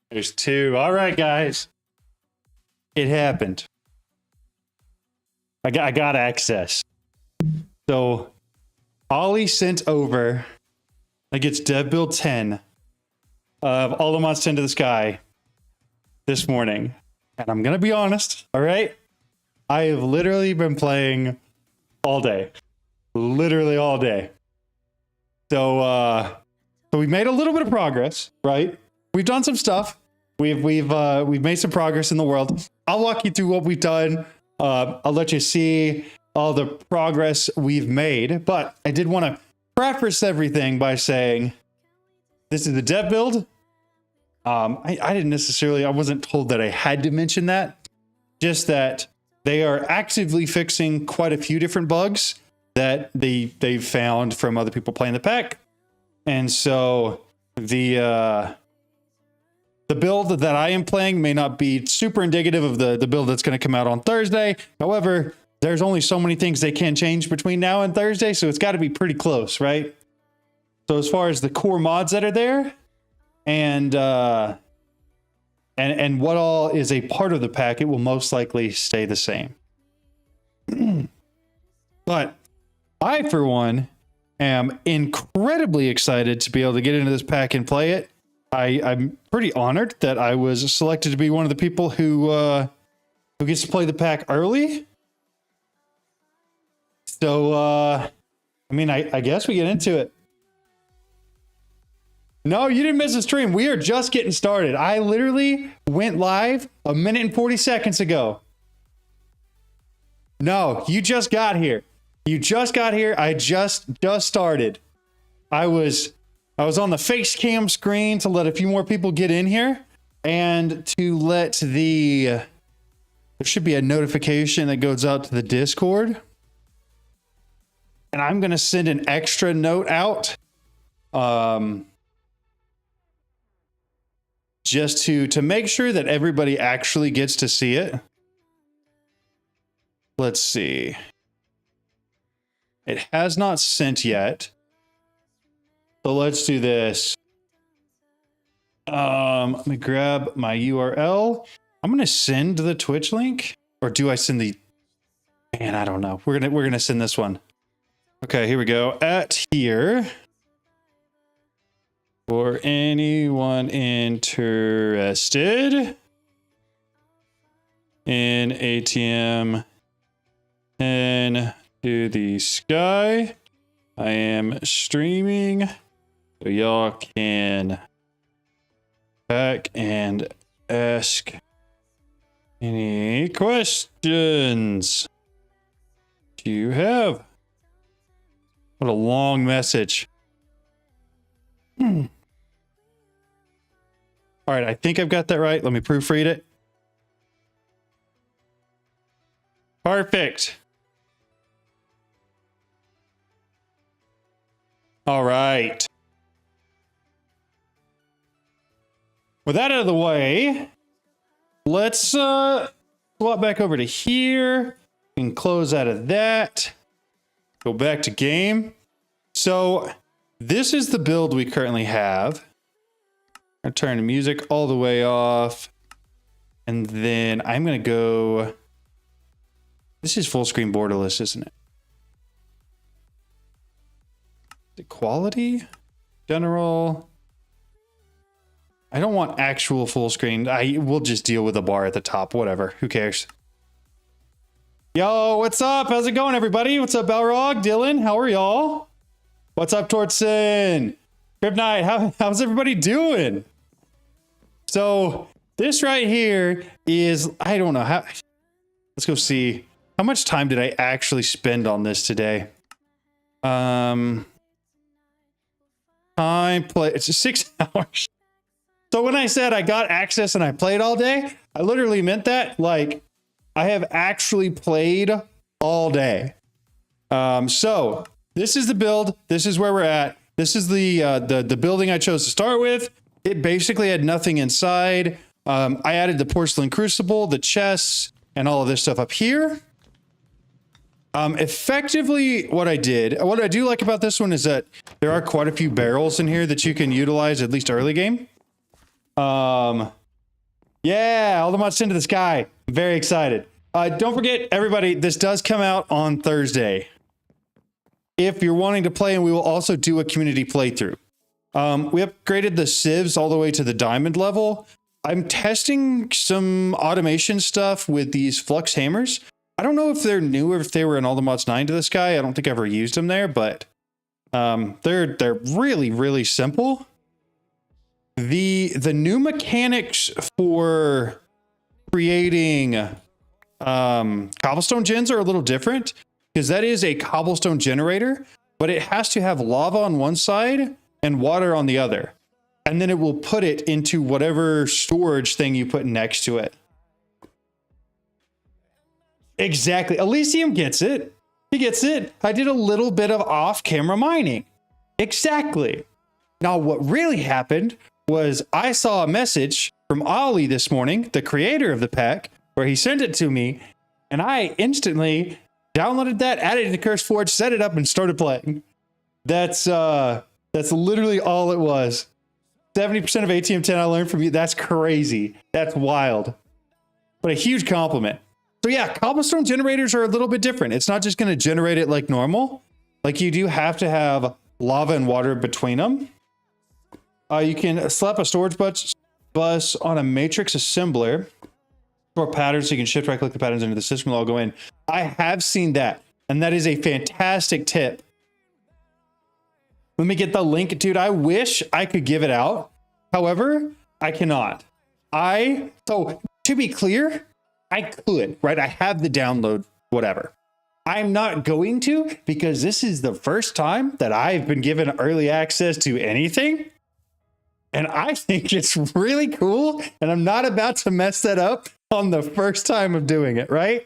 There's two. All right, guys. It happened. I got access. So Ollie sent over, like, it's Dev Build 10 of All the Mods 10 to the Sky this morning. And I'm going to be honest, all right? I have literally been playing all day. Literally all day. So we made a little bit of progress, right? We've done some stuff. We've made some progress in the world. I'll walk you through what we've done. I'll let you see all the progress we've made. But I did want to preface everything by saying this is the dev build. I didn't necessarily, I wasn't told that I had to mention that. Just that they are actively fixing quite a few different bugs that they've found from other people playing the pack. And so the build that I am playing may not be super indicative of the build that's going to come out on Thursday. However, there's only so many things they can change between now and Thursday, so it's got to be pretty close, right? So as far as the core mods that are there, and what all is a part of the pack, it will most likely stay the same. But I, for one, am incredibly excited to be able to get into this pack and play it. I'm pretty honored that I was selected to be one of the people who gets to play the pack early. So, I mean, I guess we get into it. No, you didn't miss a stream. We are just getting started. I literally went live a minute and 40 seconds ago. No, you just got here. You just got here. I just started. I was on the face cam screen to let a few more people get in here and to let there should be a notification that goes out to the Discord. And I'm going to send an extra note out. Just to make sure that everybody actually gets to see it. Let's see. It has not sent yet. So let's do this. Let me grab my URL. I'm gonna send the Twitch link, or do I send the? Man, I don't know. We're gonna send this one. Okay, here we go. At here. For anyone interested in ATM 10 to the Sky, I am streaming, so y'all can back and ask any questions you have. What a long message. All right, I think I've got that right. Let me proofread it. Perfect. All right. With that out of the way, let's swap back over to here and close out of that. Go back to game. So this is the build we currently have. I turn the music all the way off, and then I'm gonna go. This is full screen borderless, isn't it? The quality, general. I don't want actual full screen. We'll just deal with a bar at the top. Whatever. Who cares? Yo, what's up? How's it going, everybody? What's up, Balrog? Dylan, how are y'all? What's up, Tortson? Crib Knight, how's everybody doing? So this right here is, I don't know how, let's go see. How much time did I actually spend on this today? Time play, it's 6 hours. So when I said I got access and I played all day, I literally meant that. Like, I have actually played all day. So this is the build. This is where we're at. This is the building I chose to start with. It basically had nothing inside. I added the porcelain crucible, the chests, and all of this stuff up here. Effectively, what I do like about this one is that there are quite a few barrels in here that you can utilize, at least early game. Yeah, all the mods into the sky. I'm very excited. Don't forget, everybody, this does come out on Thursday. If you're wanting to play, and we will also do a community playthrough. We upgraded the civs all the way to the diamond level. I'm testing some automation stuff with these flux hammers. I don't know if they're new or if they were in All the Mods 9 to the Sky. I don't think I ever used them there, but they're really, really simple. The new mechanics for creating cobblestone gens are a little different, because that is a cobblestone generator, but it has to have lava on one side and water on the other. And then it will put it into whatever storage thing you put next to it. Exactly. Elysium gets it. He gets it. I did a little bit of off-camera mining. Exactly. Now, what really happened was I saw a message from Ollie this morning, the creator of the pack, where he sent it to me, and I instantly downloaded that, added it to CurseForge, set it up, and started playing. That's literally all it was. 70% of ATM10 I learned from you. That's crazy. That's wild. But a huge compliment. So yeah, cobblestone generators are a little bit different. It's not just going to generate it like normal. Like, you do have to have lava and water between them. You can slap a storage bus on a matrix assembler for patterns, so you can shift right click the patterns into the system. They'll all go in. I have seen that, and that is a fantastic tip. Let me get the link, dude. I wish I could give it out. However, I cannot. So to be clear, I could, right? I have the download, whatever. I'm not going to, because this is the first time that I've been given early access to anything. And I think it's really cool. And I'm not about to mess that up on the first time of doing it, right?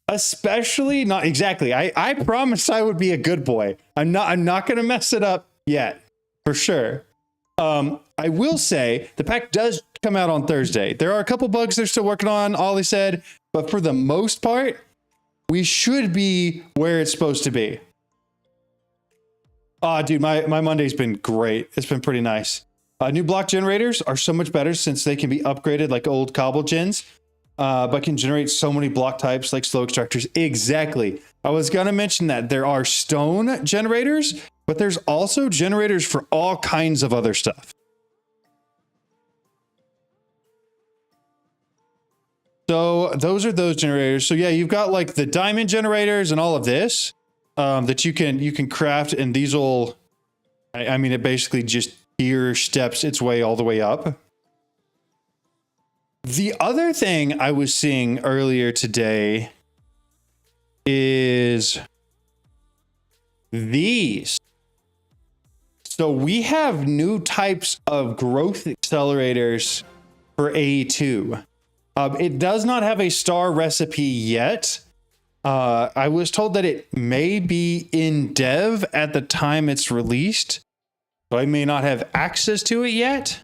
Especially not exactly. I promised I would be a good boy. I'm not going to mess it up yet, for sure. I will say the pack does come out on Thursday. There are a couple bugs they're still working on, Ollie said, but for the most part, we should be where it's supposed to be. Dude, my Monday's been great. It's been pretty nice. New block generators are so much better since they can be upgraded like old cobble gens. But can generate so many block types like slow extractors. Exactly. I was going to mention that there are stone generators, but there's also generators for all kinds of other stuff. So those are those generators. So yeah, you've got like the diamond generators and all of this that you can craft, and these will, I mean, it basically just here steps its way all the way up. The other thing I was seeing earlier today is these. So we have new types of growth accelerators for AE2. It does not have a star recipe yet. I was told that it may be in dev at the time it's released, so I may not have access to it yet,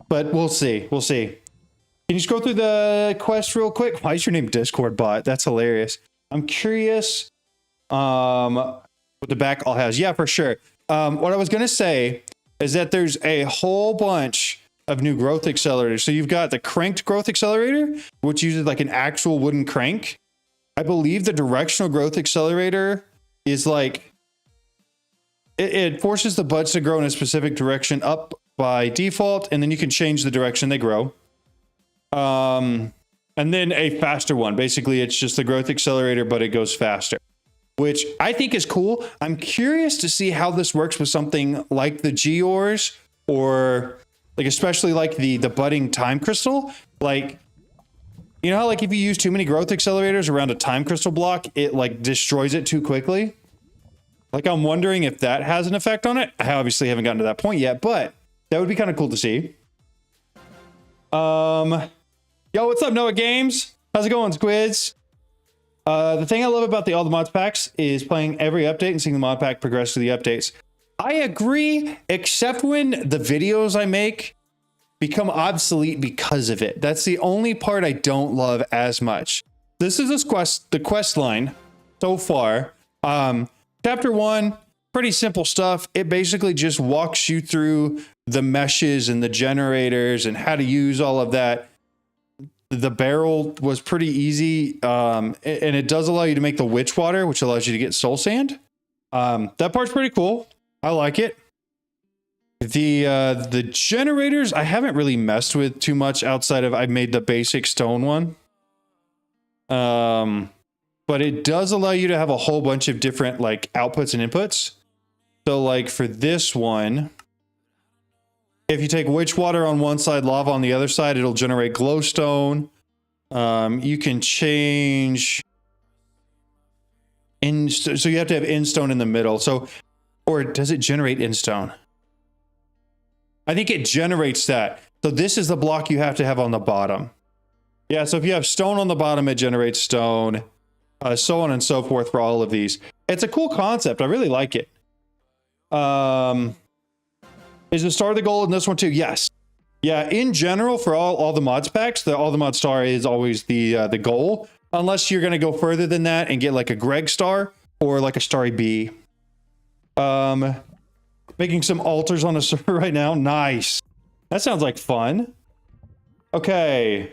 but we'll see. We'll see. Can you scroll through the quest real quick? Why is your name Discord bot? That's hilarious. I'm curious what the back all has. Yeah, for sure. What I was going to say is that there's a whole bunch of new growth accelerators. So you've got the cranked growth accelerator, which uses like an actual wooden crank. I believe the directional growth accelerator is like, it forces the buds to grow in a specific direction up by default, and then you can change the direction they grow. And then a faster one. Basically, it's just the growth accelerator, but it goes faster, which I think is cool. I'm curious to see how this works with something like the Geors, or like especially like the budding time crystal. Like, you know how like if you use too many growth accelerators around a time crystal block, it like destroys it too quickly. Like, I'm wondering if that has an effect on it. I obviously haven't gotten to that point yet, but that would be kind of cool to see. Yo, what's up, Noah Games? How's it going, Squids? The thing I love about the All the Mods packs is playing every update and seeing the mod pack progress through the updates. I agree, except when the videos I make become obsolete because of it. That's the only part I don't love as much. This is the quest line so far. Chapter 1, pretty simple stuff. It basically just walks you through the meshes and the generators and how to use all of that. The barrel was pretty easy, and it does allow you to make the witch water, which allows you to get soul sand. That part's pretty cool. I like it. The generators I haven't really messed with too much outside of I made the basic stone one. But it does allow you to have a whole bunch of different like outputs and inputs. So like for this one, if you take witch water on one side, lava on the other side, it'll generate glowstone. You can change so you have to have endstone in the middle. So, or does it generate endstone? I think it generates that. So this is the block you have to have on the bottom. Yeah, so if you have stone on the bottom, it generates stone. So on and so forth for all of these. It's a cool concept. I really like it. Is the star the goal in this one too? Yes. Yeah, in general, for all the mods packs, all the mod star is always the goal. Unless you're going to go further than that and get like a Greg star or like a Starry Bee. Making some altars on a server right now. Nice. That sounds like fun. Okay.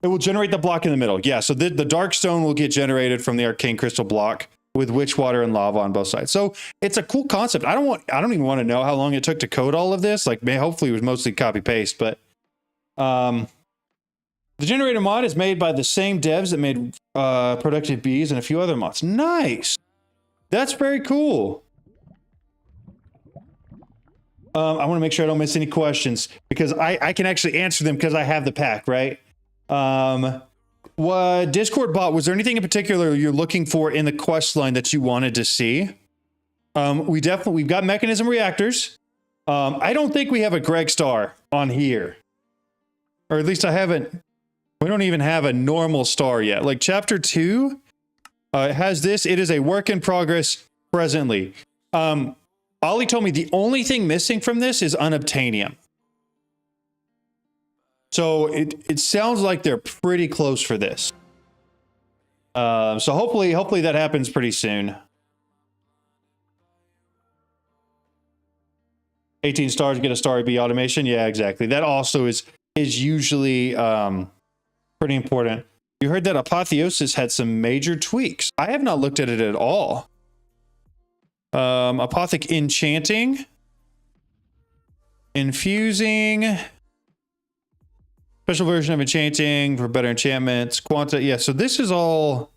It will generate the block in the middle. Yeah, so the dark stone will get generated from the arcane crystal block with witch water and lava on both sides. So it's a cool concept. I don't even want to know how long it took to code all of this. Like, hopefully it was mostly copy paste, but the generator mod is made by the same devs that made Productive Bees and a few other mods. Nice. That's very cool. I want to make sure I don't miss any questions because I can actually answer them because I have the pack, right? What Discord bot, was there anything in particular you're looking for in the quest line that you wanted to see? We've got mechanism reactors. I don't think we have a Greg star on here, or at least we don't even have a normal star yet. Like chapter 2 has this. It is a work in progress presently. Ollie told me the only thing missing from this is unobtainium. So it sounds like they're pretty close for this. So hopefully that happens pretty soon. 18 stars get a Starry Bee automation. Yeah, exactly. That also is usually pretty important. You heard that Apotheosis had some major tweaks. I have not looked at it at all. Apothic enchanting, infusing, special version of enchanting for better enchantments, quanta. Yeah, so this is all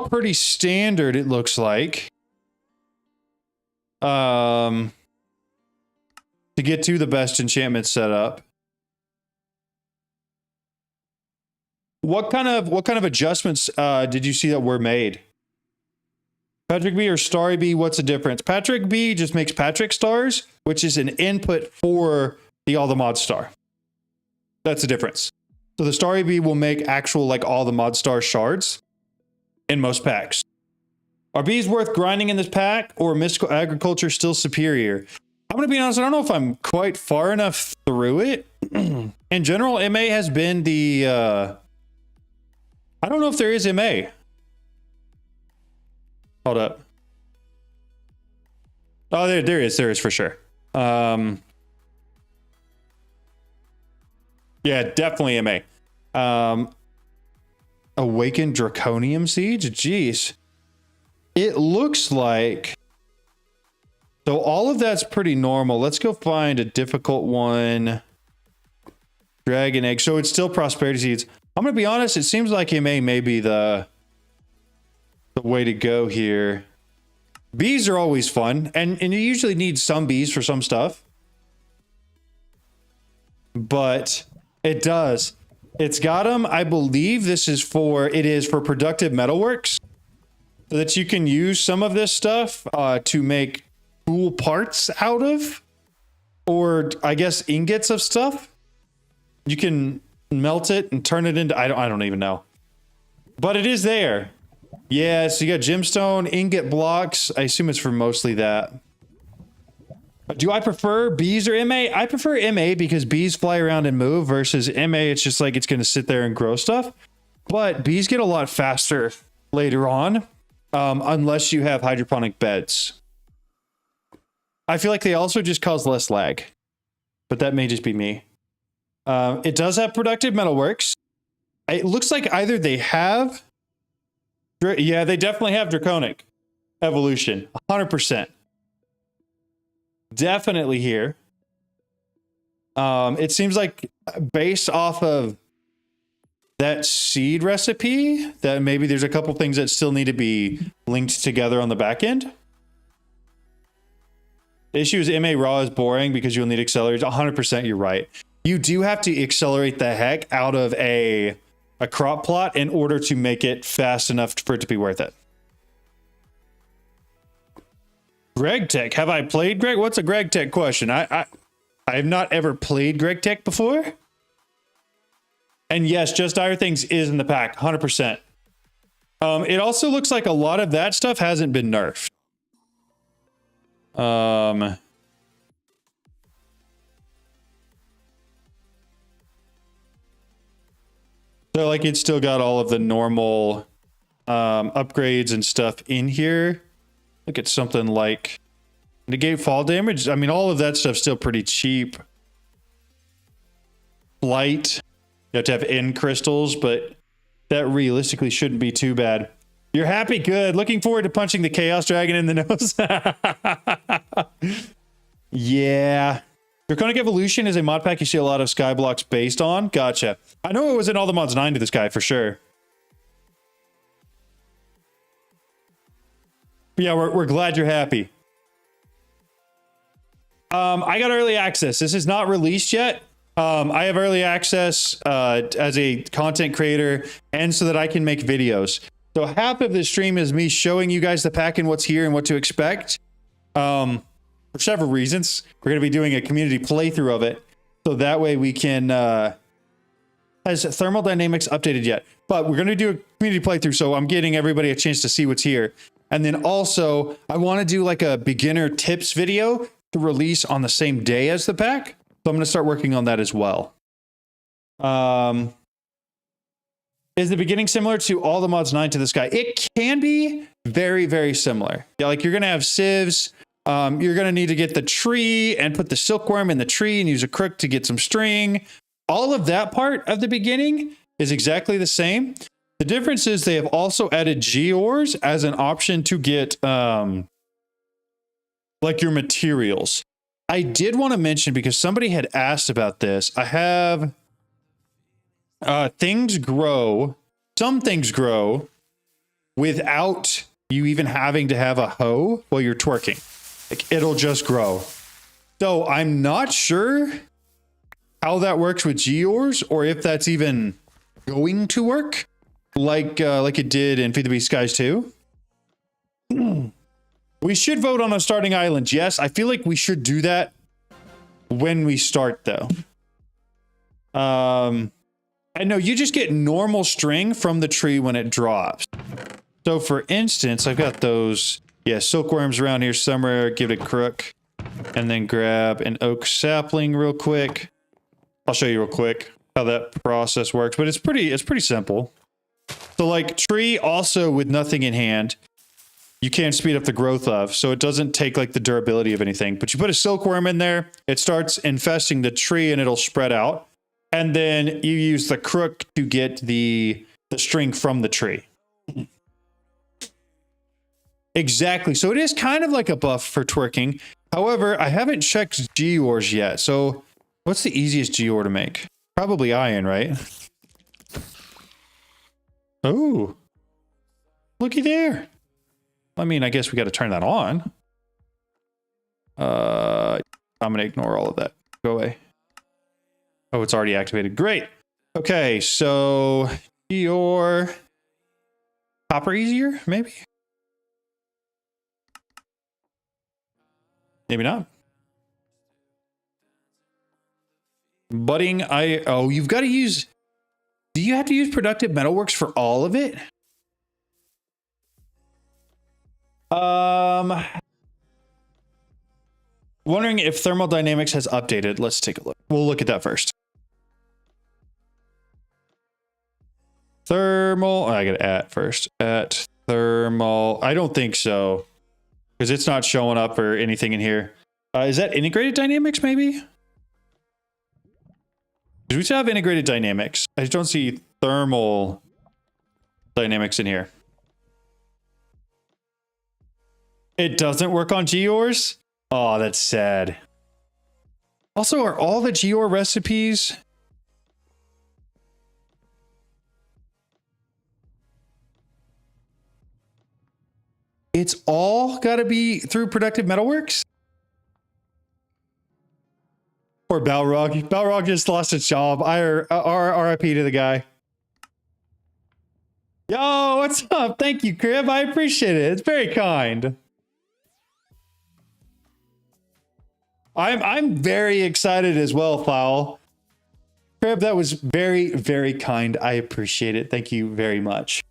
pretty standard, it looks like. To get to the best enchantment setup. What kind of adjustments did you see that were made? Patrick B or Starry B, what's the difference? Patrick B just makes Patrick stars, which is an input for the all the mod star. That's the difference. So the Starry B will make actual like all the mod star shards in most packs. Are bees worth grinding in this pack or mystical agriculture still superior? I'm going to be honest, I don't know if I'm quite far enough through it. In general, MA has been the... I don't know if there is MA. Hold up. Oh, there is for sure. Yeah, definitely MA. Awakened Draconium Siege? Jeez. It looks like... So all of that's pretty normal. Let's go find a difficult one. Dragon Egg. So it's still Prosperity Seeds. I'm going to be honest, it seems like MA may be the way to go here. Bees are always fun, and you usually need some bees for some stuff. But it does. It's got them. I believe it is for Productive Metalworks, so that you can use some of this stuff to make cool parts out of, or I guess ingots of stuff. You can melt it and turn it into, I don't even know, but it is there. Yeah, so you got gemstone, ingot blocks. I assume it's for mostly that. Do I prefer bees or MA? I prefer MA because bees fly around and move, versus MA, it's just like it's going to sit there and grow stuff. But bees get a lot faster later on, unless you have hydroponic beds. I feel like they also just cause less lag, but that may just be me. It does have productive metalworks. It looks like either they have, yeah, they definitely have draconic evolution, 100%. Definitely here. It seems like based off of that seed recipe that maybe there's a couple things that still need to be linked together on the back end. The issue is MA raw is boring because you'll need accelerators. 100% you're right. You do have to accelerate the heck out of a crop plot in order to make it fast enough for it to be worth it. Greg Tech. Have I played Greg? What's a Greg Tech question? I have not ever played Greg Tech before. And yes, Just Dire Things is in the pack, 100%. It also looks like a lot of that stuff hasn't been nerfed. So like it's still got all of the normal upgrades and stuff in here. Look at something like negate fall damage. I mean, all of that stuff's still pretty cheap. Flight, you have to have end crystals, but that realistically shouldn't be too bad. You're happy? Good. Looking forward to punching the Chaos Dragon in the nose. Yeah. Draconic Evolution is a mod pack you see a lot of Skyblocks based on. Gotcha. I know it was in all the mods 9 to this guy for sure. But yeah, we're glad you're happy. I got early access. This is not released yet. I have early access as a content creator and so that I can make videos. So half of the stream is me showing you guys the pack and what's here and what to expect. For several reasons. We're going to be doing a community playthrough of it. So that way we can... has Thermal Dynamics updated yet? But we're going to do a community playthrough, so I'm getting everybody a chance to see what's here. And then also, I want to do like a beginner tips video to release on the same day as the pack. So I'm going to start working on that as well. Is the beginning similar to all the mods 9 to this guy? It can be very, very similar. Yeah, like you're going to have sieves. You're going to need to get the tree and put the silkworm in the tree and use a crook to get some string. All of that part of the beginning is exactly the same. The difference is they have also added Gears as an option to get like your materials. I did want to mention, because somebody had asked about this, I have things grow, some things grow without you even having to have a hoe while you're twerking. Like it'll just grow. So I'm not sure how that works with Gears or if that's even going to work like it did in Feed the Beast Skies 2. We should vote on a starting island. Yes, I feel like we should do that when we start though. I know you just get normal string from the tree when it drops. So for instance, I've got those, yeah, silkworms around here somewhere. Give it a crook and then grab an oak sapling real quick. I'll show you real quick how that process works, but it's pretty simple. So like tree also with nothing in hand, you can't speed up the growth of, so it doesn't take like the durability of anything. But you put a silkworm in there, it starts infesting the tree and it'll spread out. And then you use the crook to get the string from the tree. Exactly. So it is kind of like a buff for twerking. However, I haven't checked Gears yet. So what's the easiest Gear to make? Probably iron, right? Oh, looky there. I mean, I guess we got to turn that on. I'm going to ignore all of that. Go away. Oh, it's already activated. Great. Okay, so your copper easier, maybe? Maybe not. Budding, oh, you've got to use, do you have to use productive metalworks for all of it? Wondering if Thermal Dynamics has updated. Let's take a look. We'll look at that first. thermal. I got to at first. At thermal. I don't think so. Because it's not showing up or anything in here. Is that integrated dynamics maybe? Because we still have integrated dynamics. I just don't see thermal dynamics in here. It doesn't work on Geors? Oh, that's sad. Also, are all the Geor recipes... It's all got to be through Productive Metalworks? Or Balrog. Balrog just lost its job. RIP to the guy. Yo, what's up? Thank you, Crib. I appreciate it. It's very kind. I'm very excited as well, Fowl. Crib, that was very, very kind. I appreciate it. Thank you very much.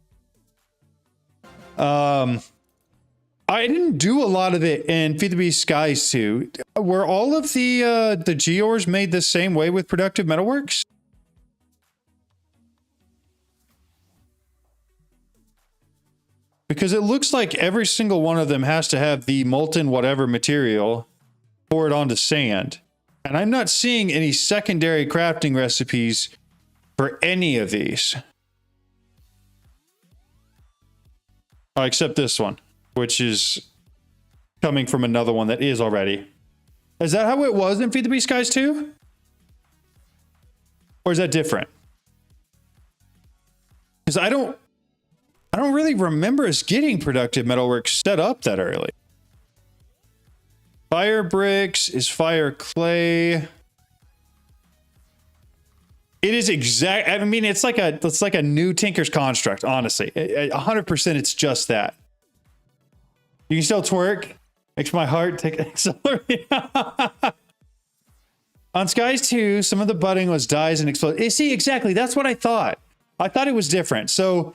I didn't do a lot of it in Feed the Beast Skies 2. Were all of the Geors made the same way with Productive Metalworks? Because it looks like every single one of them has to have the molten whatever material poured onto sand. And I'm not seeing any secondary crafting recipes for any of these. Except this one, which is coming from another one that is already. Is that how it was in Feed the Beast Guys 2? Or is that different? Because I don't really remember us getting Productive Metalworks set up that early. Fire bricks is fire clay. It is exact. I mean, it's like a new Tinker's Construct. Honestly, 100%. It's just that. You can still twerk. Makes my heart take accelerate. On Skies 2, some of the budding was dies and explodes. See, exactly. That's what I thought. I thought it was different. So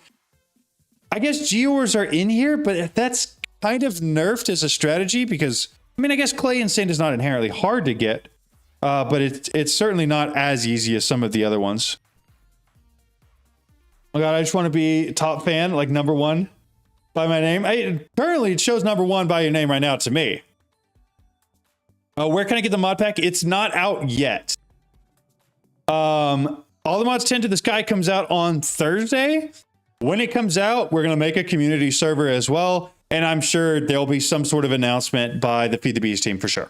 I guess Geors are in here, but that's kind of nerfed as a strategy because, I mean, I guess clay and sand is not inherently hard to get, but it's certainly not as easy as some of the other ones. Oh God, I just want to be top fan, like #1 by my name. Currently, it shows #1 by your name right now to me. Where can I get the mod pack? It's not out yet. All the Mods 10 to the Sky comes out on Thursday. When it comes out, we're going to make a community server as well. And I'm sure there'll be some sort of announcement by the Feed the Beast team for sure.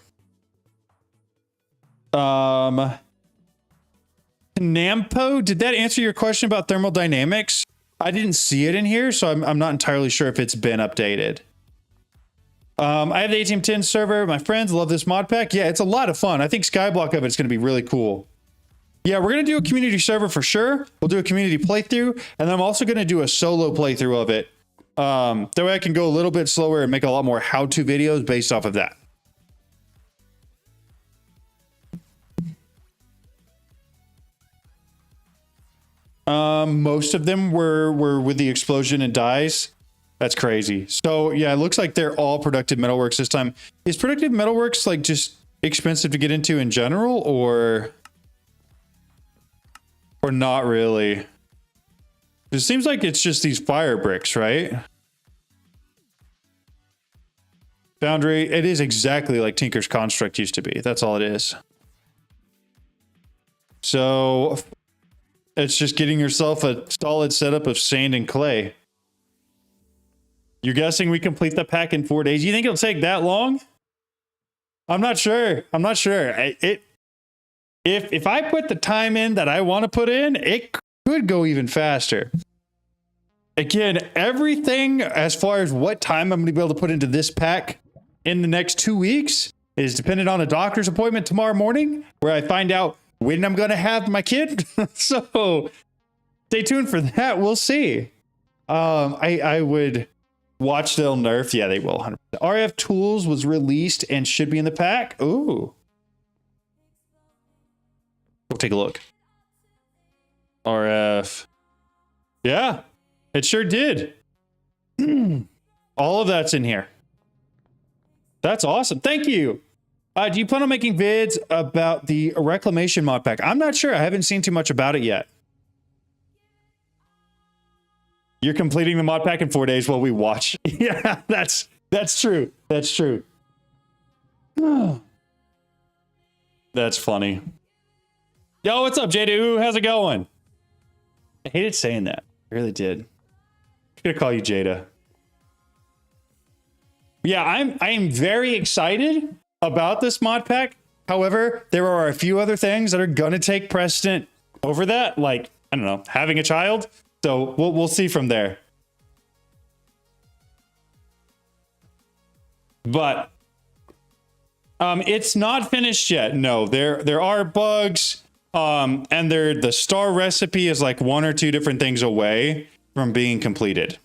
Nampo, did that answer your question about thermodynamics? I didn't see it in here, so I'm not entirely sure if it's been updated. I have the A-Team 10 server. My friends love this mod pack. Yeah, it's a lot of fun. I think Skyblock of it's going to be really cool. Yeah, we're going to do a community server for sure. We'll do a community playthrough, and then I'm also going to do a solo playthrough of it. That way I can go a little bit slower and make a lot more how-to videos based off of that. Most of them were with the explosion and dies. That's crazy. So yeah, it looks like they're all Productive Metalworks this time. Is Productive Metalworks like just expensive to get into in general, or not really? It seems like it's just these fire bricks, right? Foundry, it is exactly like Tinker's Construct used to be. That's all it is. So it's just getting yourself a solid setup of sand and clay. You're guessing we complete the pack in 4 days? You think it'll take that long? I'm not sure. I'm not sure. If I put the time in that I want to put in, it could go even faster. Again, everything as far as what time I'm going to be able to put into this pack in the next 2 weeks is dependent on a doctor's appointment tomorrow morning, where I find out when I'm going to have my kid. So stay tuned for that. We'll see. I would watch they'll nerf. Yeah, they will. 100%. RF Tools was released and should be in the pack. Ooh. We'll take a look. RF. Yeah, it sure did. All of that's in here. That's awesome. Thank you. Do you plan on making vids about the Reclamation mod pack? I'm not sure. I haven't seen too much about it yet. You're completing the mod pack in 4 days while we watch. Yeah, that's true. That's true. That's funny. Yo, what's up, Jada? How's it going? I hated saying that. I really did. I'm gonna call you Jada. Yeah, I'm very excited about this mod pack. However, there are a few other things that are gonna take precedent over that, like, I don't know, having a child. So we'll see from there. But it's not finished yet. No, there are bugs. And the star recipe is like 1 or 2 different things away from being completed.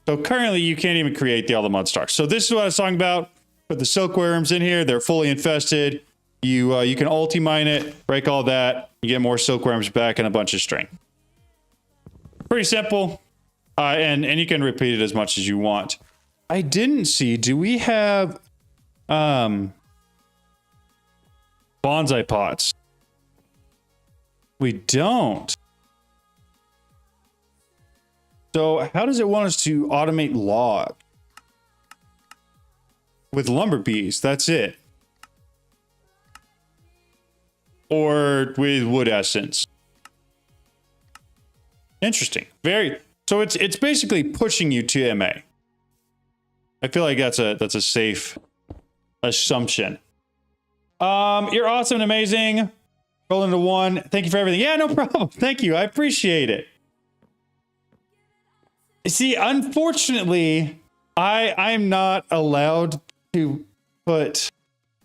So currently you can't even create the Altamont stars. So this is what I was talking about. Put the silkworms in here. They're fully infested. You can ulti-mine it, break all that. You get more silkworms back and a bunch of string. Pretty simple. And you can repeat it as much as you want. I didn't see, do we have bonsai pots? We don't. So how does it want us to automate log? With lumber bees, that's it. Or with wood essence. Interesting. Very. So it's basically pushing you to MA. I feel like that's a safe assumption. You're awesome and amazing. Roll into 1. Thank you for everything. Yeah, no problem. Thank you. I appreciate it. See, unfortunately, I'm not allowed to put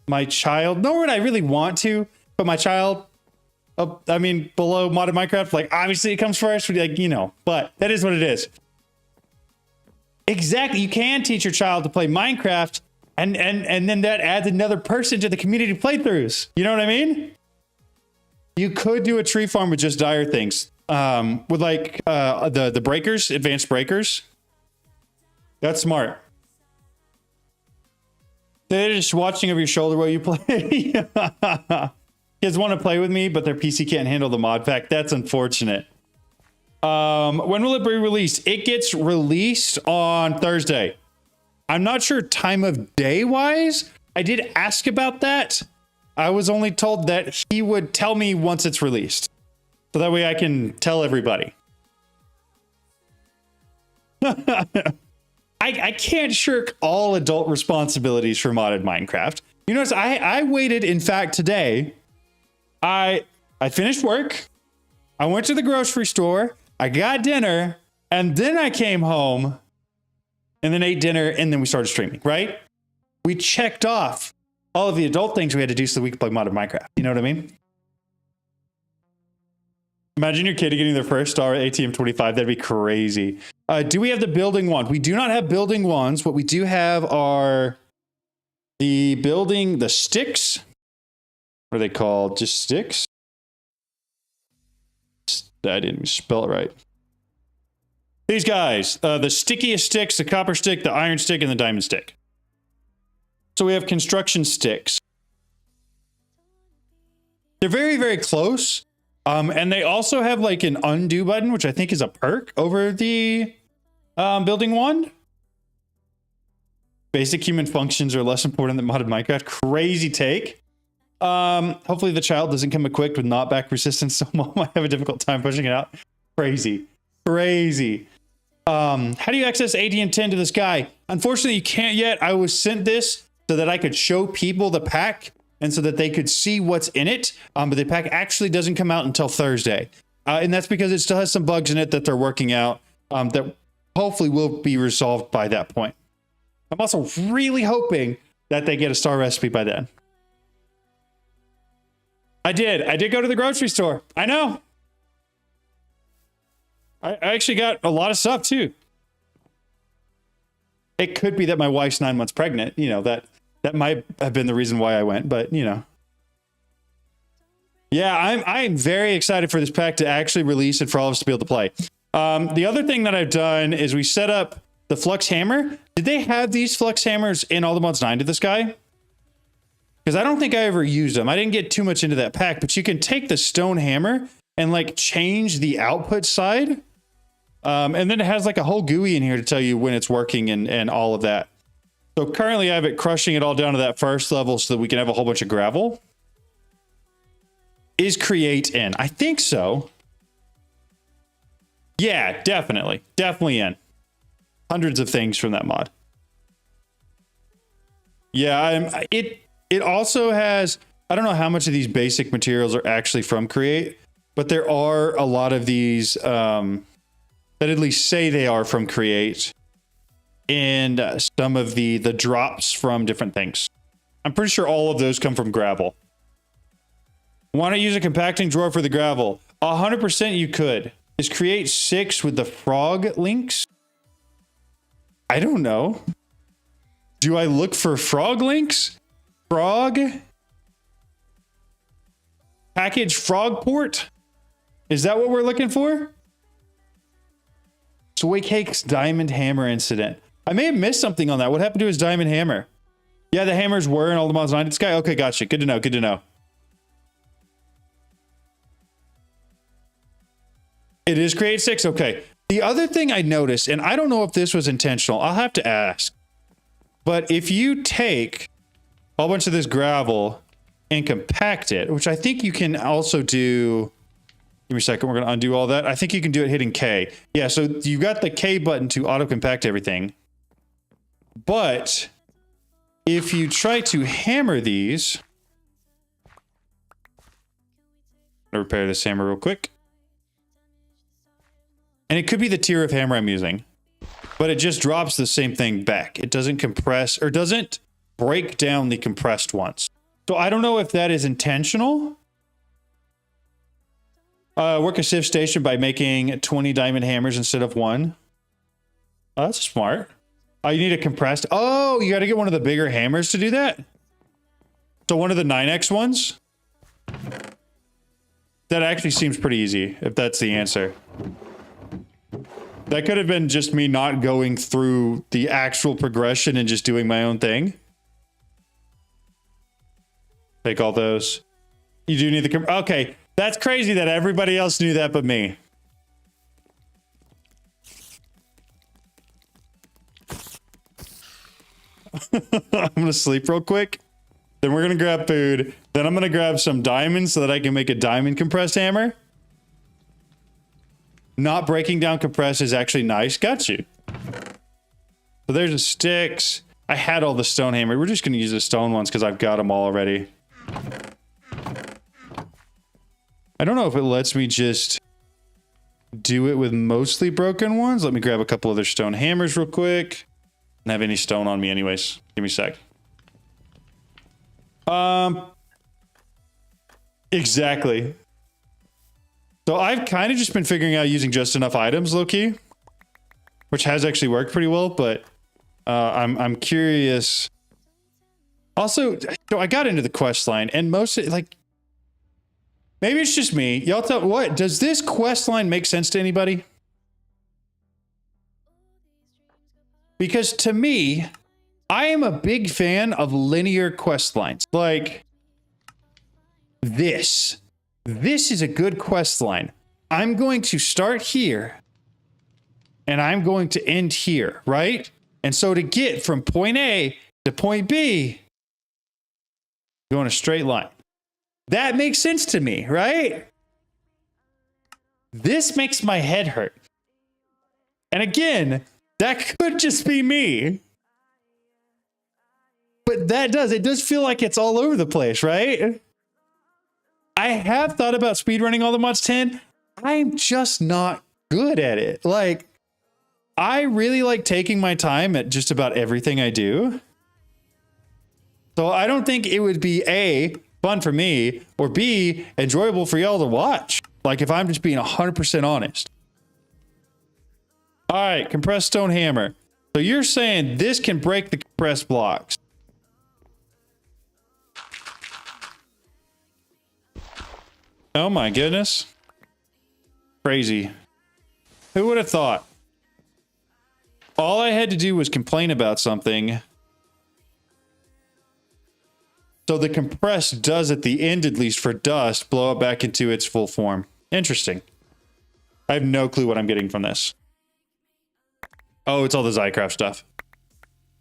my child, nor would I really want to put my child up, I mean, below modded Minecraft. Like, obviously it comes first, like, you know, but that is what it is. Exactly. You can teach your child to play Minecraft and then that adds another person to the community playthroughs. You know what I mean? You could do a tree farm with just dire things. With like the breakers, advanced breakers. That's smart. They're just watching over your shoulder while you play. Kids want to play with me, but their PC can't handle the mod pack. That's unfortunate. When will it be released? It gets released on Thursday. I'm not sure time of day wise. I did ask about that. I was only told that he would tell me once it's released. So that way I can tell everybody. I can't shirk all adult responsibilities for modded Minecraft. You notice I waited, in fact, today. I finished work. I went to the grocery store. I got dinner. And then I came home. And then ate dinner. And then we started streaming, right? We checked off all of the adult things we had to do so that we could play modded Minecraft. You know what I mean? Imagine your kid getting their first star at ATM 25. That'd be crazy. Do we have the building wand? We do not have building wands. What we do have are the sticks. What are they called? Just sticks? I didn't spell it right. These guys, the stickiest sticks, the copper stick, the iron stick, and the diamond stick. So we have construction sticks. They're very, very close. And they also have like an undo button, which I think is a perk over the building wand. Basic human functions are less important than modded Minecraft. Crazy take. Hopefully the child doesn't come equipped with knockback resistance, so mom might have a difficult time pushing it out. Crazy. Crazy. How do you access ADM 10 to this guy? Unfortunately, you can't yet. I was sent this so that I could show people the pack and so that they could see what's in it. But the pack actually doesn't come out until Thursday. And that's because it still has some bugs in it that they're working out that hopefully will be resolved by that point. I'm also really hoping that they get a star recipe by then. I did go to the grocery store. I know. I actually got a lot of stuff too. It could be that my wife's 9 months pregnant. You know, that might have been the reason why I went, but you know. Yeah, I'm very excited for this pack to actually release and for all of us to be able to play. The other thing that I've done is we set up the Flux Hammer. Did they have these Flux Hammers in All the Mods 9 to this guy? Because I don't think I ever used them. I didn't get too much into that pack, but you can take the stone hammer and like change the output side And then it has like a whole GUI in here to tell you when it's working and all of that. So currently I have it crushing it all down to that first level so that we can have a whole bunch of gravel. Is create in? I think so. Yeah, definitely. Definitely in. Hundreds of things from that mod. Yeah, it also has, I don't know how much of these basic materials are actually from Create, but there are a lot of these that at least say they are from Create. And some of the drops from different things. I'm pretty sure all of those come from gravel. Want to use a compacting drawer for the gravel? 100% you could. Is Create 6 with the frog links? I don't know. Do I look for frog links? Frog? Package frog port? Is that what we're looking for? Soy Cake's diamond hammer incident. I may have missed something on that. What happened to his diamond hammer? Yeah, the hammers were in all the mods 9 Sky. Okay, gotcha. Good to know. Good to know. It is Create 6. Okay. The other thing I noticed, and I don't know if this was intentional. I'll have to ask. But if you take a whole bunch of this gravel and compact it, which I think you can also do... Give me a second. We're going to undo all that. I think you can do it hitting K. Yeah, so you got the K button to auto compact everything. But if you try to hammer these, I'll repair this hammer real quick. And it could be the tier of hammer I'm using, but it just drops the same thing back. It doesn't compress or doesn't break down the compressed ones. So I don't know if that is intentional. Work a Civ station by making 20 diamond hammers instead of 1. Oh, that's smart. Oh, you need a compressed. Oh, you got to get one of the bigger hammers to do that. So one of the 9x ones. That actually seems pretty easy, if that's the answer. That could have been just me not going through the actual progression and just doing my own thing. Take all those. You do need the... Okay, that's crazy that everybody else knew that but me. I'm gonna sleep real quick. Then we're gonna grab food. Then I'm gonna grab some diamonds so that I can make a diamond compressed hammer. Not breaking down compressed is actually nice. Got you. So there's the sticks. I had all the stone hammer. We're just gonna use the stone ones because I've got them all already. I don't know if it lets me just do it with mostly broken ones. Let me grab a couple other stone hammers real quick. I don't have any stone on me anyways. Give me a sec. Exactly. So I've kind of just been figuring out using just enough items, low-key, which has actually worked pretty well, but I'm curious. Also, so I got into the quest line, and most of, like, maybe it's just me. Y'all tell what? Does this quest line make sense to anybody? Because to me, I am a big fan of linear quest lines. Like this. This is a good quest line. I'm going to start here and I'm going to end here, right? And so to get from point A to point B, go in a straight line. That makes sense to me, right? This makes my head hurt. And again, that could just be me. But it does feel like it's all over the place, right? I have thought about speedrunning all the mods 10. I'm just not good at it. Like, I really like taking my time at just about everything I do. So I don't think it would be A, fun for me, or B, enjoyable for y'all to watch. Like, if I'm just being 100% honest. All right, compressed stone hammer. So you're saying this can break the compressed blocks. Oh my goodness. Crazy. Who would have thought? All I had to do was complain about something. So the compressed does at the end, at least for dust, blow it back into its full form. Interesting. I have no clue what I'm getting from this. Oh, it's all the Zycraft stuff.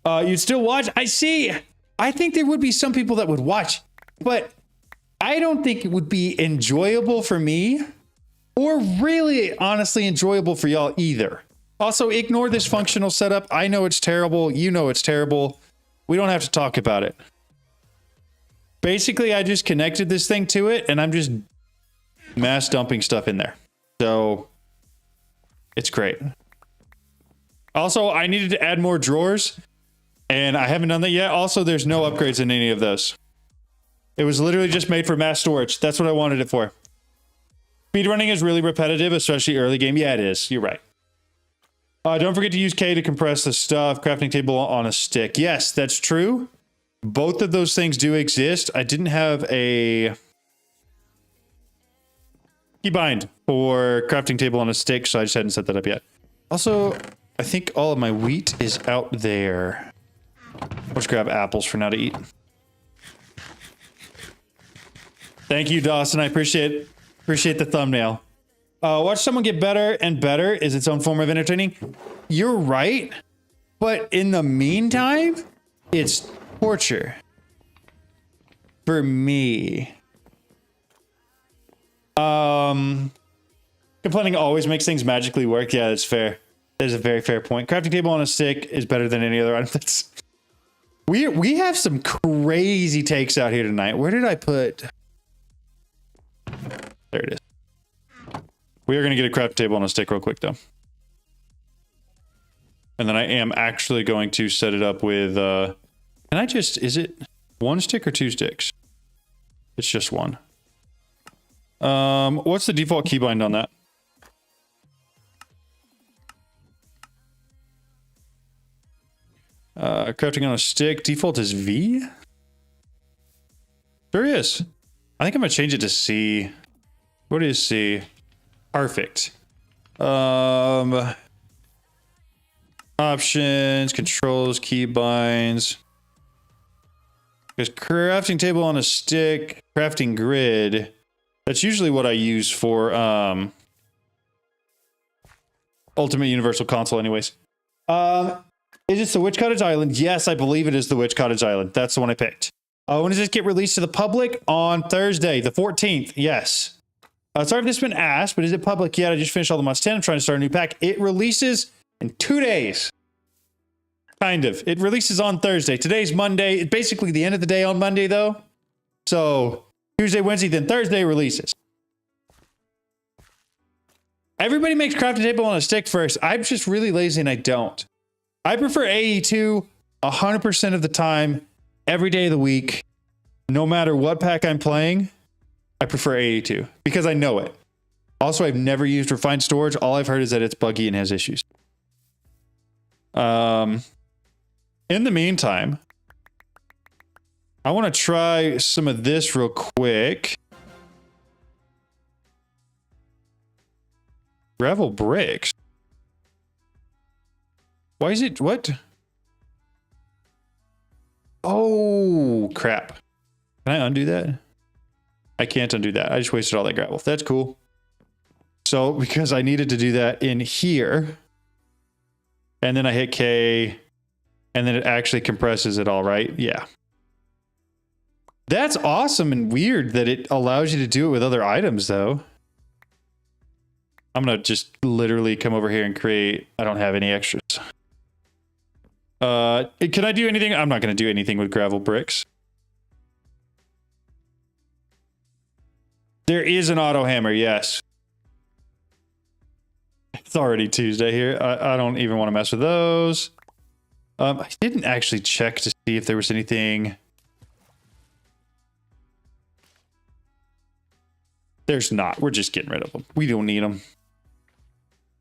You'd still watch? I see. I think there would be some people that would watch, but I don't think it would be enjoyable for me or really honestly enjoyable for y'all either. Also, ignore this functional setup. I know it's terrible. You know it's terrible. We don't have to talk about it. Basically, I just connected this thing to it and I'm just mass dumping stuff in there. So it's great. Also, I needed to add more drawers and I haven't done that yet. Also, there's no upgrades in any of those. It was literally just made for mass storage. That's what I wanted it for. Speedrunning is really repetitive, especially early game. Yeah, it is. You're right. Don't forget to use K to compress the stuff. Crafting table on a stick. Yes, that's true. Both of those things do exist. I didn't have a keybind for crafting table on a stick, so I just hadn't set that up yet. Also, I think all of my wheat is out there. Let's grab apples for now to eat. Thank you, Dawson. I appreciate the thumbnail. Watch someone get better and better is its own form of entertaining. You're right, but in the meantime, it's torture for me. Complaining always makes things magically work. Yeah, that's fair. That is a very fair point. Crafting table on a stick is better than any other item. That's we have some crazy takes out here tonight. Where did I put? There it is. We are going to get a crafting table on a stick real quick though. And then I am actually going to set it up with can I just, is it one stick or two sticks? It's just one. What's the default keybind on that? Crafting on a stick, default is V? There is. I think I'm gonna change it to C. What is C? Perfect. Options, controls, keybinds. Because crafting table on a stick, crafting grid. That's usually what I use for Ultimate Universal Console anyways. Is it the Witch Cottage Island? Yes, I believe it is the Witch Cottage Island. That's the one I picked. When does this get released to the public? On Thursday, the 14th. Yes. Sorry if this has been asked, but is it public yet? I just finished all the mods 10. I'm trying to start a new pack. It releases in 2 days. Kind of. It releases on Thursday. Today's Monday. It's basically the end of the day on Monday, though. So Tuesday, Wednesday, then Thursday releases. Everybody makes crafting table on a stick first. I'm just really lazy and I don't. I prefer AE2 100% of the time, every day of the week, no matter what pack I'm playing. I prefer AE2 because I know it. Also, I've never used refined storage. All I've heard is that it's buggy and has issues. In the meantime, I want to try some of this real quick. Gravel bricks. Why is it, what? Oh, crap. Can I undo that? I can't undo that. I just wasted all that gravel. That's cool. So, because I needed to do that in here, and then I hit K, and then it actually compresses it all, right? Yeah. That's awesome and weird that it allows you to do it with other items, though. I'm going to just literally come over here and create... I don't have any extras. Can I do anything? I'm not going to do anything with gravel bricks. There is an auto hammer, yes. It's already Tuesday here. I don't even want to mess with those. I didn't actually check to see if there was anything. There's not. We're just getting rid of them. We don't need them.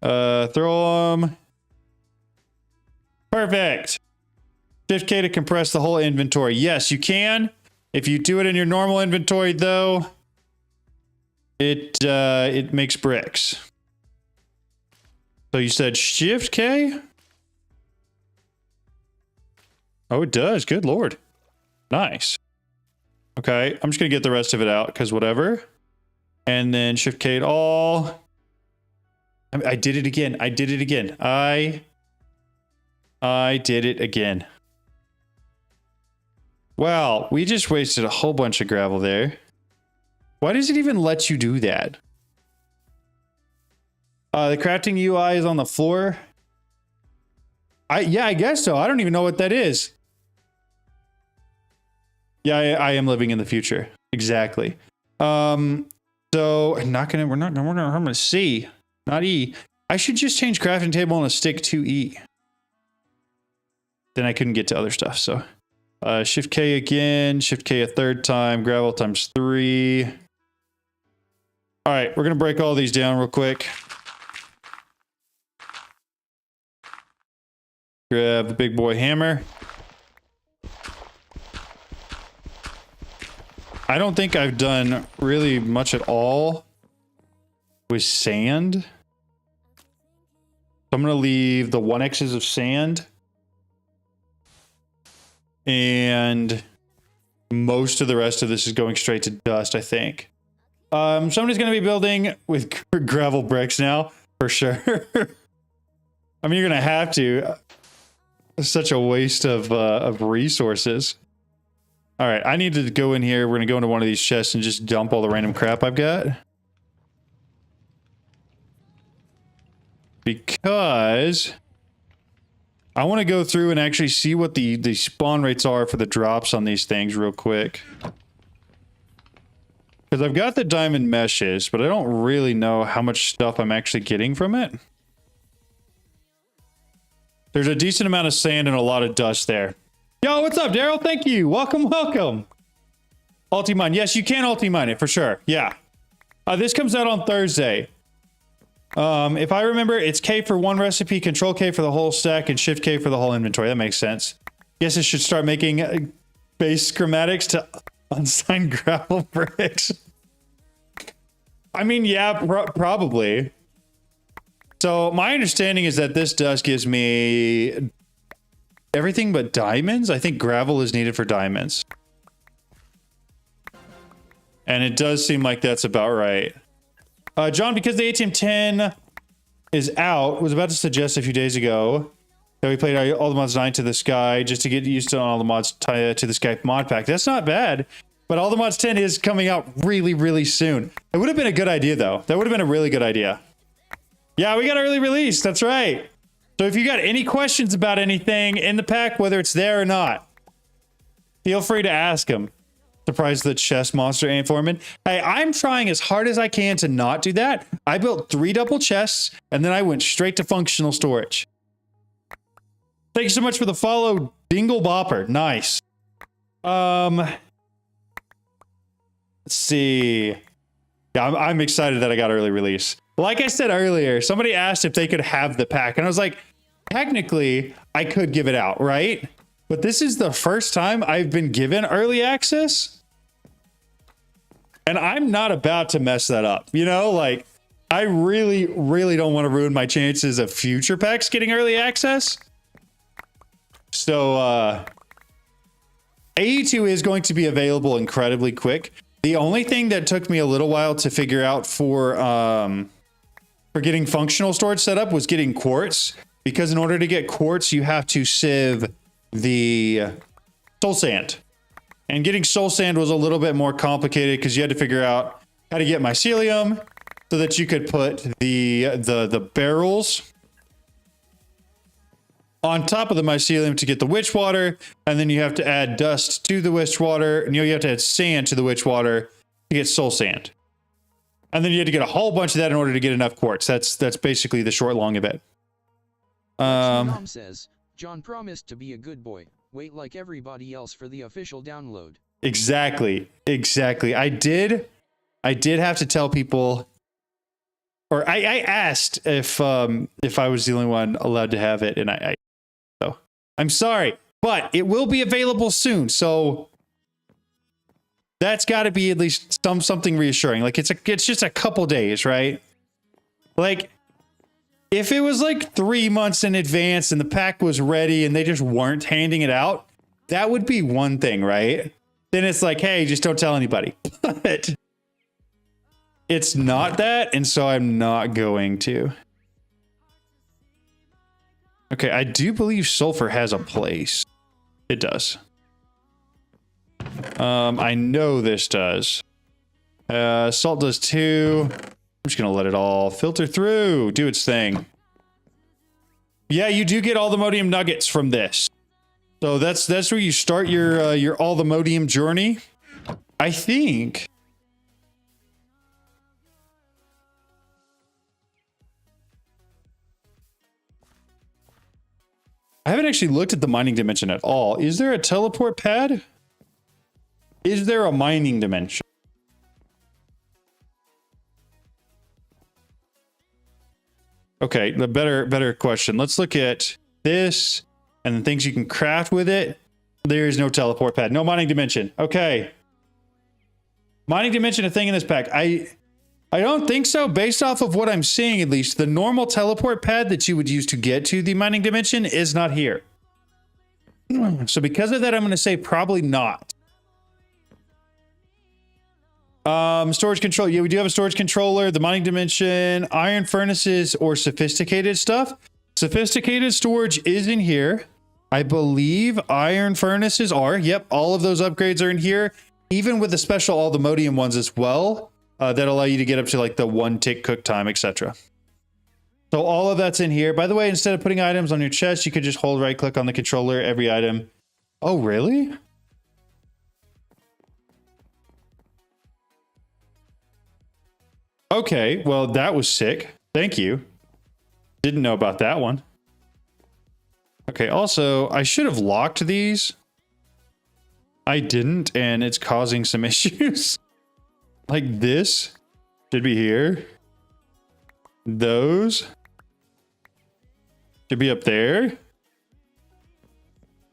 Throw them. Perfect. Shift K to compress the whole inventory. Yes, you can. If you do it in your normal inventory, though, it makes bricks. So you said Shift K? Oh, it does. Good Lord. Nice. Okay, I'm just gonna get the rest of it out because whatever. And then Shift K it all. I did it again. I did it again. I I did it again. Wow, we just wasted a whole bunch of gravel there. Why does it even let you do that? The crafting UI is on the floor. Yeah, I guess so. I don't even know what that is. Yeah, I am living in the future. Exactly. So we're gonna C, not E. I should just change crafting table on a stick to E. Then I couldn't get to other stuff. So Shift K again, Shift K a third time, gravel times 3. All right, we're gonna break all these down real quick. Grab the big boy hammer. I don't think I've done really much at all with sand. I'm going to leave the 1x's of sand. And most of the rest of this is going straight to dust, I think. Somebody's going to be building with gravel bricks now, for sure. I mean, you're going to have to. It's such a waste of resources. All right, I need to go in here. We're going to go into one of these chests and just dump all the random crap I've got. Because I want to go through and actually see what the spawn rates are for the drops on these things real quick. Because I've got the diamond meshes, but I don't really know how much stuff I'm actually getting from it. There's a decent amount of sand and a lot of dust there. Yo, what's up, Daryl? Thank you. Welcome, welcome. Ulti-mine. Yes, you can ulti-mine it for sure. Yeah. This comes out on Thursday. If I remember, it's K for one recipe, Control K for the whole stack, and Shift K for the whole inventory. That makes sense. Guess I should start making base schematics to unsigned gravel bricks. I mean, yeah, probably. So my understanding is that this dust gives me everything but diamonds. I think gravel is needed for diamonds. And it does seem like that's about right. John, because the ATM-10 is out, was about to suggest a few days ago that we played All the Mods 9 to the Sky just to get used to All the Mods to the Sky mod pack. That's not bad, but All the Mods 10 is coming out really, really soon. It would have been a good idea, though. That would have been a really good idea. Yeah, we got early release. That's right. So if you got any questions about anything in the pack, whether it's there or not, feel free to ask them. Surprised the chest monster ain't forming. Hey, I'm trying as hard as I can to not do that. I built 3 double chests, and then I went straight to functional storage. Thank you so much for the follow, Dingle Bopper. Nice. Let's see. Yeah, I'm excited that I got early release. Like I said earlier, somebody asked if they could have the pack, and I was like, technically, I could give it out, right? But this is the first time I've been given early access. And I'm not about to mess that up. You know, like, I really, really don't want to ruin my chances of future packs getting early access. So, AE2 is going to be available incredibly quick. The only thing that took me a little while to figure out for getting functional storage set up was getting quartz. Because in order to get quartz, you have to sieve the soul sand. And getting soul sand was a little bit more complicated because you had to figure out how to get mycelium so that you could put the barrels on top of the mycelium to get the witch water, and then you have to add dust to the witch water, and you have to add sand to the witch water to get soul sand. And then you had to get a whole bunch of that in order to get enough quartz. That's basically the short long of it. Mom says, John promised to be a good boy. Wait like everybody else for the official download. Exactly. I did have to tell people, or I asked if I was the only one allowed to have it, and so I'm sorry, but it will be available soon. So that's got to be at least something reassuring. Like it's just a couple days, right? Like, if it was like 3 months in advance and the pack was ready and they just weren't handing it out, that would be one thing, right? Then it's like, hey, just don't tell anybody. But it's not that, and so I'm not going to. Okay, I do believe sulfur has a place. It does. I know this does. Salt does too. I'm just gonna let it all filter through, do its thing. Yeah, you do get all the modium nuggets from this. So that's where you start your all the modium journey. I think. I haven't actually looked at the mining dimension at all. Is there a teleport pad? Is there a mining dimension? Okay, the better question. Let's look at this and the things you can craft with it. There is no teleport pad, no mining dimension. Okay. Mining dimension a thing in this pack. I don't think so. Based off of what I'm seeing, at least, the normal teleport pad that you would use to get to the mining dimension is not here. So because of that, I'm going to say probably not. Storage control. Yeah, we do have a storage controller. The mining dimension, iron furnaces, or sophisticated stuff. Sophisticated storage is in here. I believe iron furnaces are. Yep, all of those upgrades are in here. Even with the special, all the modium ones as well. That allow you to get up to like the 1 tick cook time, etc. So all of that's in here. By the way, instead of putting items on your chest, you could just hold right click on the controller, every item. Oh, really? Okay, well, that was sick. Thank you. Didn't know about that one. Okay, also, I should have locked these. I didn't, and it's causing some issues. Like this should be here. Those should be up there.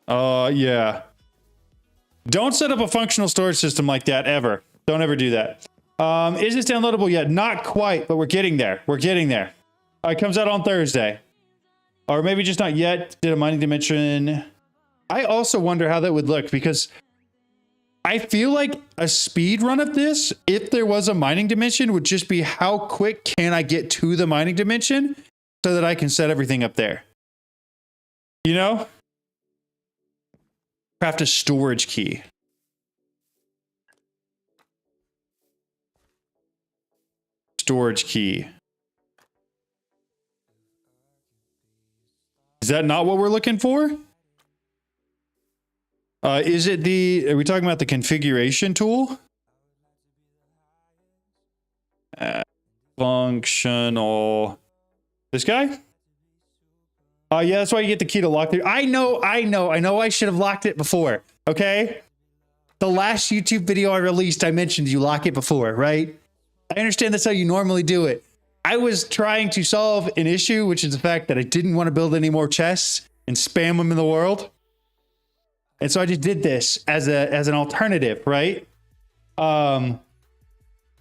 Yeah. Don't set up a functional storage system like that ever. Don't ever do that. Is this downloadable yet? Not quite, but we're getting there. We're getting there. It comes out on Thursday. Or maybe just not yet. Did a mining dimension. I also wonder how that would look, because I feel like a speed run of this, if there was a mining dimension, would just be how quick can I get to the mining dimension so that I can set everything up there. You know? Craft a storage key. Storage key. Is that not what we're looking for? Is it the, are we talking about the configuration tool? Functional. This guy? Yeah, that's why you get the key to lock it. I know I should have locked it before. Okay? The last YouTube video I released, I mentioned you lock it before, right? I understand that's how you normally do it. I was trying to solve an issue, which is the fact that I didn't want to build any more chests and spam them in the world. And so I just did this as an alternative, right? They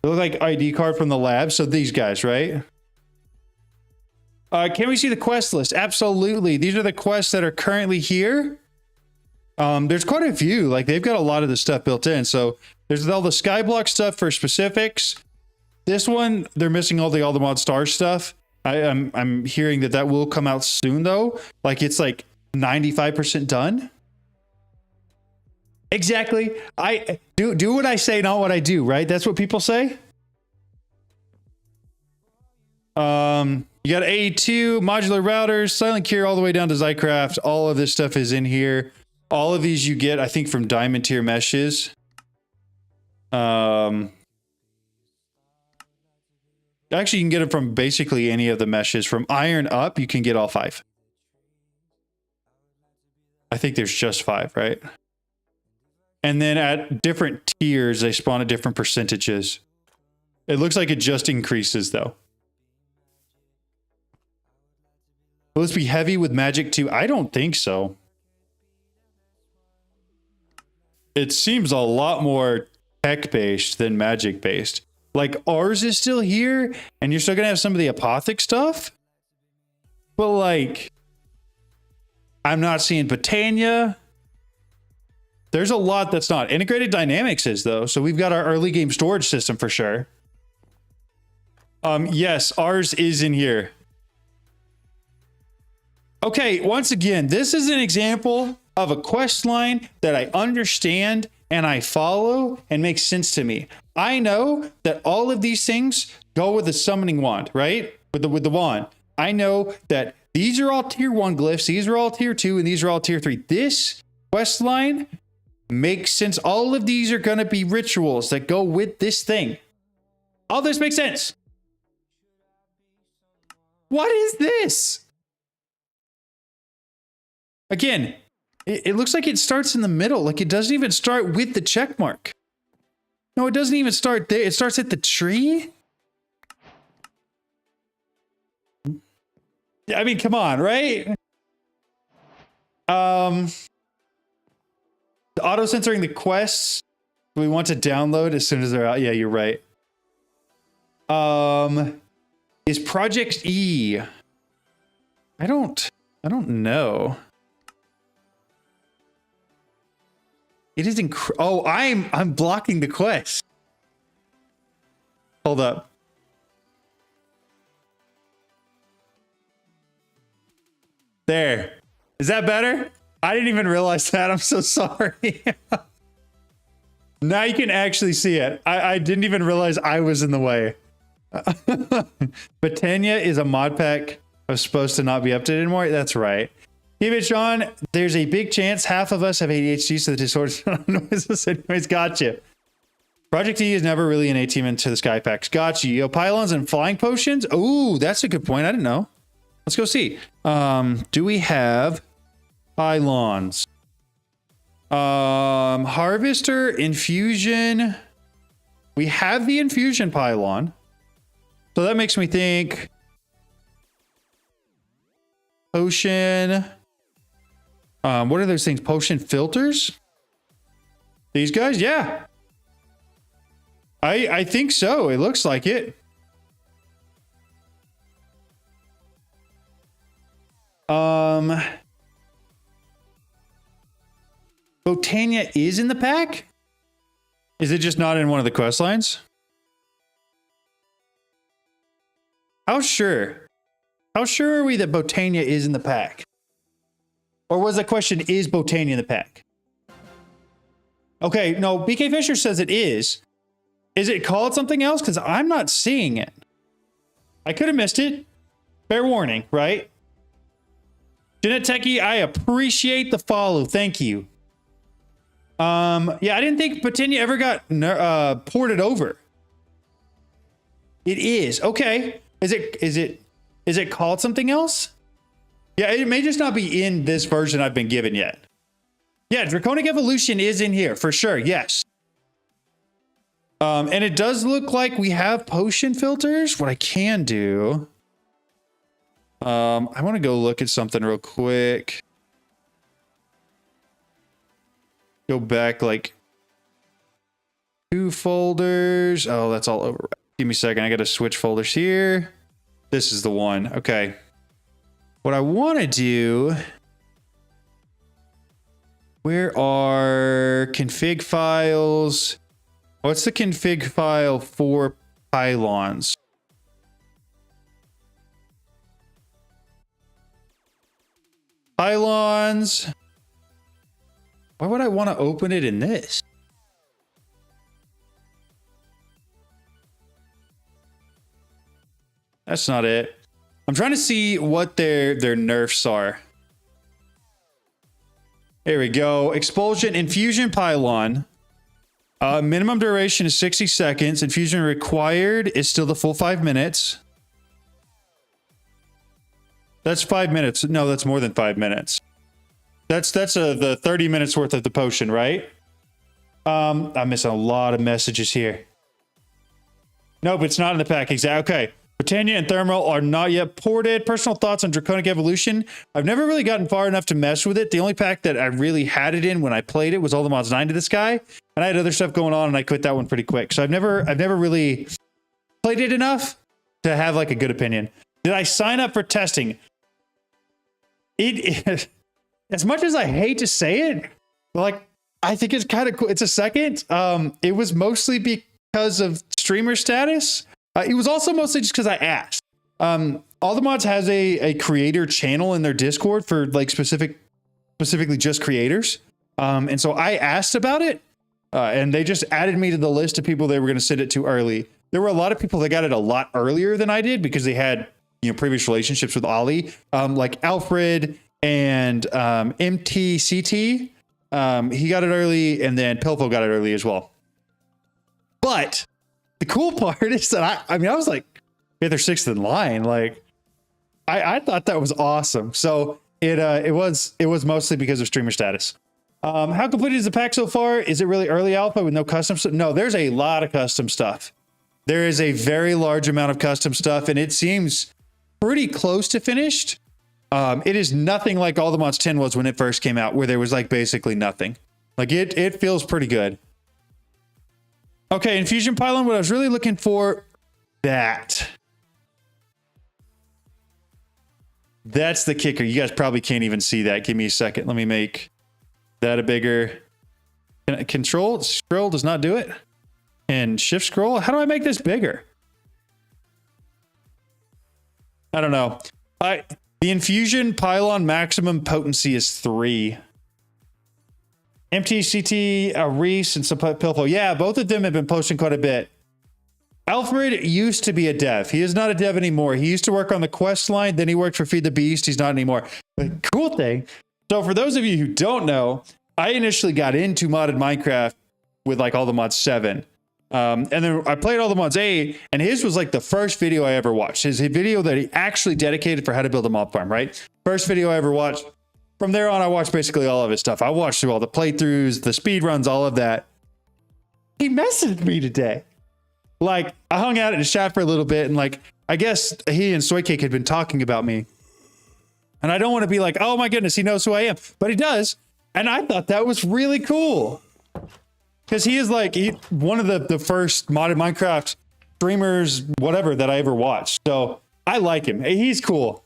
look like ID card from the lab. So these guys, right? Can we see the quest list? Absolutely. These are the quests that are currently here. There's quite a few. Like, they've got a lot of the stuff built in. So there's all the Skyblock stuff for specifics. This one, they're missing all the Aldermod Star stuff. I'm hearing that will come out soon, though. Like, it's like 95% done. Exactly. I do what I say, not what I do, right? That's what people say. You got A2, modular routers, silent cure all the way down to Zycraft. All of this stuff is in here. All of these you get, I think, from diamond tier meshes. Actually, you can get it from basically any of the meshes. From iron up, you can get all 5. I think there's just 5, right? And then at different tiers, they spawn at different percentages. It looks like it just increases, though. Will this be heavy with magic too? I don't think so. It seems a lot more tech-based than magic-based. Like, ours is still here, and you're still going to have some of the apothic stuff. But, like, I'm not seeing Botania. There's a lot that's not. Integrated Dynamics is, though. So we've got our early game storage system for sure. Yes, ours is in here. Okay, once again, this is an example of a quest line that I understand and I follow and makes sense to me. I know that all of these things go with the summoning wand, right? With the wand. I know that these are all tier 1 glyphs, these are all tier 2, and these are all tier 3. This quest line makes sense. All of these are going to be rituals that go with this thing. All this makes sense. What is this? Again, it looks like it starts in the middle. Like it doesn't even start with the check mark. No, it doesn't even start there. It starts at the tree. I mean, come on, right? Auto censoring the quests we want to download as soon as they're out. Yeah, you're right. Is Project E? I don't know. It is oh, I'm blocking the quest. Hold up. There. Is that better? I didn't even realize that. I'm so sorry. Now you can actually see it. I didn't even realize I was in the way. Botania is a mod pack of supposed to not be updated anymore. That's right. Keep it, Sean. There's a big chance half of us have ADHD, so the disorders noises. Anyways, gotcha. Project E is never really an A team into the sky packs. Gotcha. Yo, pylons and flying potions. Oh, that's a good point. I didn't know. Let's go see. Do we have pylons? Harvester, infusion. We have the infusion pylon. So that makes me think potion. What are those things? Potion filters? These guys? Yeah. I think so. It looks like it. Botania is in the pack? Is it just not in one of the quest lines? How sure? How sure are we that Botania is in the pack? Or was the question, is Botania in the pack? Okay, no, BK Fisher says it is. Is it called something else? Because I'm not seeing it. I could have missed it. Fair warning, right? Jeanette Techie, I appreciate the follow. Thank you. Yeah, I didn't think Botania ever got ported over. It is. Okay. Is it called something else? Yeah, it may just not be in this version I've been given yet. Yeah, Draconic Evolution is in here for sure. Yes. And it does look like we have potion filters. What I can do, I want to go look at something real quick. Go back like 2 folders. Oh, that's all over. Give me a second. I got to switch folders here. This is the one. Okay. What I want to do, where are config files? What's the config file for pylons? Pylons. Why would I want to open it in this? That's not it. I'm trying to see what their nerfs are. There we go. Expulsion, infusion pylon. Minimum duration is 60 seconds. Infusion required is still the full 5 minutes. That's 5 minutes. No, that's more than 5 minutes. That's the 30 minutes worth of the potion, right? I'm missing a lot of messages here. Nope, it's not in the pack. Exactly. Okay. Botania and Thermal are not yet ported. Personal thoughts on Draconic Evolution. I've never really gotten far enough to mess with it. The only pack that I really had it in when I played it was All the Mods 9 to this guy. And I had other stuff going on and I quit that one pretty quick. So I've never really played it enough to have like a good opinion. Did I sign up for testing? It is, as much as I hate to say it, like I think it's kind of cool. It's a second. It was mostly because of streamer status. It was also mostly just because I asked. All the Mods has a creator channel in their Discord for like specifically just creators. And so I asked about it, and they just added me to the list of people they were going to send it to early. There were a lot of people that got it a lot earlier than I did because they had, you know, previous relationships with Ollie, like Alfred and MTCT. He got it early, and then Pilfo got it early as well. But the cool part is that I mean, I was like 5th or 6th in line. Like, I thought that was awesome. So it was mostly because of streamer status. How complete is the pack so far? Is it really early alpha with no custom stuff? No, there's a lot of custom stuff. There is a very large amount of custom stuff, and it seems pretty close to finished. It is nothing like All the Mods 10 was when it first came out, where there was like basically nothing. Like it feels pretty good. Okay, Infusion Pylon, what I was really looking for, that's the kicker. You guys probably can't even see that. Give me a second. Let me make that a bigger. Control scroll does not do it. And shift scroll. How do I make this bigger? I don't know. The Infusion Pylon maximum potency is 3. MTCT, Reese, and Pilfo. Yeah, both of them have been posting quite a bit. Alfred used to be a dev. He is not a dev anymore. He used to work on the quest line. Then he worked for Feed the Beast. He's not anymore. The cool thing. So for those of you who don't know, I initially got into modded Minecraft with like All the Mods 7. And then I played All the Mods 8, and his was like the first video I ever watched. His video that he actually dedicated for how to build a mob farm, right? First video I ever watched. From there on, I watched basically all of his stuff. I watched through all the playthroughs, the speed runs, all of that. He messaged me today. Like, I hung out in the chat for a little bit, and like, I guess he and Soycake had been talking about me. And I don't want to be like, oh my goodness, he knows who I am. But he does. And I thought that was really cool. Because he is like one of the first modded Minecraft streamers, whatever, that I ever watched. So I like him. He's cool.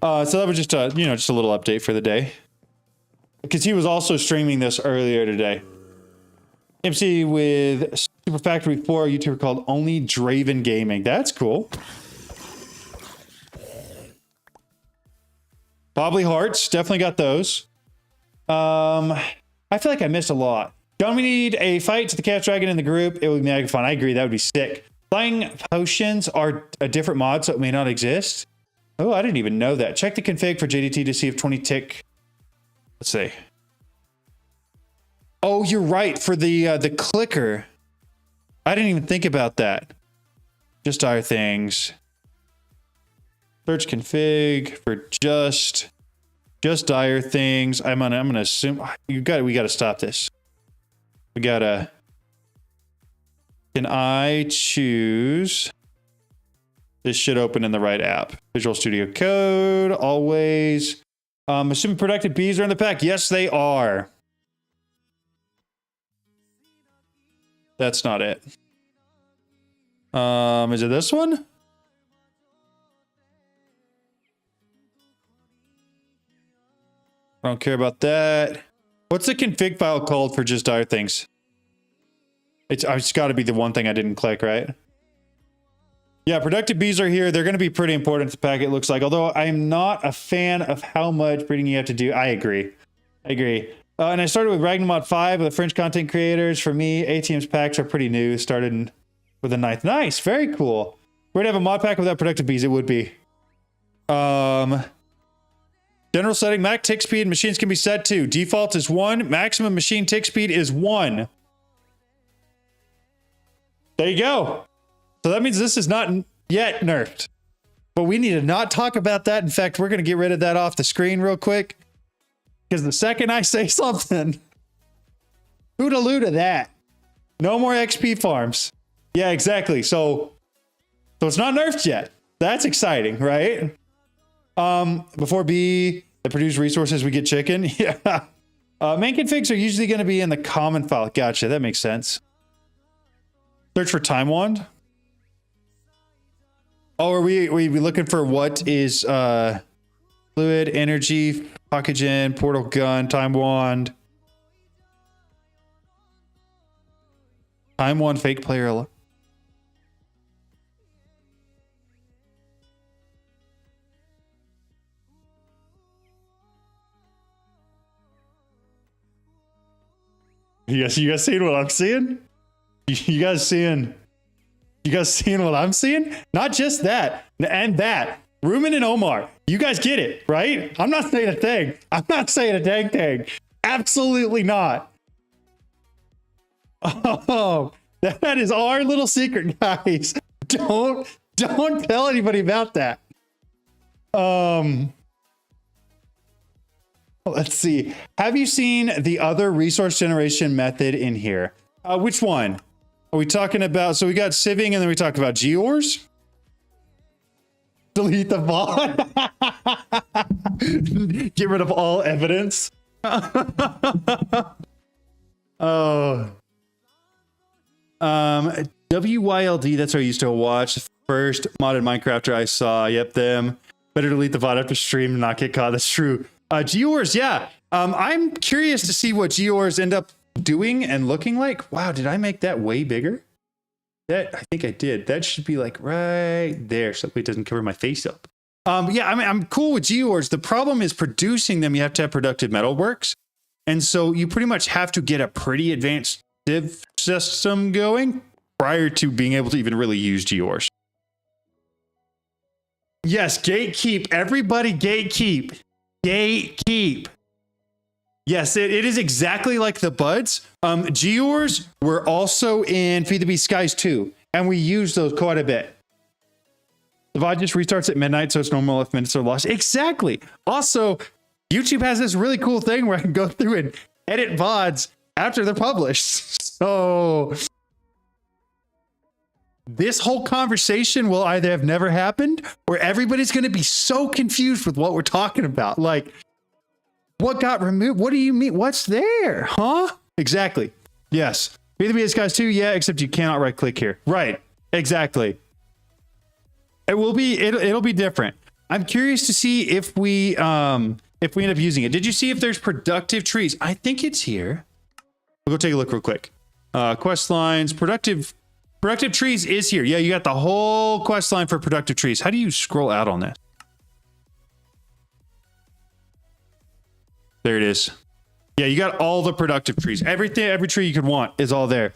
So that was just a, just a little update for the day. Because he was also streaming this earlier today. MC with Super Factory 4, a YouTuber called Only Draven Gaming. That's cool. Bobbly Hearts, definitely got those. I feel like I missed a lot. Don't we need a fight to the Chaos Dragon in the group? It would be mega fun. I agree, that would be sick. Flying potions are a different mod, so it may not exist. Oh, I didn't even know that. Check the config for JDT to see if 20 tick. Let's see. Oh, you're right, for the clicker. I didn't even think about that. Just our things. Search config for just dire things. I'm gonna assume we gotta stop this. We gotta. Can I choose? This should open in the right app. Visual Studio Code, always. Assuming productive bees are in the pack. Yes, they are. That's not it. Is it this one? I don't care about that. What's the config file called for just dire things? It's got to be the one thing I didn't click, right? Yeah, productive bees are here. They're going to be pretty important to the pack, it looks like. Although I'm not a fan of how much breeding you have to do. I agree. And I started with Ragnamod 5 with the French content creators. For me, ATM's packs are pretty new. Started with the 9th. Nice, very cool. We're going to have a mod pack without productive bees. It would be. General setting, max tick speed, machines can be set to. Default is 1. Maximum machine tick speed is 1. There you go. So that means this is not yet nerfed. But we need to not talk about that. In fact, we're going to get rid of that off the screen real quick. Because the second I say something, hoodaloo to that. No more XP farms. Yeah, exactly. So it's not nerfed yet. That's exciting, right? Before B, that produce resources, we get chicken. Yeah. Main configs are usually going to be in the common file. Gotcha. That makes sense. Search for Time Wand. Oh, are we looking for what is fluid, energy, pocket gen, portal gun, Time Wand. Time Wand, fake player alert. You guys seeing what I'm seeing? You guys seeing what I'm seeing? Not just that, and that. Ruben and Omar, you guys get it, right? I'm not saying a thing. I'm not saying a dang thing. Absolutely not. Oh, that is our little secret, guys. Don't tell anybody about that. Let's see. Have you seen the other resource generation method in here? Which one are we talking about? So we got sieving, and then we talked about gears. Delete the VOD. Get rid of all evidence. Oh. WYLD, that's what I used to watch. First modded Minecrafter I saw. Yep, them. Better delete the VOD after stream and not get caught. That's true. Gears, yeah. I'm curious to see what Gears end up doing and looking like. Wow, did I make that way bigger? I think I did. That should be like right there, so it doesn't cover my face up. Yeah, I mean, I'm cool with Gears. The problem is producing them. You have to have productive metalworks, and so you pretty much have to get a pretty advanced div system going prior to being able to even really use Gears. Yes, gatekeep. Everybody gatekeep. Gatekeep. Yes, it is exactly like the buds. Gears were also in Feed the Beast Skies too, and we use those quite a bit. The VOD just restarts at midnight, so it's normal if minutes are lost. Exactly. Also, YouTube has this really cool thing where I can go through and edit VODs after they're published. So this whole conversation will either have never happened or everybody's going to be so confused with what we're talking about. Like, what got removed? What do you mean? What's there? Huh? Exactly. Yes. Feed the Beast Guys too. Yeah, except you cannot right click here. Right. Exactly. It'll be different. I'm curious to see if we end up using it. Did you see if there's productive trees? I think it's here. We'll go take a look real quick. Quest lines, productive trees is here. Yeah, you got the whole quest line for productive trees. How do you scroll out on this? There it is. Yeah, you got all the productive trees. Every tree you could want is all there.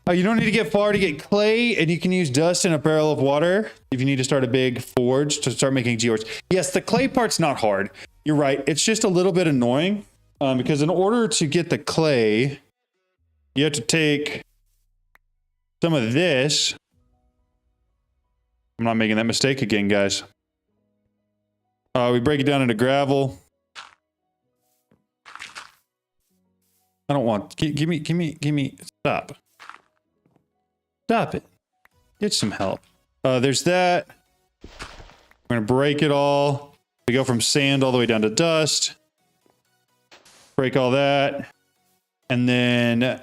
You don't need to get far to get clay, and you can use dust in a barrel of water if you need to start a big forge to start making gears. Yes, the clay part's not hard. You're right. It's just a little bit annoying because in order to get the clay, you have to take some of this. I'm not making that mistake again, guys. We break it down into gravel. I don't want. Give me. Stop it. Get some help. There's that. We're gonna break it all. We go from sand all the way down to dust. Break all that. And then,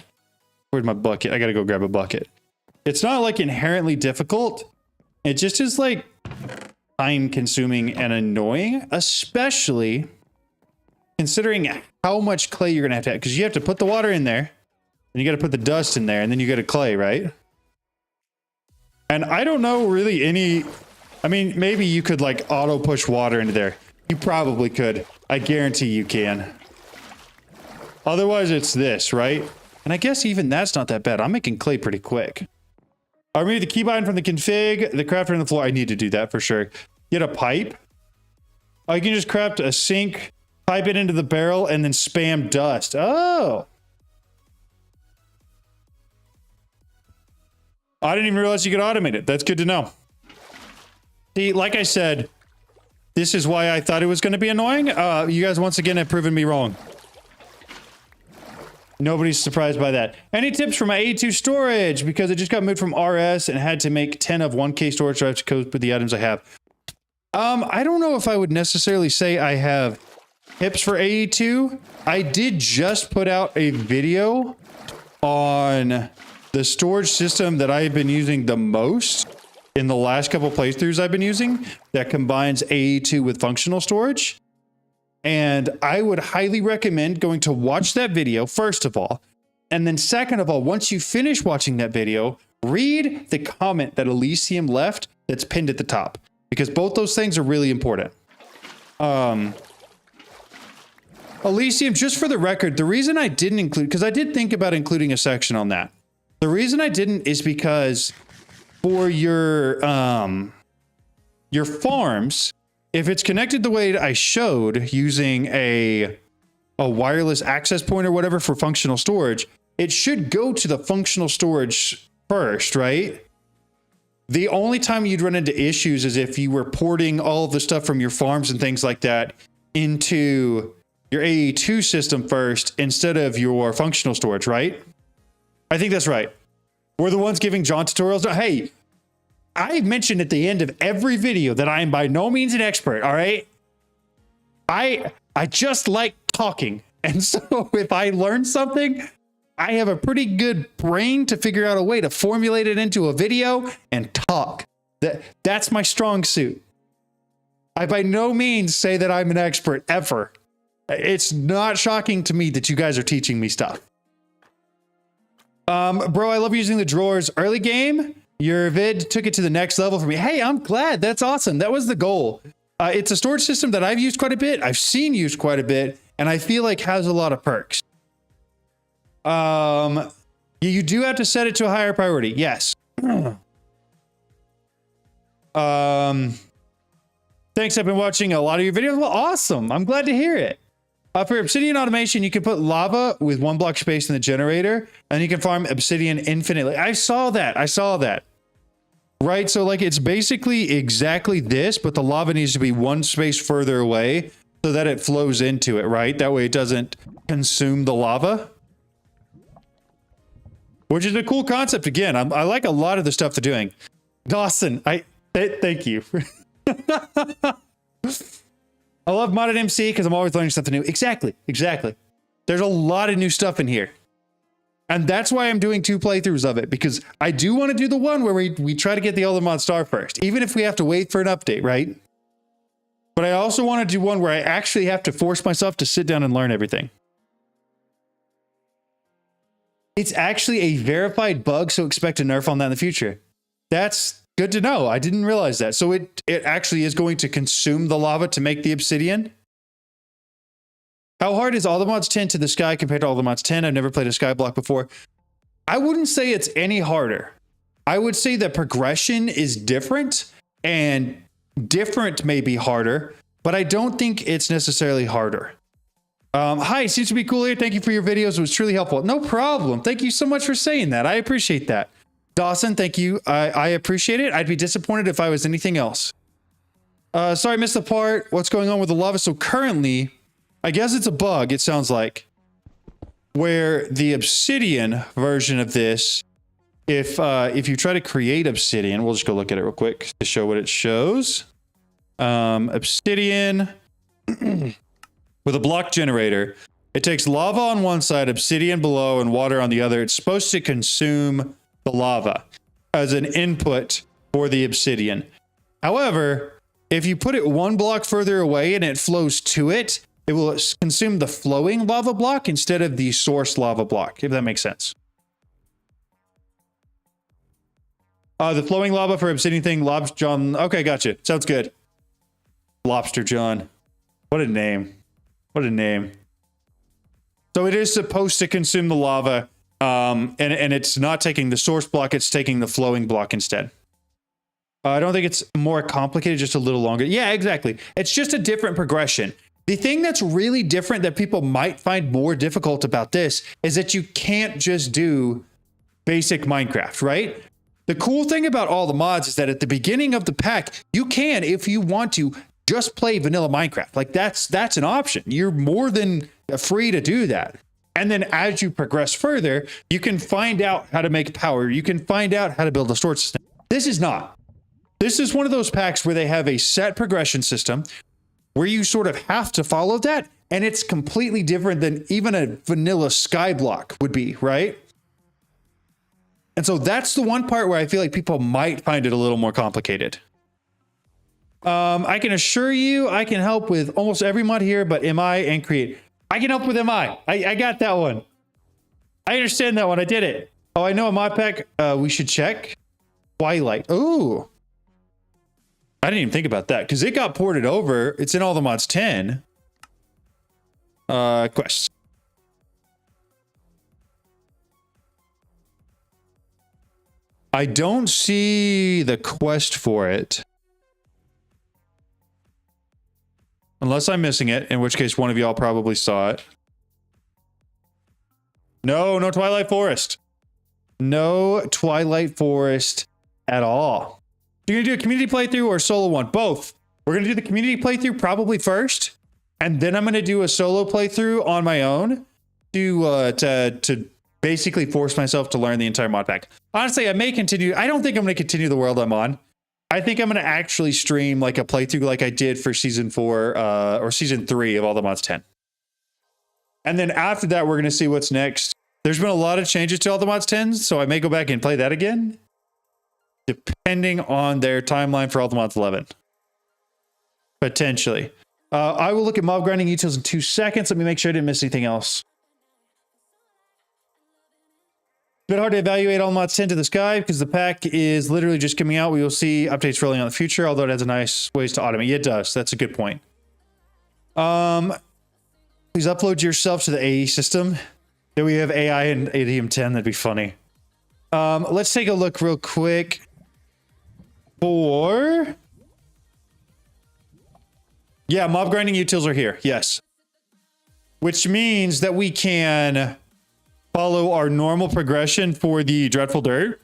where's my bucket? I gotta go grab a bucket. It's not like inherently difficult. It just is like time consuming and annoying, especially considering how much clay you're gonna have to have, because you have to put the water in there, and you got to put the dust in there, and then you got a clay, right? And I don't know really any. I mean, maybe you could like auto push water into there. You probably could. I guarantee you can. Otherwise, it's this, right? And I guess even that's not that bad. I'm making clay pretty quick. I removed the keybind from the config, the crafter on the floor. I need to do that for sure. Get a pipe. Oh, you can just craft a sink, pipe it into the barrel, and then spam dust. Oh. I didn't even realize you could automate it. That's good to know. See, like I said, this is why I thought it was going to be annoying. You guys once again have proven me wrong. Nobody's surprised by that. Any tips for my A2 storage? Because it just got moved from RS and had to make 10 of 1K storage drives to cope with the items I have. I don't know if I would necessarily say I have tips for AE2. I did just put out a video on the storage system that I've been using the most in the last couple playthroughs I've been using that combines AE2 with functional storage. And I would highly recommend going to watch that video, first of all. And then second of all, once you finish watching that video, read the comment that Elysium left that's pinned at the top, because both those things are really important. Elysium, just for the record, the reason I didn't include, because I did think about including a section on that. The reason I didn't is because for your farms, if it's connected the way I showed using a wireless access point or whatever for functional storage, it should go to the functional storage first, right? The only time you'd run into issues is if you were porting all of the stuff from your farms and things like that into your AE2 system first instead of your functional storage, right? I think that's right. We're the ones giving John tutorials. Hey, I mentioned at the end of every video that I am by no means an expert, all right? I just like talking. And so if I learn something, I have a pretty good brain to figure out a way to formulate it into a video and talk. That's my strong suit. I by no means say that I'm an expert ever. It's not shocking to me that you guys are teaching me stuff. Bro, I love using the drawers. Early game, your vid took it to the next level for me. Hey, I'm glad. That's awesome. That was the goal. It's a storage system that I've used quite a bit. I've seen used quite a bit, and I feel like has a lot of perks. You do have to set it to a higher priority. Yes. Thanks. I've been watching a lot of your videos. Well, awesome. I'm glad to hear it. For obsidian automation, you can put lava with 1 block space in the generator, and you can farm obsidian infinitely. I saw that. Right? So like it's basically exactly this, but the lava needs to be 1 space further away so that it flows into it, right? That way it doesn't consume the lava. Which is a cool concept. Again, I like a lot of the stuff they're doing. Dawson, thank you. I love modded MC because I'm always learning something new. Exactly. There's a lot of new stuff in here. And that's why I'm doing 2 playthroughs of it, because I do want to do the one where we try to get the Ultimate Star first, even if we have to wait for an update, right? But I also want to do one where I actually have to force myself to sit down and learn everything. It's actually a verified bug, so expect a nerf on that in the future. That's good to know. I didn't realize that. So it actually is going to consume the lava to make the obsidian. How hard is All the Mods 10 to the Sky compared to All the Mods 10? I've never played a Skyblock before. I wouldn't say it's any harder. I would say the progression is different, and different may be harder, but I don't think it's necessarily harder. Hi, seems to be cool here. Thank you for your videos. It was truly helpful. No problem. Thank you so much for saying that. I appreciate that. Dawson, thank you. I appreciate it. I'd be disappointed if I was anything else. Sorry, I missed the part. What's going on with the lava? So currently, I guess it's a bug, it sounds like, where the obsidian version of this, if you try to create obsidian, we'll just go look at it real quick to show what it shows. Obsidian with a block generator. It takes lava on one side, obsidian below, and water on the other. It's supposed to consume the lava as an input for the obsidian. However, if you put it 1 block further away and it flows to it, it will consume the flowing lava block instead of the source lava block, if that makes sense. The flowing lava for obsidian thing, Lobster John. Okay, gotcha. Sounds good. Lobster John. What a name. What a name. So it is supposed to consume the lava, and it's not taking the source block, it's taking the flowing block instead. I don't think it's more complicated, just a little longer. Yeah, exactly. It's just a different progression. The thing that's really different that people might find more difficult about this is that you can't just do basic Minecraft, right? The cool thing about all the mods is that at the beginning of the pack, you can, if you want to, just play vanilla Minecraft. Like that's an option. You're more than free to do that. And then as you progress further, you can find out how to make power. You can find out how to build a storage system. This is not. This is one of those packs where they have a set progression system where you sort of have to follow that. And it's completely different than even a vanilla Skyblock would be, right? And so that's the one part where I feel like people might find it a little more complicated. I can assure you I can help with almost every mod here, but MI and create. I can help with MI. I got that one. I understand that one. I did it. Oh, I know a mod pack we should check. Twilight. Ooh. I didn't even think about that because it got ported over. It's in All the Mods 10. Quests. I don't see the quest for it. Unless I'm missing it, in which case one of y'all probably saw it. No, no Twilight Forest. No Twilight Forest at all. You're gonna do a community playthrough or a solo one? Both. We're gonna do the community playthrough probably first, and then I'm gonna do a solo playthrough on my own to basically force myself to learn the entire mod pack. Honestly, I may continue. I don't think I'm gonna continue the world I'm on. I think I'm gonna actually stream like a playthrough like I did for season 4 or season 3 of All the Mods 10. And then after that, we're gonna see what's next. There's been a lot of changes to All the Mods 10, so I may go back and play that again, depending on their timeline for All the Mods 11. Potentially. I will look at mob grinding utils in 2 seconds. Let me make sure I didn't miss anything else. It's a bit hard to evaluate All the Mods 10 to the sky because the pack is literally just coming out. We will see updates rolling out in the future, although it has a nice ways to automate. Yeah, it does. That's a good point. Please upload yourself to the AE system. Do we have AI in ADM 10? That'd be funny. Let's take a look real quick for... Yeah, mob grinding utils are here. Yes. Which means that we can follow our normal progression for the Dreadful Dirt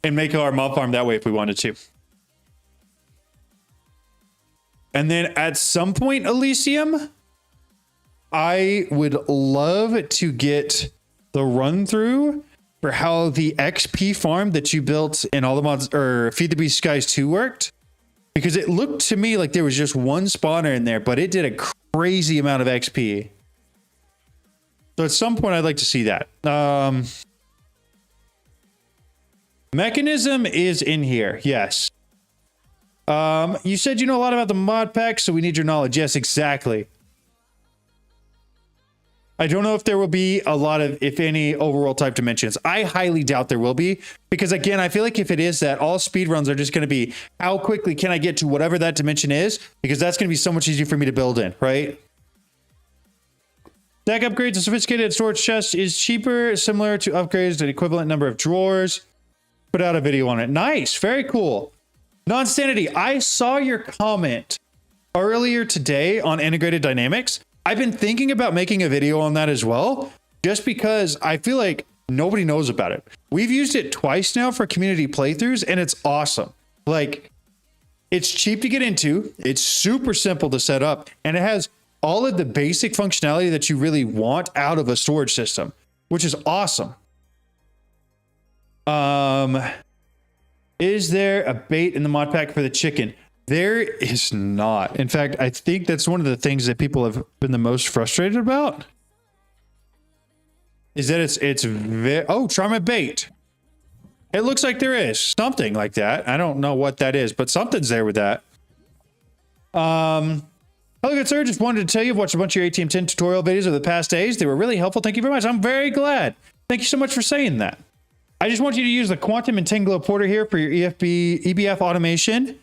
and make our mob farm that way if we wanted to. And then at some point, Elysium, I would love to get the run through for how the XP farm that you built in All the Mods or Feed the Beast Skies 2 worked. Because it looked to me like there was just one spawner in there, but it did a crazy amount of XP. So at some point, I'd like to see that. Mechanism is in here. Yes. You said you know a lot about the mod pack, so we need your knowledge. Yes, exactly. I don't know if there will be a lot of, if any, overworld type dimensions. I highly doubt there will be, because again, I feel like if it is that, all speedruns are just going to be, how quickly can I get to whatever that dimension is? Because that's going to be so much easier for me to build in, right? Stack upgrades, a sophisticated storage chest is cheaper, similar to upgrades to an equivalent number of drawers. Put out a video on it. Nice, very cool. Non-sanity, I saw your comment earlier today on integrated dynamics. I've been thinking about making a video on that as well, just because I feel like nobody knows about it. We've used it twice now for community playthroughs, and it's awesome. Like, it's cheap to get into, it's super simple to set up, and it has all of the basic functionality that you really want out of a storage system, which is awesome. Is there a bait in the mod pack for the chicken? There is not. In fact, I think that's one of the things that people have been the most frustrated about. Is that it's oh, Charm Bait. It looks like there is something like that. I don't know what that is, but something's there with that. Hello, good sir. Just wanted to tell you I've watched a bunch of your ATM 10 tutorial videos over the past days. They were really helpful. Thank you very much. I'm very glad. Thank you so much for saying that. I just want you to use the Quantum and Tanglo Porter here for your EBF automation.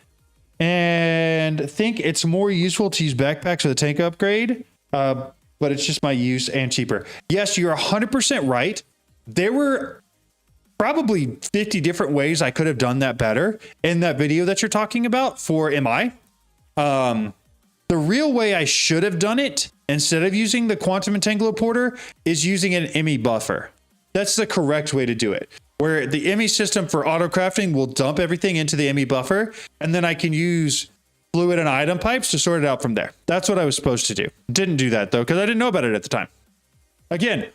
And think it's more useful to use backpacks with a tank upgrade, but it's just my use and cheaper. Yes, you're 100% right. There were probably 50 different ways I could have done that better in that video that you're talking about for MI. The real way I should have done it, instead of using the Quantum and Tanglo Porter, is using an ME buffer. That's the correct way to do it. Where the ME system for auto crafting will dump everything into the ME buffer, and then I can use fluid and item pipes to sort it out from there. That's what I was supposed to do. Didn't do that though, because I didn't know about it at the time. Again,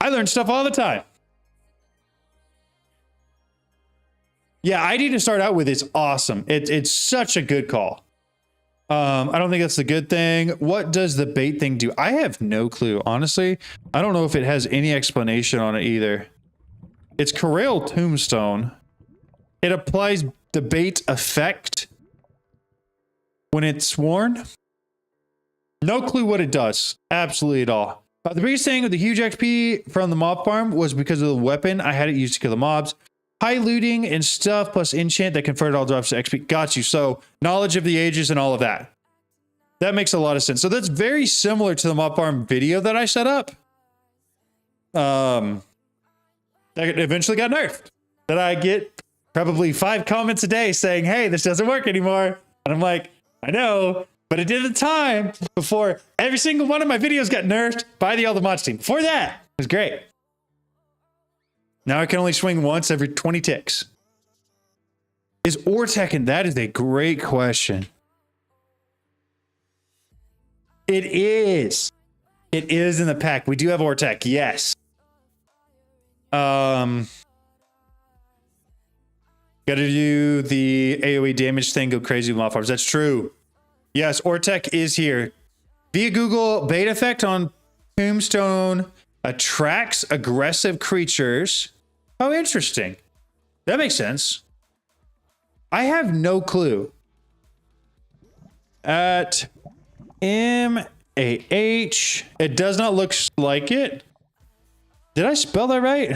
I learn stuff all the time. Yeah, ID to start out with is awesome. It's such a good call. I don't think that's the good thing. What does the bait thing do? I have no clue, honestly. I don't know if it has any explanation on it either. It's Corrail Tombstone. It applies the bait effect when it's worn. No clue what it does. Absolutely at all. The biggest thing with the huge XP from the mob farm was because of the weapon. I had it used to kill the mobs. High looting and stuff plus enchant that converted all drops to XP. Got you. So knowledge of the ages and all of that. That makes a lot of sense. So that's very similar to the mob farm video that I set up. That eventually got nerfed. That I get probably 5 comments a day saying, hey, this doesn't work anymore. And I'm like, I know, but it did at the time before every single one of my videos got nerfed by the All the Mods team. Before that, it was great. Now I can only swing once every 20 ticks. Is Ortec, that is a great question. It is. It is in the pack. We do have Ortec, yes. Gotta do the AoE damage thing, go crazy with mob farms. That's true. Yes, Ortec is here. Via Google, bait effect on Tombstone attracts aggressive creatures. Oh, interesting. That makes sense. I have no clue. At MAH, it does not look like it. Did I spell that right?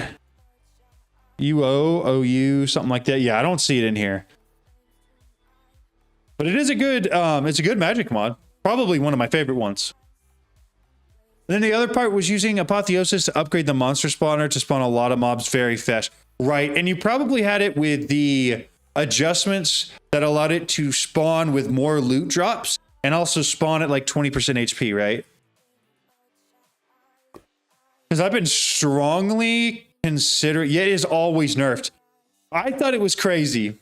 UOOU, something like that. Yeah, I don't see it in here. But it is a good, it's a good magic mod. Probably one of my favorite ones. And then the other part was using Apotheosis to upgrade the monster spawner to spawn a lot of mobs very fast. Right, and you probably had it with the adjustments that allowed it to spawn with more loot drops and also spawn at like 20% HP, right? Because I've been strongly considering, yeah, it is always nerfed. I thought it was crazy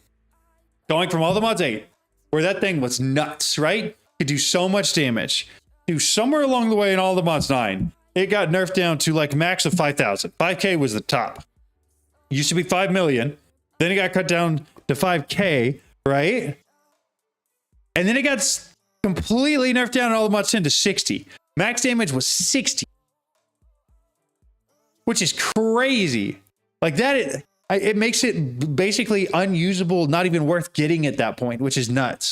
going from All the Mods 8, where that thing was nuts, right? Could do so much damage. To somewhere along the way in All the Mods 9, it got nerfed down to like max of 5,000. 5K was the top. Used to be 5 million. Then it got cut down to 5K, right? And then it got completely nerfed down in All the Mods 10 to 60. Max damage was 60. Which is crazy. Like that, it makes it basically unusable, not even worth getting at that point, which is nuts.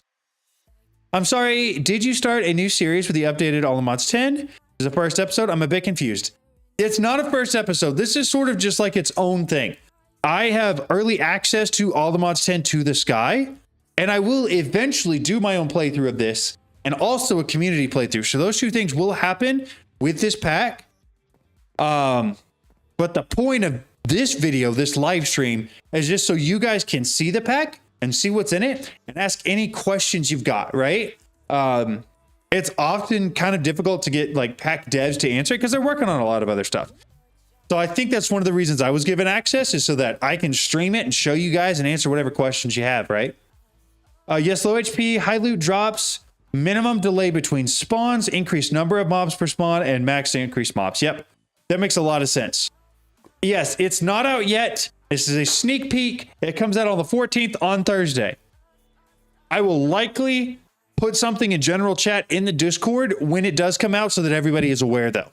I'm sorry, did you start a new series with the updated All the Mods 10? This is the first episode. I'm a bit confused. It's not a first episode. This is sort of just like its own thing. I have early access to All the Mods 10 to the sky, and I will eventually do my own playthrough of this and also a community playthrough. So those two things will happen with this pack. But the point of this video, this live stream, is just so you guys can see the pack and see what's in it and ask any questions you've got, right? It's often kind of difficult to get like pack devs to answer because they're working on a lot of other stuff. So I think that's one of the reasons I was given access, is so that I can stream it and show you guys and answer whatever questions you have, right? Yes, low HP, high loot drops, minimum delay between spawns, increased number of mobs per spawn, and max increased mobs. Yep, that makes a lot of sense. Yes, it's not out yet. This is a sneak peek. It comes out on the 14th on Thursday. I will likely put something in general chat in the Discord when it does come out so that everybody is aware, though.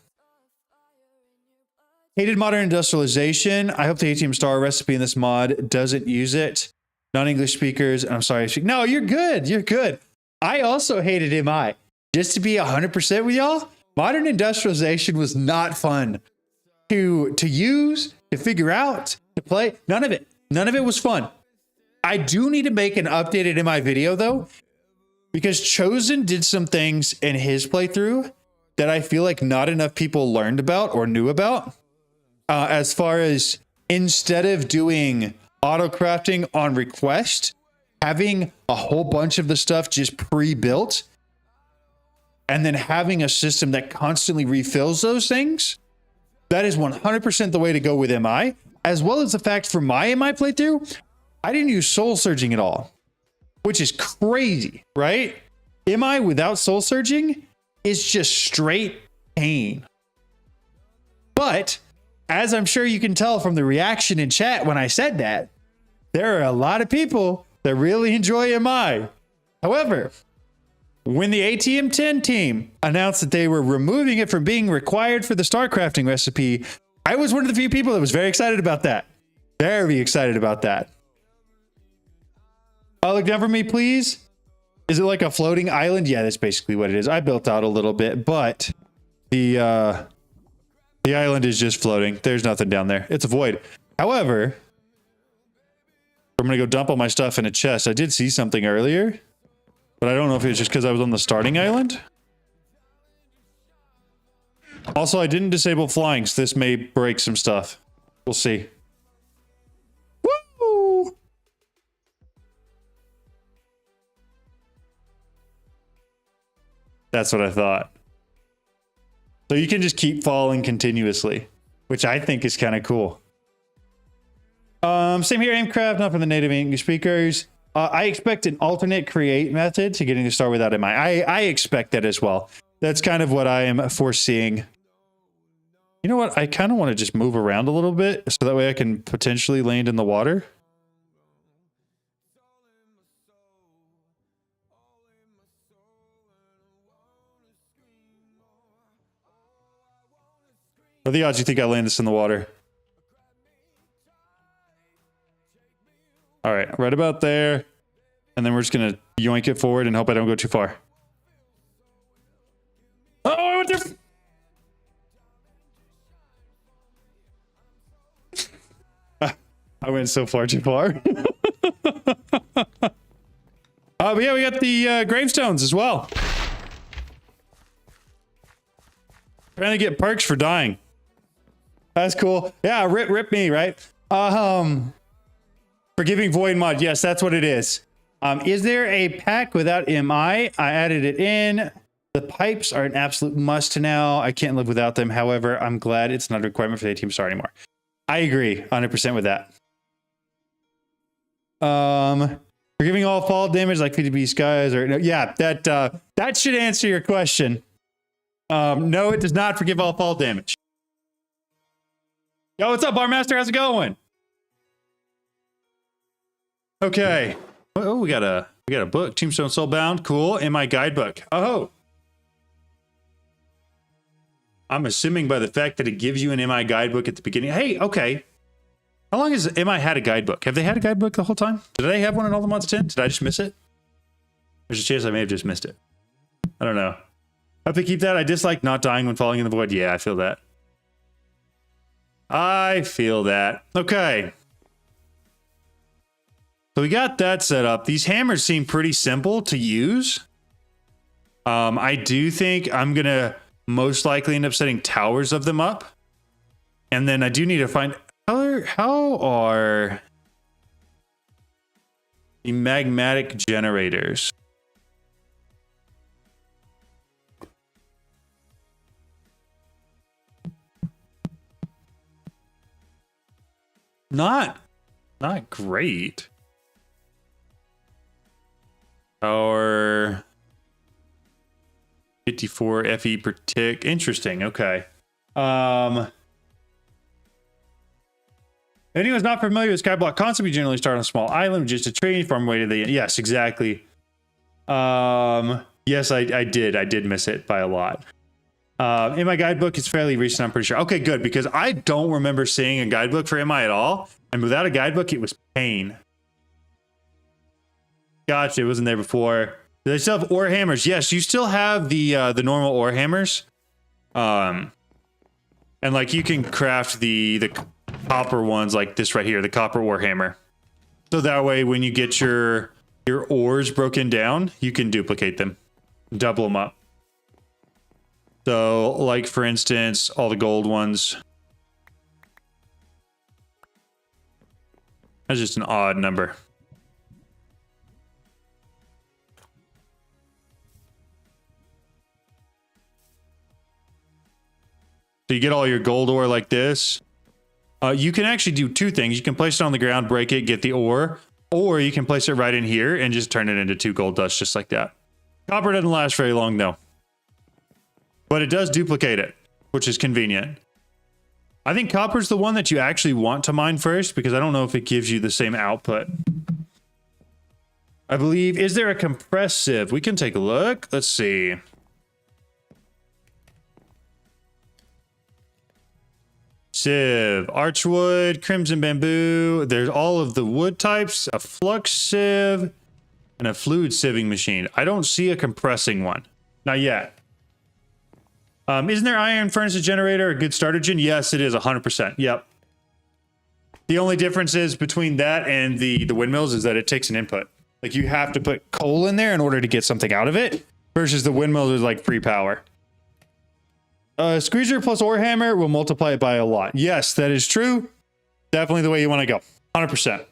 Hated modern industrialization. I hope the ATM star recipe in this mod doesn't use it. Non-English speakers. I'm sorry. No, you're good. You're good. I also hated MI. Just to be 100% with y'all, modern industrialization was not fun to use, to figure out, to play. None of it. None of it was fun. I do need to make an updated MI video, though, because Chosen did some things in his playthrough that I feel like not enough people learned about or knew about. As far as instead of doing auto crafting on request, having a whole bunch of the stuff just pre-built and then having a system that constantly refills those things, that is 100% the way to go with MI, as well as the fact for my MI playthrough, I didn't use soul surging at all, which is crazy, right? MI without soul surging is just straight pain. But as I'm sure you can tell from the reaction in chat when I said that, there are a lot of people that really enjoy MI. However, when the ATM 10 team announced that they were removing it from being required for the star crafting recipe, I was one of the few people that was very excited about that. Very excited about that. Look down for me, please. Is it like a floating island? Yeah, that's basically what it is. I built out a little bit, but the island is just floating. There's nothing down there. It's a void. However, I'm going to go dump all my stuff in a chest. I did see something earlier. But I don't know if it's just because I was on the starting island. Also, I didn't disable flying, so this may break some stuff. We'll see. Woo! That's what I thought. So you can just keep falling continuously, which I think is kind of cool. Same here, Aimcraft, not for the native English speakers. I expect an alternate create method to getting the star without MI. I expect that as well. That's kind of what I am foreseeing. You know what? I kind of want to just move around a little bit so that way I can potentially land in the water. What are the odds you think I land this in the water? All right, right about there. And then we're just going to yoink it forward and hope I don't go too far. Oh, I went there. I went so far too far. But yeah, we got the gravestones as well. Trying to get perks for dying. That's cool. Yeah, rip me, right? Forgiving Void mod. Yes, that's what it is. Is there a pack without MI? I added it in. The pipes are an absolute must now. I can't live without them. However, I'm glad it's not a requirement for the team star anymore. I agree 100% with that. Forgiving all fall damage like PTB skies or no, yeah, that should answer your question. No, it does not forgive all fall damage. Yo, what's up, Barmaster? How's it going? Okay. Oh, we got a book. Tombstone Soulbound. Cool. In my guidebook. Oh. I'm assuming by the fact that it gives you an MI guidebook at the beginning. Hey, okay. How long has MI had a guidebook? Have they had a guidebook the whole time? Did they have one in All the Mods 10? Did I just miss it? There's a chance I may have just missed it. I don't know. I have to keep that. I dislike not dying when falling in the void. Yeah, I feel that. I feel that. Okay. So we got that set up. These hammers seem pretty simple to use. I do think I'm going to most likely end up setting towers of them up. And then I do need to find... How are the magmatic generators? Not great. Or 54 FE per tick. Interesting. Okay. If anyone's not familiar with Skyblock concept, you generally start on a small island, just a tree, farm away to the end. Yes, exactly. Yes, I did miss it by a lot. In my guidebook, it's fairly recent, I'm pretty sure. Okay, good, because I don't remember seeing a guidebook for MI at all. And without a guidebook, it was pain. Gotcha, it wasn't there before. Do they still have ore hammers? Yes, you still have the normal ore hammers. And like you can craft the copper ones like this right here, the copper ore hammer. So that way when you get your ores broken down, you can duplicate them, double them up. So like for instance, all the gold ones. That's just an odd number. So you get all your gold ore like this. You can actually do two things. You can place it on the ground, break it, get the ore, or you can place it right in here and just turn it into 2 gold dust just like that. Copper doesn't last very long though. But it does duplicate it, which is convenient. I think copper's the one that you actually want to mine first because I don't know if it gives you the same output. I believe, is there a compressive? We can take a look. Let's see. Sieve, archwood, crimson bamboo. There's all of the wood types, a flux sieve, and a fluid sieving machine. I don't see a compressing one. Not yet. Isn't there iron furnace generator a good starter gen? Yes, it is 100%. Yep. The only difference is between that and the windmills is that it takes an input. Like you have to put coal in there in order to get something out of it, versus the windmill is like free power. Squeezer plus ore hammer will multiply it by a lot. Yes, that is true. Definitely the way you want to go. 100%. How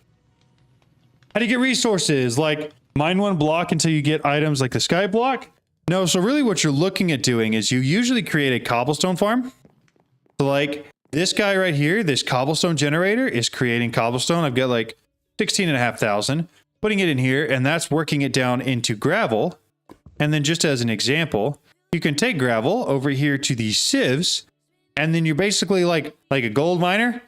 do you get resources? Like mine one block until you get items like the sky block? No, so really what you're looking at doing is you usually create a cobblestone farm. So like this guy right here, this cobblestone generator is creating cobblestone. I've got like 16,500, putting it in here, and that's working it down into gravel. And then just as an example, you can take gravel over here to these sieves, and then you're basically like a gold miner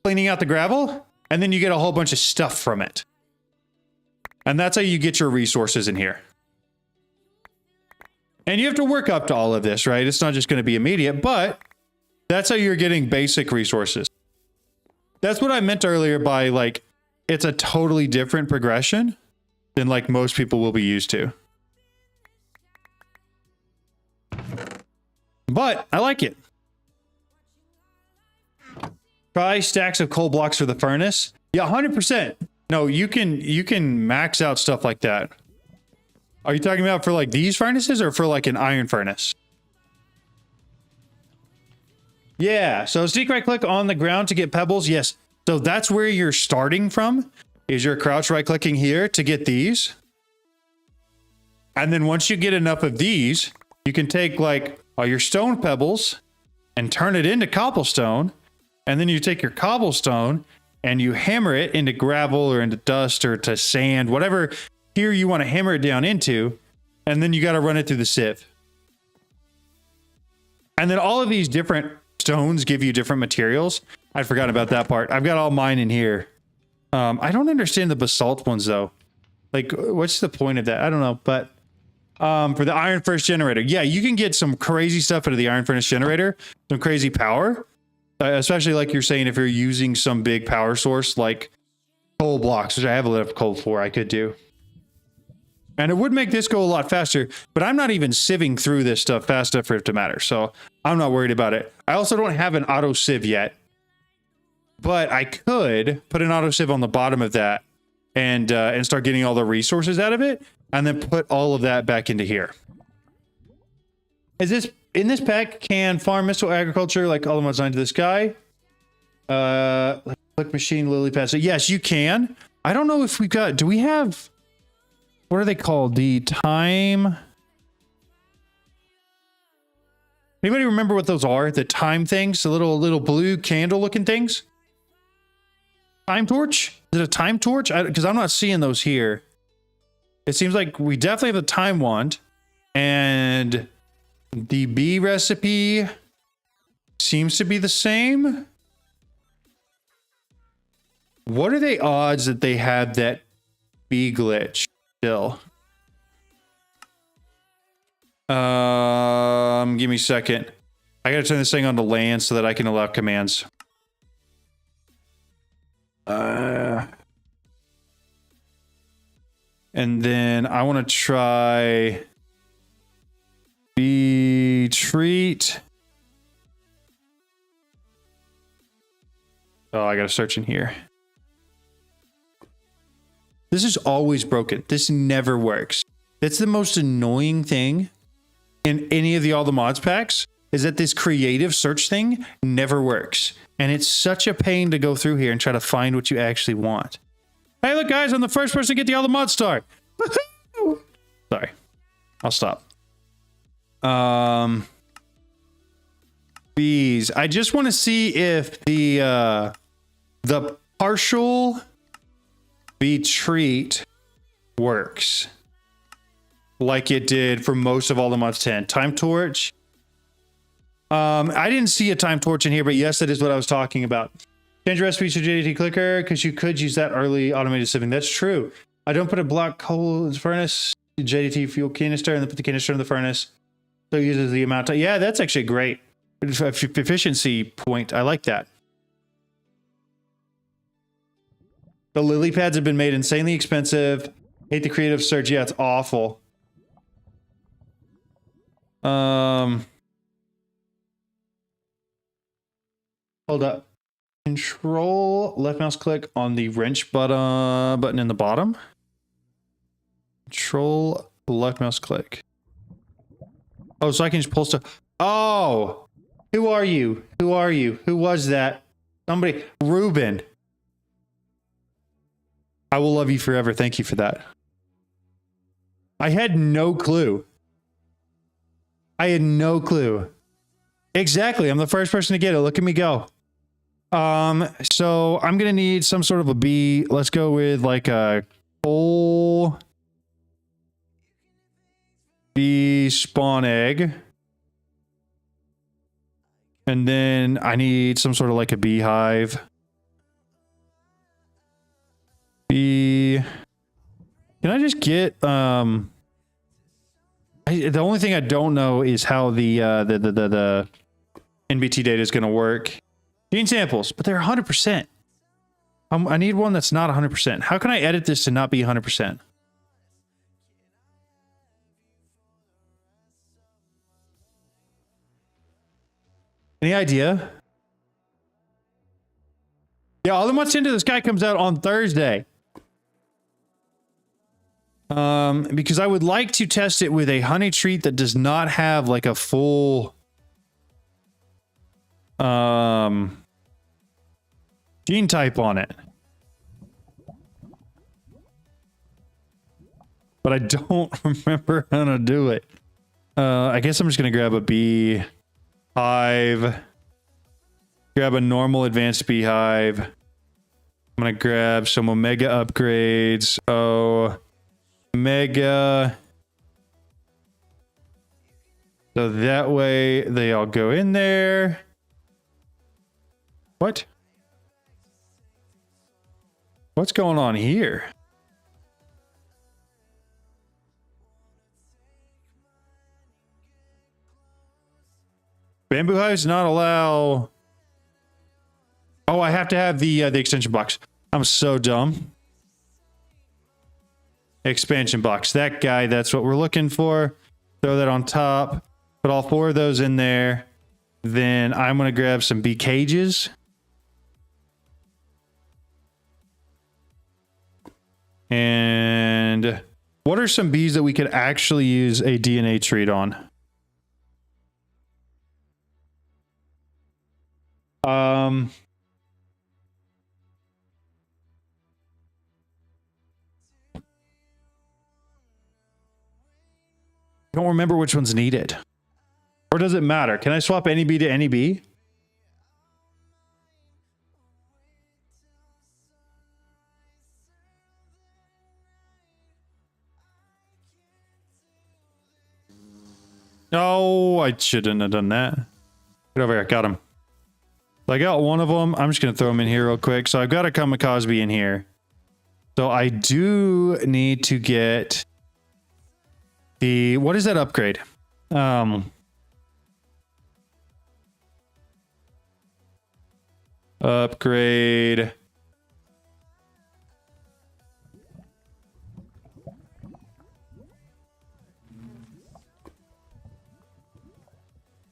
cleaning out the gravel, and then you get a whole bunch of stuff from it. And that's how you get your resources in here. And you have to work up to all of this, right? It's not just going to be immediate, but that's how you're getting basic resources. That's what I meant earlier by like, it's a totally different progression than like most people will be used to. But I like it. Try stacks of coal blocks for the furnace. Yeah, 100%. No, you can max out stuff like that. Are you talking about for like these furnaces or for like an iron furnace? Yeah, so sneak right click on the ground to get pebbles. Yes. So that's where you're starting from, is you're crouch right clicking here to get these. And then once you get enough of these, you can take like all your stone pebbles and turn it into cobblestone. And then you take your cobblestone and you hammer it into gravel or into dust or to sand, whatever here you want to hammer it down into. And then you got to run it through the sieve. And then all of these different stones give you different materials. I forgot about that part. I've got all mine in here. I don't understand the basalt ones though. Like, what's the point of that? I don't know. But for the iron furnace generator, yeah, you can get some crazy stuff out of the iron furnace generator, some crazy power, especially like you're saying, if you're using some big power source like coal blocks, which I have a lot of coal for, I could do. And it would make this go a lot faster, but I'm not even sieving through this stuff fast enough for it to matter. So I'm not worried about it. I also don't have an auto sieve yet, but I could put an auto sieve on the bottom of that and start getting all the resources out of it, and then put all of that back into here. Is this in this pack? Can farm missile agriculture like all the mods into the sky? Like click machine lily pad. So yes, you can. I don't know if we've got. Do we have? What are they called? The time. Anybody remember what those are? The time things, the little blue candle looking things. Time torch? Is it a time torch? Because I'm not seeing those here. It seems like we definitely have the time wand, and the bee recipe seems to be the same. What are the odds that they have that bee glitch still? Give me a second. I gotta turn this thing on to land so that I can allow commands. And then I want to try bee treat. Oh, I gotta search in here. This is always broken. This never works. That's the most annoying thing in any of the all the mods packs, is that this creative search thing never works. And it's such a pain to go through here and try to find what you actually want. Hey, look, guys, I'm the first person to get the all the mod star. Sorry, I'll stop. Bees. I just want to see if the partial bee treat works like it did for most of all the mods 10. Time torch. I didn't see a time torch in here, but yes, that is what I was talking about. Change recipes to JDT clicker, because you could use that early automated sieving. That's true. I don't put a block coal in the furnace, JDT fuel canister, and then put the canister in the furnace. So it uses the amount of, yeah, that's actually great. Efficiency point. I like that. The lily pads have been made insanely expensive. Hate the creative search. Yeah, it's awful. Hold up. Control left mouse click on the wrench button in the bottom. Control left mouse click. Oh, so I can just pull stuff. Oh, who are you? Who are you? Who was that? Somebody. Ruben. I will love you forever. Thank you for that. I had no clue. I had no clue. Exactly. I'm the first person to get it. Look at me go. So I'm gonna need some sort of a bee. Let's go with like a coal bee spawn egg. And then I need some sort of like a beehive. Bee. Can I just get the only thing I don't know is how the NBT data is going to work. Gene samples, but they're 100%. I need one that's not 100%. How can I edit this to not be 100%? Any idea? Yeah, All That Wants Into the Sky comes out on Thursday. Because I would like to test it with a honey treat that does not have like a full gene type on it. But I don't remember how to do it. I guess I'm just gonna grab a beehive. Grab a normal advanced beehive. I'm gonna grab some omega upgrades. Oh, omega. So that way they all go in there. What? What's going on here? Bamboo hives not allow. Oh, I have to have the extension box. I'm so dumb. Expansion box. That guy, that's what we're looking for. Throw that on top. Put all 4 of those in there. Then I'm going to grab some bee cages. And what are some bees that we could actually use a DNA treat on? I don't remember which one's needed. Or does it matter? Can I swap any bee to any bee? No, I shouldn't have done that. Get over here. Got him. I got one of them. I'm just going to throw them in here real quick. So I've got a kamikaze bee in here. So I do need to get the... What is that upgrade? Upgrade...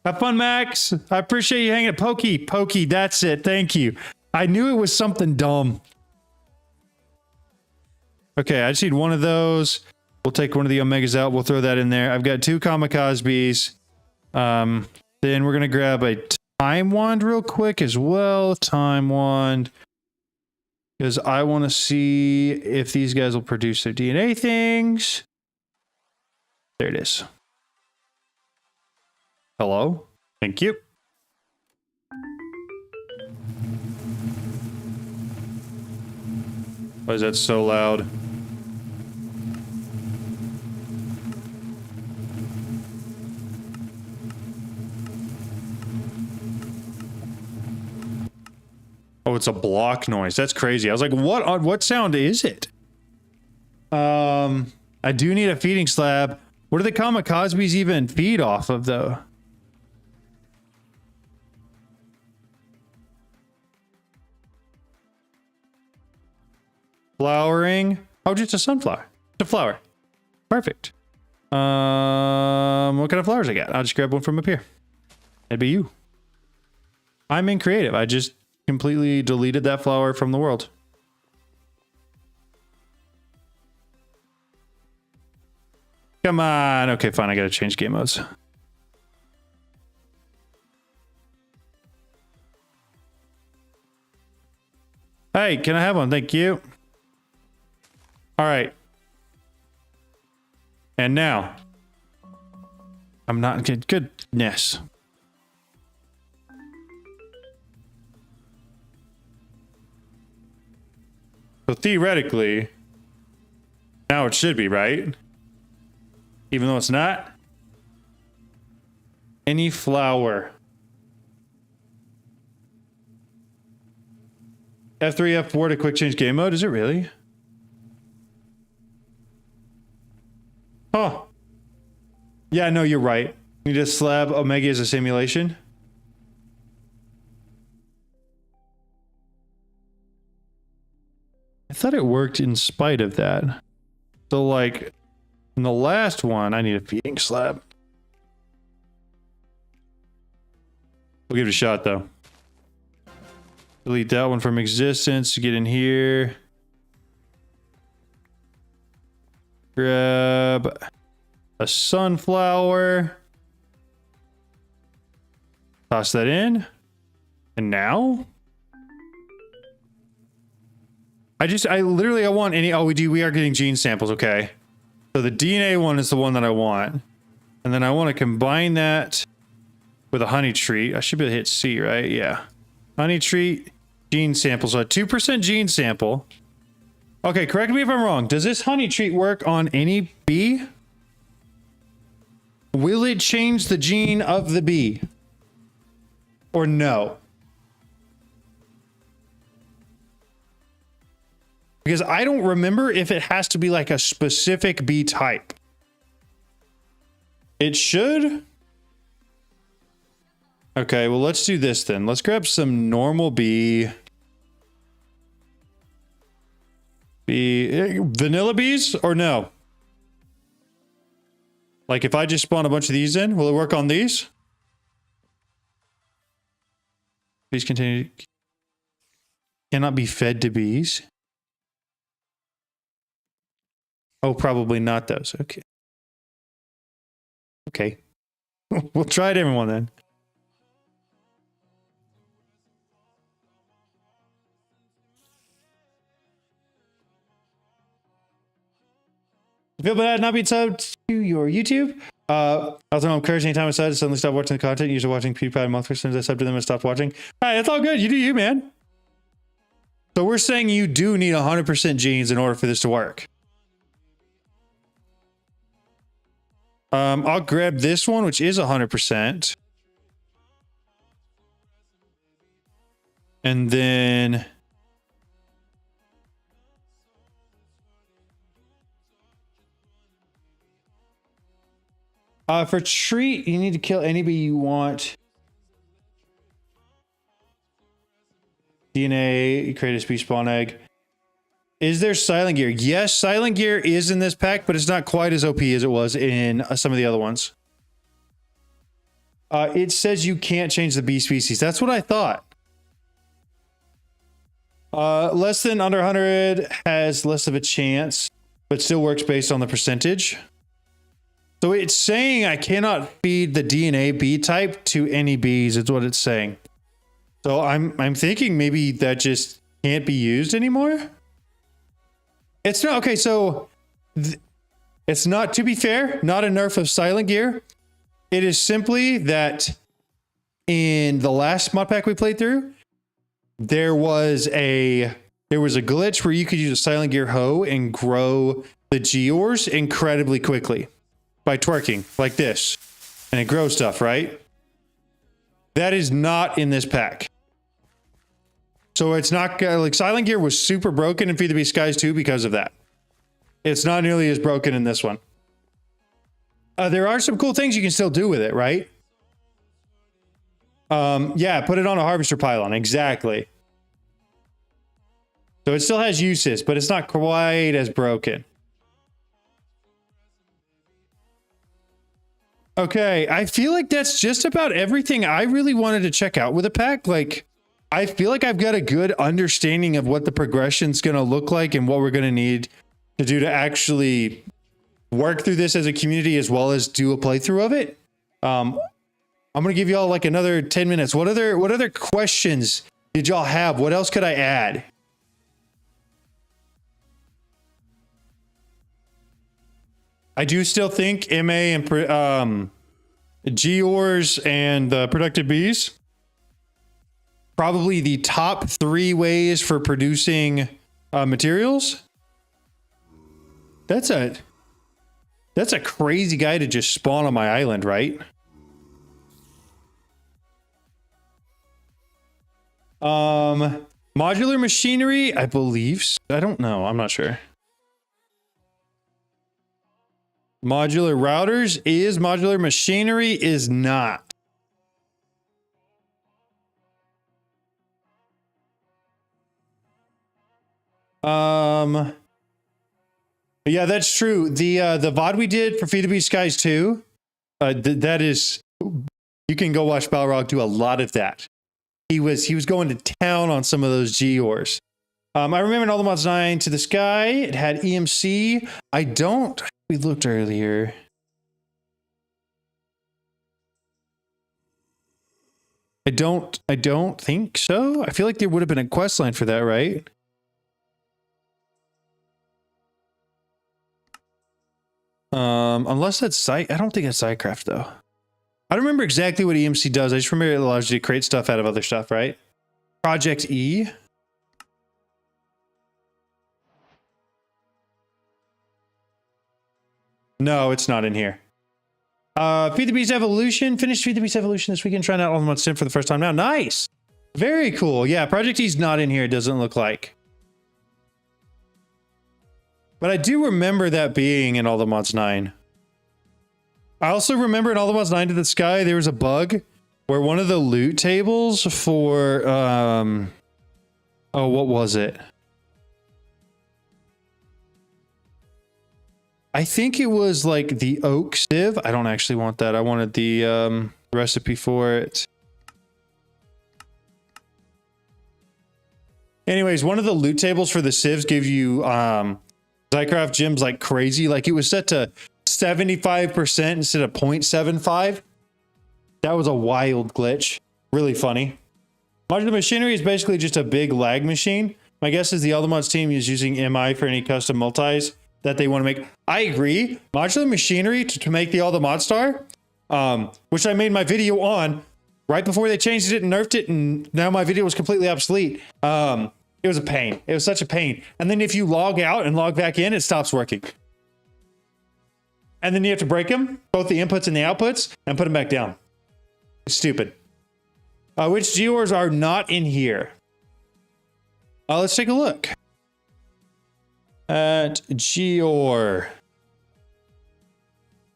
Have fun, Max. I appreciate you hanging at Pokey, that's it. Thank you. I knew it was something dumb. Okay, I just need one of those. We'll take one of the Omegas out. We'll throw that in there. I've got 2 kamikaze bees. Then we're going to grab a time wand real quick as well. Time wand. Because I want to see if these guys will produce their DNA things. There it is. Hello? Thank you. Why is that so loud? Oh, it's a block noise. That's crazy. I was like, what sound is it? I do need a feeding slab. What do the kamikaze bees even feed off of, though? Flowering. Oh, just a sunflower. It's a flower. Perfect. What kind of flowers I got? I'll just grab one from up here. That'd be you. I'm in creative. I just completely deleted that flower from the world. Come on. Okay, fine. I gotta change game modes. Hey, can I have one? Thank you. All right. And now. I'm not good. Goodness. So theoretically, now it should be, right? Even though it's not. Any flower. F3, F4 to quick change game mode. Is it really? Huh. Yeah, no, you're right. You just slab Omega as a simulation. I thought it worked in spite of that. So, like, in the last one, I need a feeding slab. We'll give it a shot, though. Delete that one from existence to get in here. Grab a sunflower. Toss that in. And now? I literally want any, oh, we are getting gene samples, okay. So the DNA one is the one that I want. And then I want to combine that with a honey treat. I should be able to hit C, right? Yeah. Honey treat, gene sample. So a 2% gene sample. Okay, correct me if I'm wrong. Does this honey treat work on any bee? Will it change the gene of the bee? Or no? Because I don't remember if it has to be like a specific bee type. It should. Okay, well, let's do this then. Let's grab some normal bee. Vanilla bees or no? Like if I just spawn a bunch of these in, will it work on these? Bees continue. Cannot be fed to bees. Oh, probably not those. Okay. Okay. We'll try it everyone then. Feel bad not being subbed to your YouTube. Also, I'm encouraged anytime I decided to suddenly stop watching the content. Usually watching PewDiePie a month or as soon as I subbed to them and stopped watching. All right, it's all good. You do you, man. So we're saying you do need 100% genes in order for this to work. I'll grab this one, which is 100%. And then... for treat, you need to kill any bee you want. DNA, you create a bee spawn egg. Is there silent gear? Yes, silent gear is in this pack, but it's not quite as OP as it was in some of the other ones. It says you can't change the bee species. That's what I thought. Less than under 100 has less of a chance, but still works based on the percentage. So it's saying I cannot feed the DNA bee type to any bees. It's what it's saying. So I'm thinking maybe that just can't be used anymore. It's not okay. So it's not, to be fair, not a nerf of silent gear. It is simply that in the last mod pack we played through, there was a glitch where you could use a silent gear hoe and grow the Geors incredibly quickly by twerking like this, and it grows stuff, right? That is not in this pack. So it's not like silent gear was super broken in Feed the Beast Skies 2 because of that. It's not nearly as broken in this one. There are some cool things you can still do with it, right? Yeah, put it on a harvester pylon. Exactly. So it still has uses, but it's not quite as broken. Okay, I feel like that's just about everything I really wanted to check out with a pack. Like, I feel like I've got a good understanding of what the progression's going to look like and what we're going to need to do to actually work through this as a community as well as do a playthrough of it. I'm gonna give y'all like another 10 minutes. What other questions did y'all have? What else could I add? I do still think MA and Geors and the Productive Bees probably the top 3 ways for producing materials. That's a crazy guy to just spawn on my island, right? Modular machinery, I believe. I don't know. I'm not sure. Modular routers is modular machinery is not. Yeah, that's true. The VOD we did for Feed the Beast Skies 2, that is, you can go watch Balrog do a lot of that. He was going to town on some of those Geors. I remember in All the Mods 9 to the Sky, it had EMC. We looked earlier. I don't think so. I feel like there would have been a quest line for that, right? Unless that's site, I don't think it's SciCraft though. I don't remember exactly what EMC does. I just remember it allows you to create stuff out of other stuff, right? Project E. No, it's not in here. Feed the Beast Evolution. Finished Feed the Beast Evolution this weekend. Trying out All the Mods 10 for the first time now. Nice. Very cool. Yeah, Project E's not in here. It doesn't look like. But I do remember that being in All the Mods 9. I also remember in All the Mods 9 to the Sky, there was a bug where one of the loot tables for, oh, what was it? I think it was like the oak sieve. I don't actually want that. I wanted the recipe for it. Anyways, one of the loot tables for the sieves gave you SciCraft gems like crazy. Like it was set to 75% instead of 0.75. That was a wild glitch. Really funny. Modular machinery is basically just a big lag machine. My guess is the All the Mods team is using MI for any custom multis that they want to make. I agree. Modular machinery to make the All the Mod Star, which I made my video on right before they changed it and nerfed it, and now my video was completely obsolete. It was a pain. It was such a pain. And then if you log out and log back in, it stops working. And then you have to break them, both the inputs and the outputs, and put them back down. It's stupid. Which Geors are not in here? Let's take a look at Geor.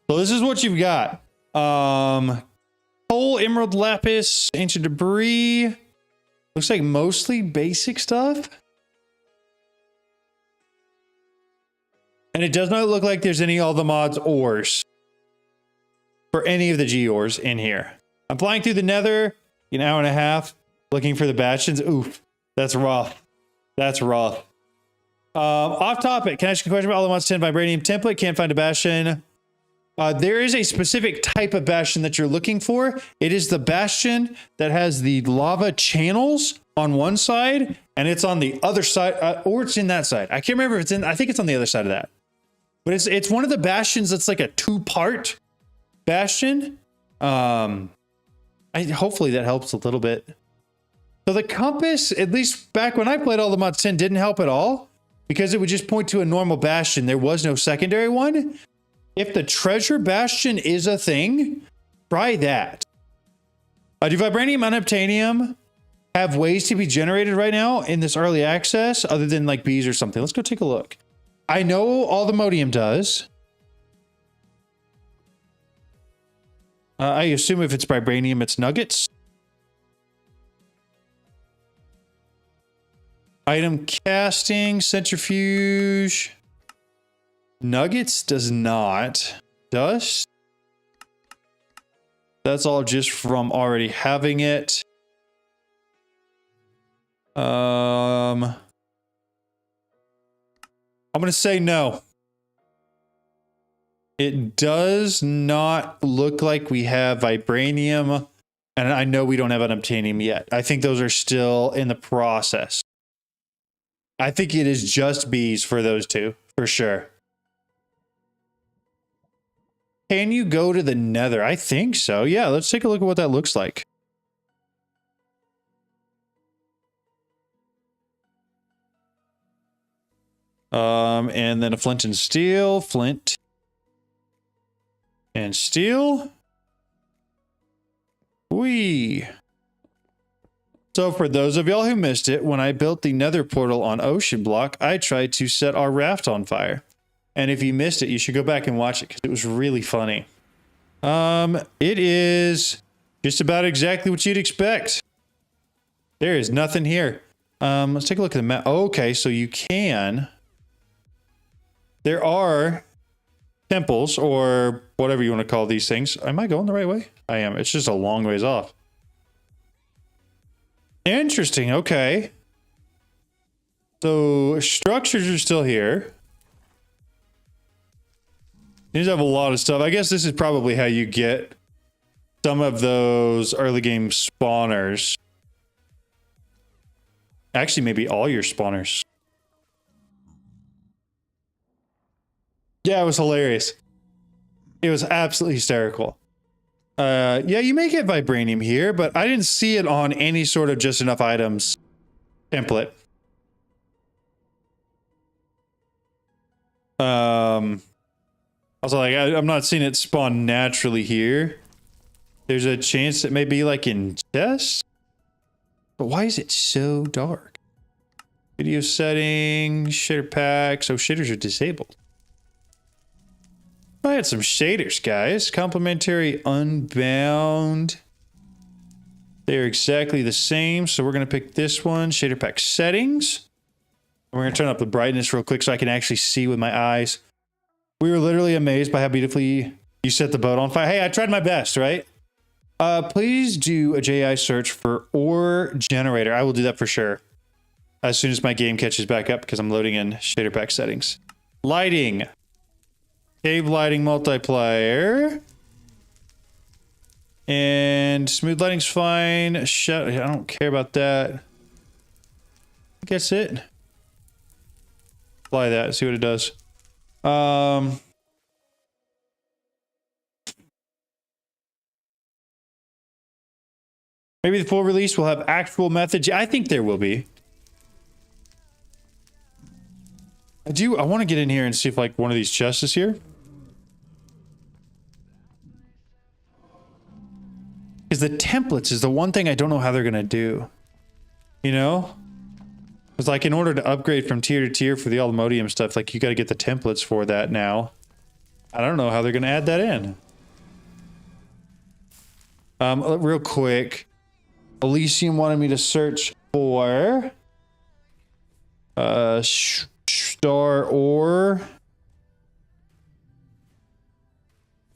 So this is what you've got. Coal, emerald, lapis, ancient debris. Looks like mostly basic stuff. And it does not look like there's any All the Mods ores for any of the Geors in here. I'm flying through the nether an hour and a half looking for the bastions. Oof, that's rough. That's rough. Off topic, can I ask you a question about All the Mods 10 Vibranium template? Can't find a bastion. There is a specific type of bastion that you're looking for. It is the bastion that has the lava channels on one side and it's on the other side, or it's in that side. I can't remember if it's in, I think it's on the other side of that. But it's one of the bastions that's like a 2-part bastion. Hopefully that helps a little bit. So the compass, at least back when I played All the Mods 10, didn't help at all because it would just point to a normal bastion. There was no secondary one. If the treasure bastion is a thing, try that. Do Vibranium and Unobtainium have ways to be generated right now in this early access other than like bees or something? Let's go take a look. I know all the Modium does. I assume if it's Vibranium, it's nuggets. Item casting, centrifuge. Nuggets does not. Dust. That's all just from already having it. I'm going to say no. It does not look like we have vibranium, and I know we don't have unobtainium yet. I think those are still in the process. I think it is just bees for those two, for sure. Can you go to the nether? I think so. Yeah, let's take a look at what that looks like. And then a flint and steel, flint and steel. Whee! So for those of y'all who missed it, when I built the nether portal on Ocean Block, I tried to set our raft on fire. And if you missed it, you should go back and watch it because it was really funny. It is just about exactly what you'd expect. There is nothing here. Let's take a look at the map. Okay, so you can... There are temples, or whatever you want to call these things. Am I going the right way? I am. It's just a long ways off. Interesting. Okay. So structures are still here. These have a lot of stuff. I guess this is probably how you get some of those early game spawners. Actually, maybe all your spawners. Yeah, it was hilarious. It was absolutely hysterical. Yeah, you may get vibranium here, but I didn't see it on any sort of just enough items template. I was like, I'm not seeing it spawn naturally here. There's a chance it may be like in chests. But why is it so dark? Video settings, shader pack. So shaders are disabled. I had some shaders, guys. Complementary unbound. They're exactly the same. So we're going to pick this one. Shader pack settings. We're going to turn up the brightness real quick so I can actually see with my eyes. We were literally amazed by how beautifully you set the boat on fire. Hey, I tried my best, right? Please do a JI search for ore generator. I will do that for sure. As soon as my game catches back up because I'm loading in shader pack settings. Lighting. Cave lighting multiplier. And smooth lighting's fine. I don't care about that. I think that's it. Apply that, see what it does. Maybe the full release will have actual methods. I think there will be. I want to get in here and see if like one of these chests is here. Because the templates is the one thing I don't know how they're going to do. You know? It's like in order to upgrade from tier to tier for the Alumodium stuff, like you got to get the templates for that now. I don't know how they're going to add that in. Real quick. Elysium wanted me to search for star ore.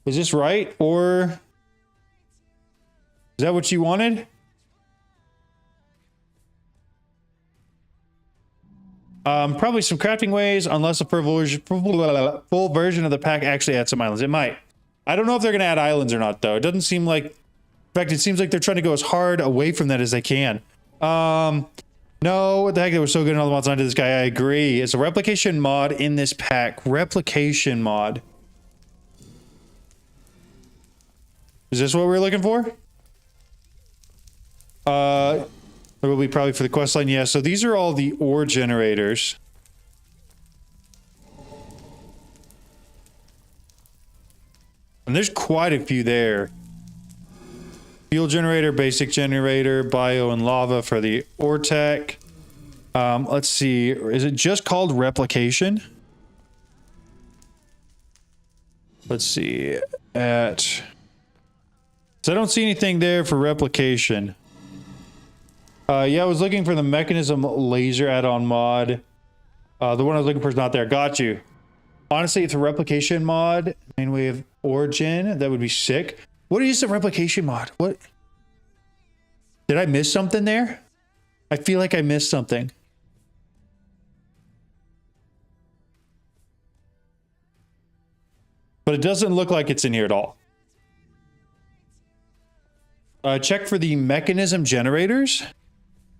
Is this right? Or is that what you wanted? Probably some crafting ways, unless a full version of the pack actually adds some islands. It might. I don't know if they're going to add islands or not, though. It doesn't seem like... In fact, it seems like they're trying to go as hard away from that as they can. No, what the heck? They were so good in all the mods onto this guy. I agree. It's a replication mod in this pack. Replication mod. Is this what we're looking for? There will be probably for the quest line. Yeah, so these are all the ore generators. And there's quite a few there. Fuel generator, basic generator, bio and lava for the ore tech. Let's see. Is it just called replication? Let's see. So I don't see anything there for replication. Yeah, I was looking for the mechanism laser add-on mod. The one I was looking for is not there. Got you. Honestly, it's a replication mod. Main way of origin. That would be sick. What is the replication mod? What? Did I miss something there? I feel like I missed something. but it doesn't look like it's in here at all. Check for the mechanism generators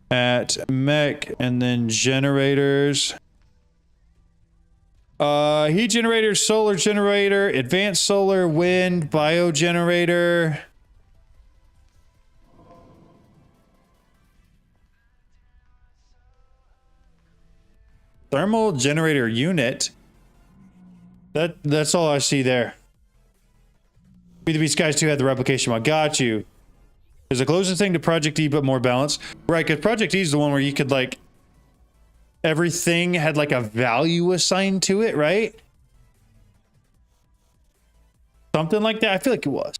at mech and then generators. Heat generator, solar generator, advanced solar, wind, biogenerator. Thermal generator unit. That's all I see there. Be the Beast Guys 2 had the replication mod. Got you. There's a closest thing to Project E, but more balanced. Right, because Project E is the one where you could, like, everything had, like, a value assigned to it, right? Something like that. I feel like it was.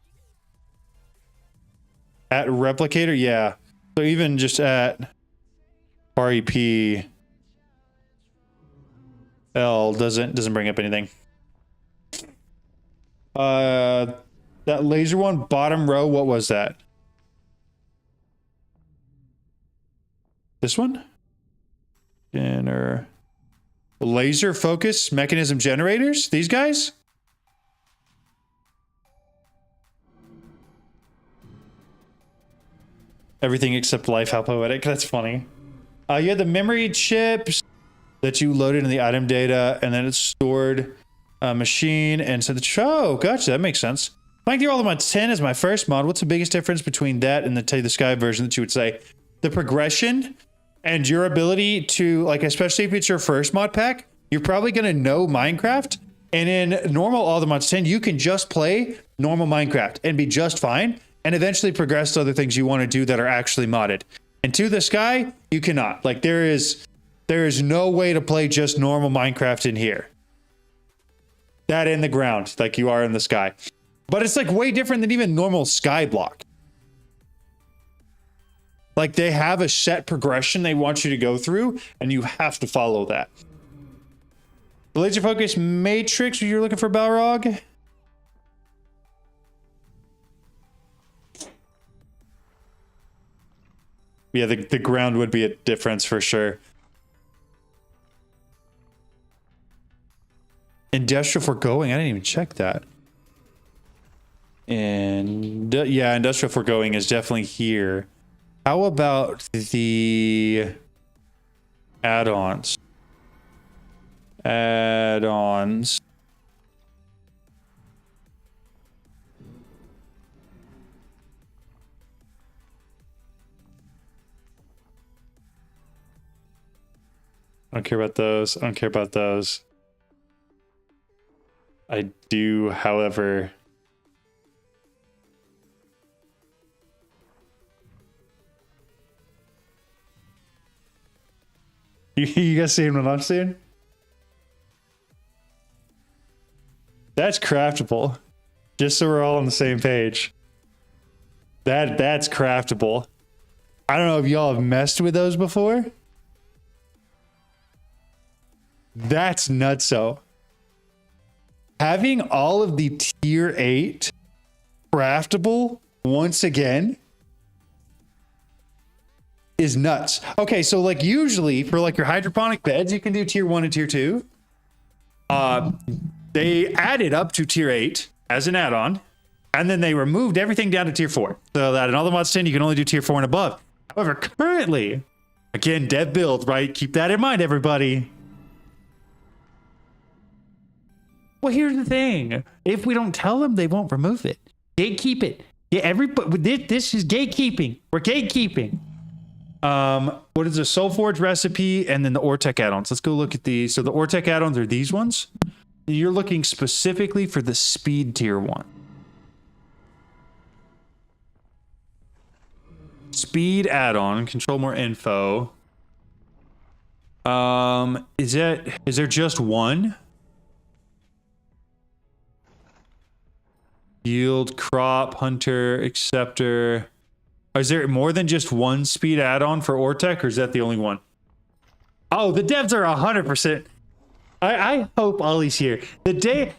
At Replicator, yeah. So even just at REP L doesn't bring up anything. That laser one, bottom row, what was that? This one? Inner laser focus mechanism generators? These guys? Everything except life, how poetic. That's funny. You had the memory chips that you loaded in the item data, and then it's stored machine, and so oh, gotcha, that makes sense. Playing through all the mods 10 is my first mod. What's the biggest difference between that and the Tell You the Sky version that you would say? The progression and your ability to, like, especially if it's your first mod pack, you're probably going to know Minecraft. And in normal All the Mods 10, you can just play normal Minecraft and be just fine and eventually progress to other things you want to do that are actually modded. And To the Sky, you cannot. Like, there is no way to play just normal Minecraft in here. That in the ground, like you are in the sky. But it's like way different than even normal Skyblock. Like, they have a set progression they want you to go through, and you have to follow that. The laser focus matrix, you're looking for, Balrog? Yeah, the ground would be a difference for sure. Industrial foregoing, I didn't even check that. And yeah, industrial foregoing is definitely here. How about the add-ons? Add-ons. I don't care about those. I don't care about those. I do, however... You guys seeing what I'm seeing? That's craftable. Just so we're all on the same page. That's craftable. I don't know if y'all have messed with those before. That's nutso. Having all of the tier 8 craftable once again is nuts. Okay, so like usually for like your hydroponic beds, you can do tier 1 and tier 2. They added up to tier 8 as an add-on, and then they removed everything down to tier 4. So that in all the mods 10, you can only do tier 4 and above. However, currently, again, dev build, right? Keep that in mind, everybody. Well, here's the thing. If we don't tell them, they won't remove it. Gatekeep it. Yeah, everybody, this is gatekeeping. We're gatekeeping. What is the Soulforge recipe and then the Ortec add-ons? Let's go look at these. So the Ortec add-ons are these ones. You're looking specifically for the speed tier 1. Speed add-on, control more info. Is there just one? Yield, crop, hunter, acceptor. Is there more than just one speed add-on for Ortec, or is that the only one? Oh, the devs are 100%. I hope Ollie's here. I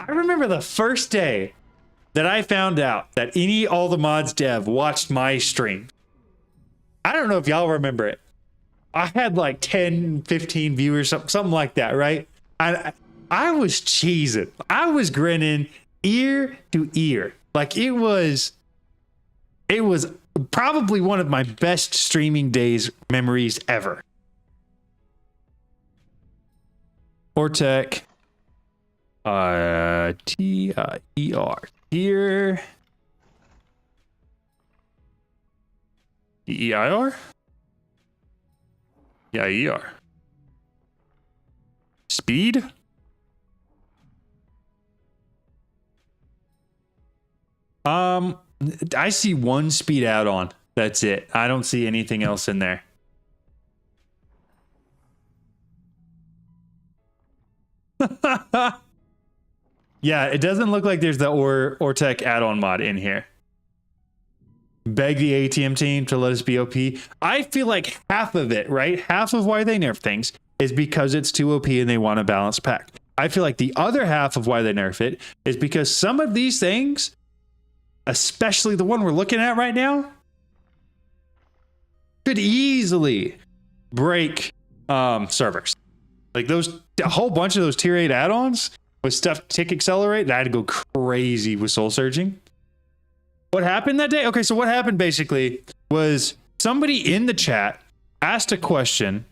remember the first day that I found out that any All the Mods dev watched my stream. I don't know if y'all remember it. I had like 10, 15 viewers, something like that, right? I was cheesing. I was grinning ear to ear. Like it was probably one of my best streaming days memories ever. Ortec. T-I-E-R. Here. E-I-R? Yeah, E-R. Speed? I see one speed add-on. That's it. I don't see anything else in there. Yeah, it doesn't look like there's the Ortec add-on mod in here. Beg the ATM team to let us be OP. I feel like half of it, right? Half of why they nerf things is because it's too OP and they want a balanced pack. I feel like the other half of why they nerf it is because some of these things, especially the one we're looking at right now, could easily break servers. Like a whole bunch of those tier 8 add-ons with stuff tick accelerate, that had to go crazy with soul surging. What happened that day? Okay, so what happened basically was somebody in the chat asked a question.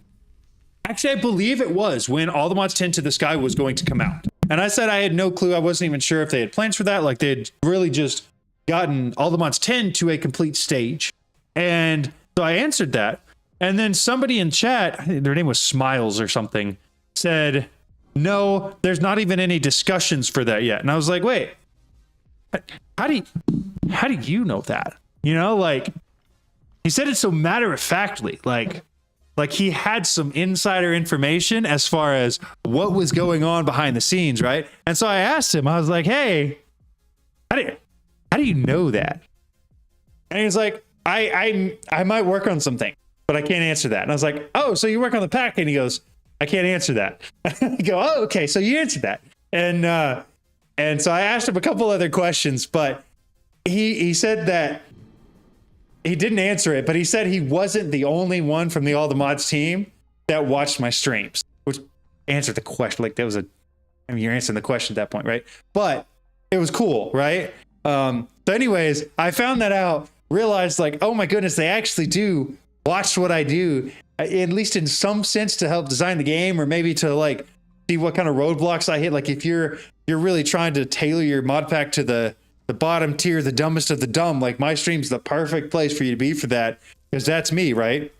Actually, I believe it was when All the Mods 10 to the Sky was going to come out. And I said I had no clue. I wasn't even sure if they had plans for that. Like they had really just gotten All the Mods 10 to a complete stage. And so I answered that. And then somebody in chat, their name was Smiles or something, said, no, there's not even any discussions for that yet. And I was like, wait, how do you know that? You know, like he said it so matter-of-factly, like he had some insider information as far as what was going on behind the scenes, right? And so I asked him, I was like, hey, how do you know that? And he was like, I might work on something, but I can't answer that. And I was like, oh, so you work on the pack? And he goes, I can't answer that. I go, oh, okay, so you answered that. And so I asked him a couple other questions, but he said that he didn't answer it, but he said he wasn't the only one from the All the Mods team that watched my streams, which answered the question. Like you're answering the question at that point, right? But it was cool, right? So anyways, I found that out, realized like, oh my goodness, they actually do watch what I do, at least in some sense, to help design the game, or maybe to like see what kind of roadblocks I hit. Like if you're really trying to tailor your mod pack to the bottom tier, the dumbest of the dumb, like my stream's the perfect place for you to be for that, because that's me, right?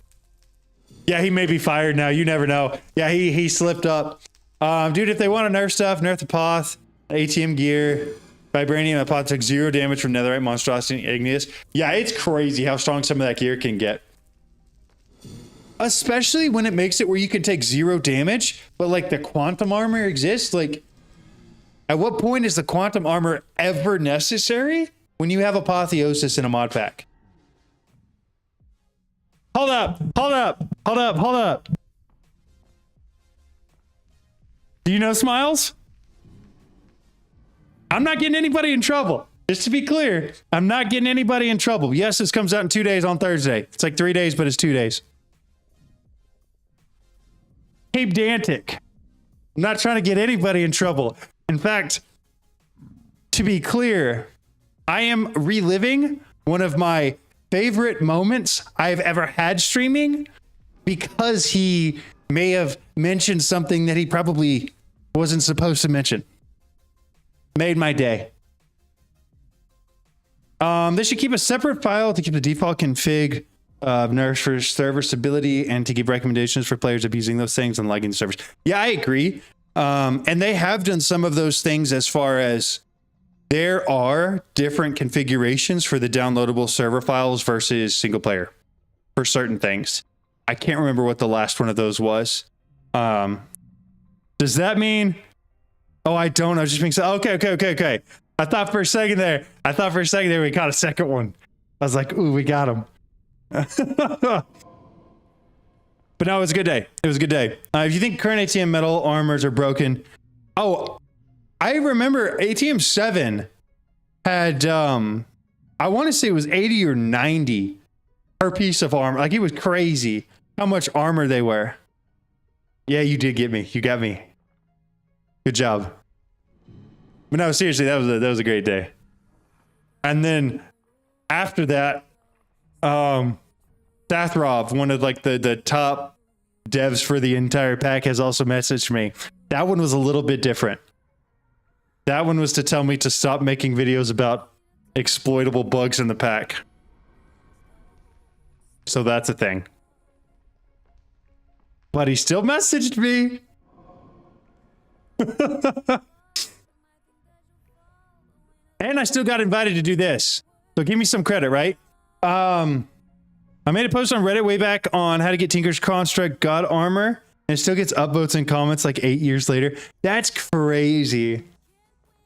Yeah, he may be fired now. You never know. Yeah, he slipped up. Dude, if they want to nerf stuff, nerf the Poth, ATM gear, Vibranium. Poth took 0 damage from Netherite, Monstrosity, Igneous. Yeah, it's crazy how strong some of that gear can get. Especially when it makes it where you can take 0 damage, but like the quantum armor exists. Like, at what point is the quantum armor ever necessary when you have Apotheosis in a mod pack? Hold up. Do you know Smiles? I'm not getting anybody in trouble. Just to be clear, I'm not getting anybody in trouble. Yes, this comes out in 2 days on Thursday. It's like 3 days, but it's 2 days. Cape Dantic. I'm not trying to get anybody in trouble. In fact, to be clear, I am reliving one of my favorite moments I've ever had streaming, because he may have mentioned something that he probably wasn't supposed to mention. Made my day. They should keep a separate file to keep the default config of nerfs for server stability and to give recommendations for players abusing those things and lagging the servers. Yeah, I agree. And they have done some of those things, as far as there are different configurations for the downloadable server files versus single player for certain things. I can't remember what the last one of those was. Does that mean... Oh, I don't know. I was just being so... Okay. I thought for a second there we got a second one. I was like, ooh, we got him. But no, it was a good day. If you think current ATM metal armors are broken... Oh, I remember ATM 7 had... I want to say it was 80 or 90 per piece of armor. Like, it was crazy how much armor they were. Yeah, you did get me. You got me. Good job. But no, seriously, that was a great day. And then after that, Sathrov, one of like the top devs for the entire pack, has also messaged me. That one was a little bit different. That one was to tell me to stop making videos about exploitable bugs in the pack. So that's a thing. But he still messaged me. And I still got invited to do this. So give me some credit, right? I made a post on Reddit way back on how to get Tinker's Construct God Armor, and it still gets upvotes and comments like 8 years later. That's crazy.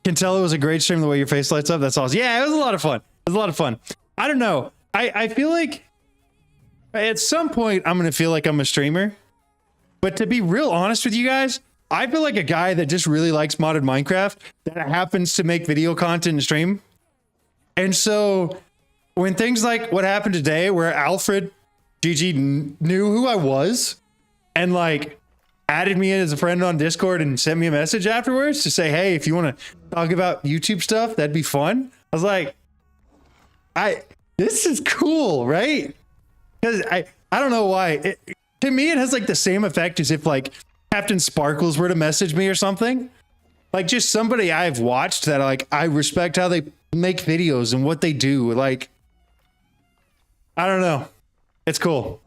Can tell it was a great stream the way your face lights up. That's awesome. Yeah, it was a lot of fun. It was a lot of fun. I don't know. I feel like at some point I'm going to feel like I'm a streamer. But to be real honest with you guys, I feel like a guy that just really likes modded Minecraft that happens to make video content and stream. And so when things like what happened today, where Alfred GG knew who I was and like added me in as a friend on Discord and sent me a message afterwards to say, hey, if you want to talk about YouTube stuff, that'd be fun. I was like, this is cool, right? Because I don't know why. To me, it has like the same effect as if like Captain Sparkles were to message me or something. Like just somebody I've watched that like I respect how they make videos and what they do. Like, I don't know. It's cool.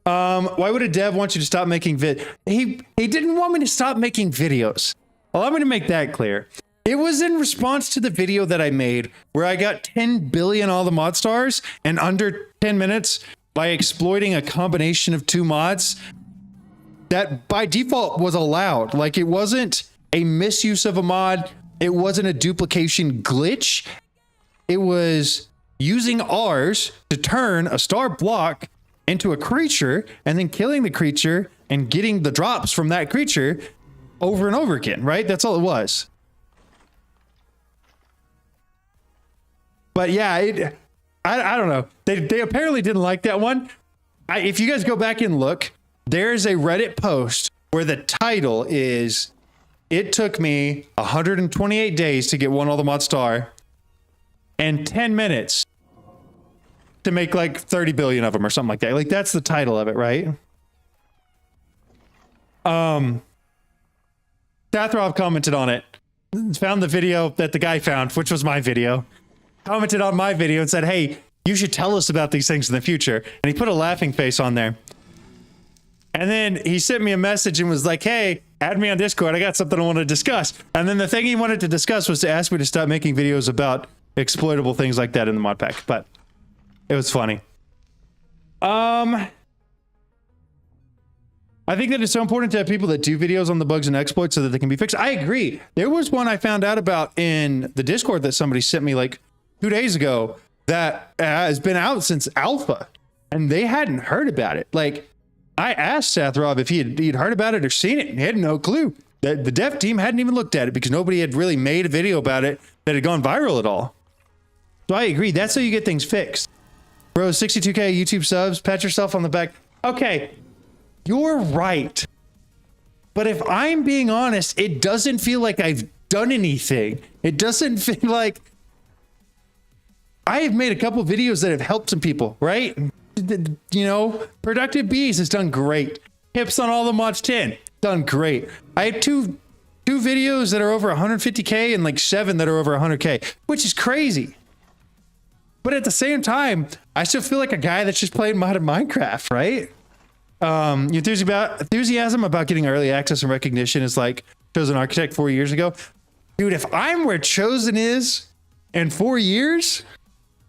Why would a dev want you to stop making He didn't want me to stop making videos. Allow me to make that clear. It was in response to the video that I made where I got 10 billion all the mod stars in under 10 minutes by exploiting a combination of two mods that by default was allowed. Like it wasn't a misuse of a mod. It wasn't a duplication glitch. It was using R's to turn a star block into a creature and then killing the creature and getting the drops from that creature over and over again, right? That's all it was. But yeah, I don't know. They apparently didn't like that one. If you guys go back and look, there's a Reddit post where the title is, it took me 128 days to get one all the mod star and 10 minutes to make like 30 billion of them or something like that. Like that's the title of it, right? Dathrov commented on it, found the video that the guy found, which was my video, commented on my video and said, hey, you should tell us about these things in the future. And he put a laughing face on there. And then he sent me a message and was like, hey, add me on Discord. I got something I want to discuss. And then the thing he wanted to discuss was to ask me to stop making videos about exploitable things like that in the mod pack. But it was funny. I think that it's so important to have people that do videos on the bugs and exploits so that they can be fixed. I agree. There was one I found out about in the Discord that somebody sent me like 2 days ago that has been out since alpha and they hadn't heard about it. Like I asked Sathrov if he'd heard about it or seen it and he had no clue. The dev team hadn't even looked at it because nobody had really made a video about it that had gone viral at all. So I agree. That's how you get things fixed. Bro, 62K YouTube subs, pat yourself on the back. Okay. You're right. But if I'm being honest, it doesn't feel like I've done anything. It doesn't feel like I have made a couple videos that have helped some people, right? You know, Productive Bees has done great. Hips on all the mods 10, done great. I have two videos that are over 150K and like 7 that are over 100K, which is crazy. But at the same time, I still feel like a guy that's just playing modded Minecraft, right? Enthusiasm about getting early access and recognition is like Chosen Architect 4 years ago. Dude, if I'm where Chosen is in 4 years,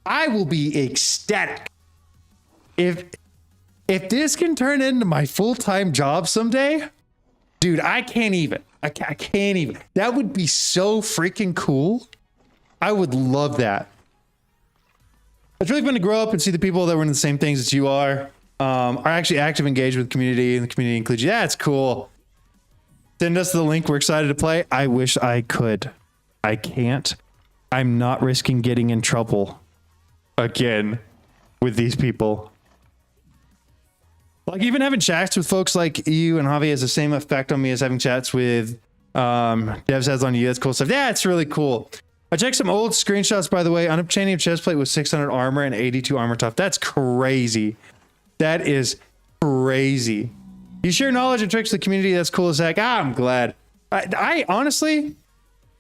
I will be ecstatic. If this can turn into my full-time job someday, dude, I can't even. I can't even. That would be so freaking cool. I would love that. It's really fun to grow up and see the people that were in the same things as you are actually active, engaged with the community, and the community includes you. Yeah, it's cool. Send us the link. We're excited to play. I wish I could. I can't. I'm not risking getting in trouble again with these people. Like even having chats with folks like you and Javi has the same effect on me as having chats with Devs has on you. That's cool stuff. Yeah, it's really cool. I checked some old screenshots, by the way. Unobtainium chestplate with 600 armor and 82 armor tough. That's crazy. That is crazy. You share knowledge and tricks to the community. That's cool as heck. I'm glad. I honestly,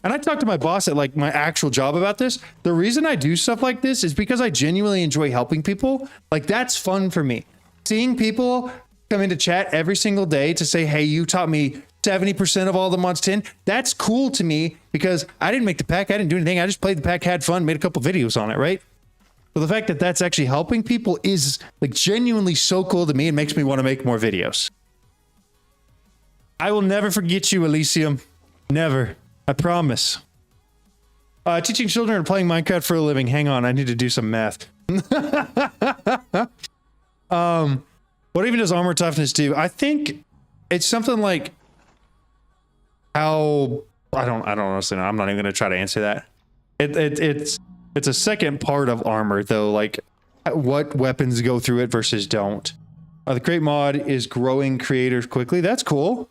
and I talked to my boss at like my actual job about this. The reason I do stuff like this is because I genuinely enjoy helping people. Like that's fun for me. Seeing people come into chat every single day to say, hey, you taught me 70% of all the mods 10. That's cool to me because I didn't make the pack. I didn't do anything. I just played the pack, had fun, made a couple videos on it, right? So the fact that that's actually helping people is like genuinely so cool to me. It makes me want to make more videos. I will never forget you, Elysium. Never. I promise. Teaching children and playing Minecraft for a living. Hang on, I need to do some math. What even does armor toughness do? I think it's something like how I don't honestly know. I'm not even gonna try to answer that. It's a second part of armor though, like what weapons go through it versus don't. The crate mod is growing creators quickly. That's cool.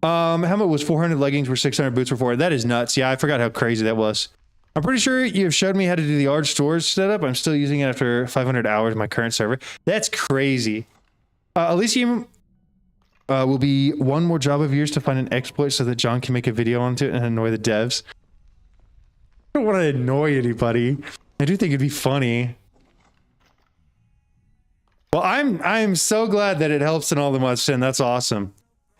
Helmet was 400 leggings were 600 boots were 400. That is nuts. Yeah, I forgot how crazy that was. I'm pretty sure you've showed me how to do the large stores setup. I'm still using it after 500 hours on my current server. That's crazy. Elysium will be one more job of yours to find an exploit so that John can make a video onto it and annoy the devs. I don't want to annoy anybody. I do think it'd be funny. Well, I'm so glad that it helps in all the mods 10. That's awesome.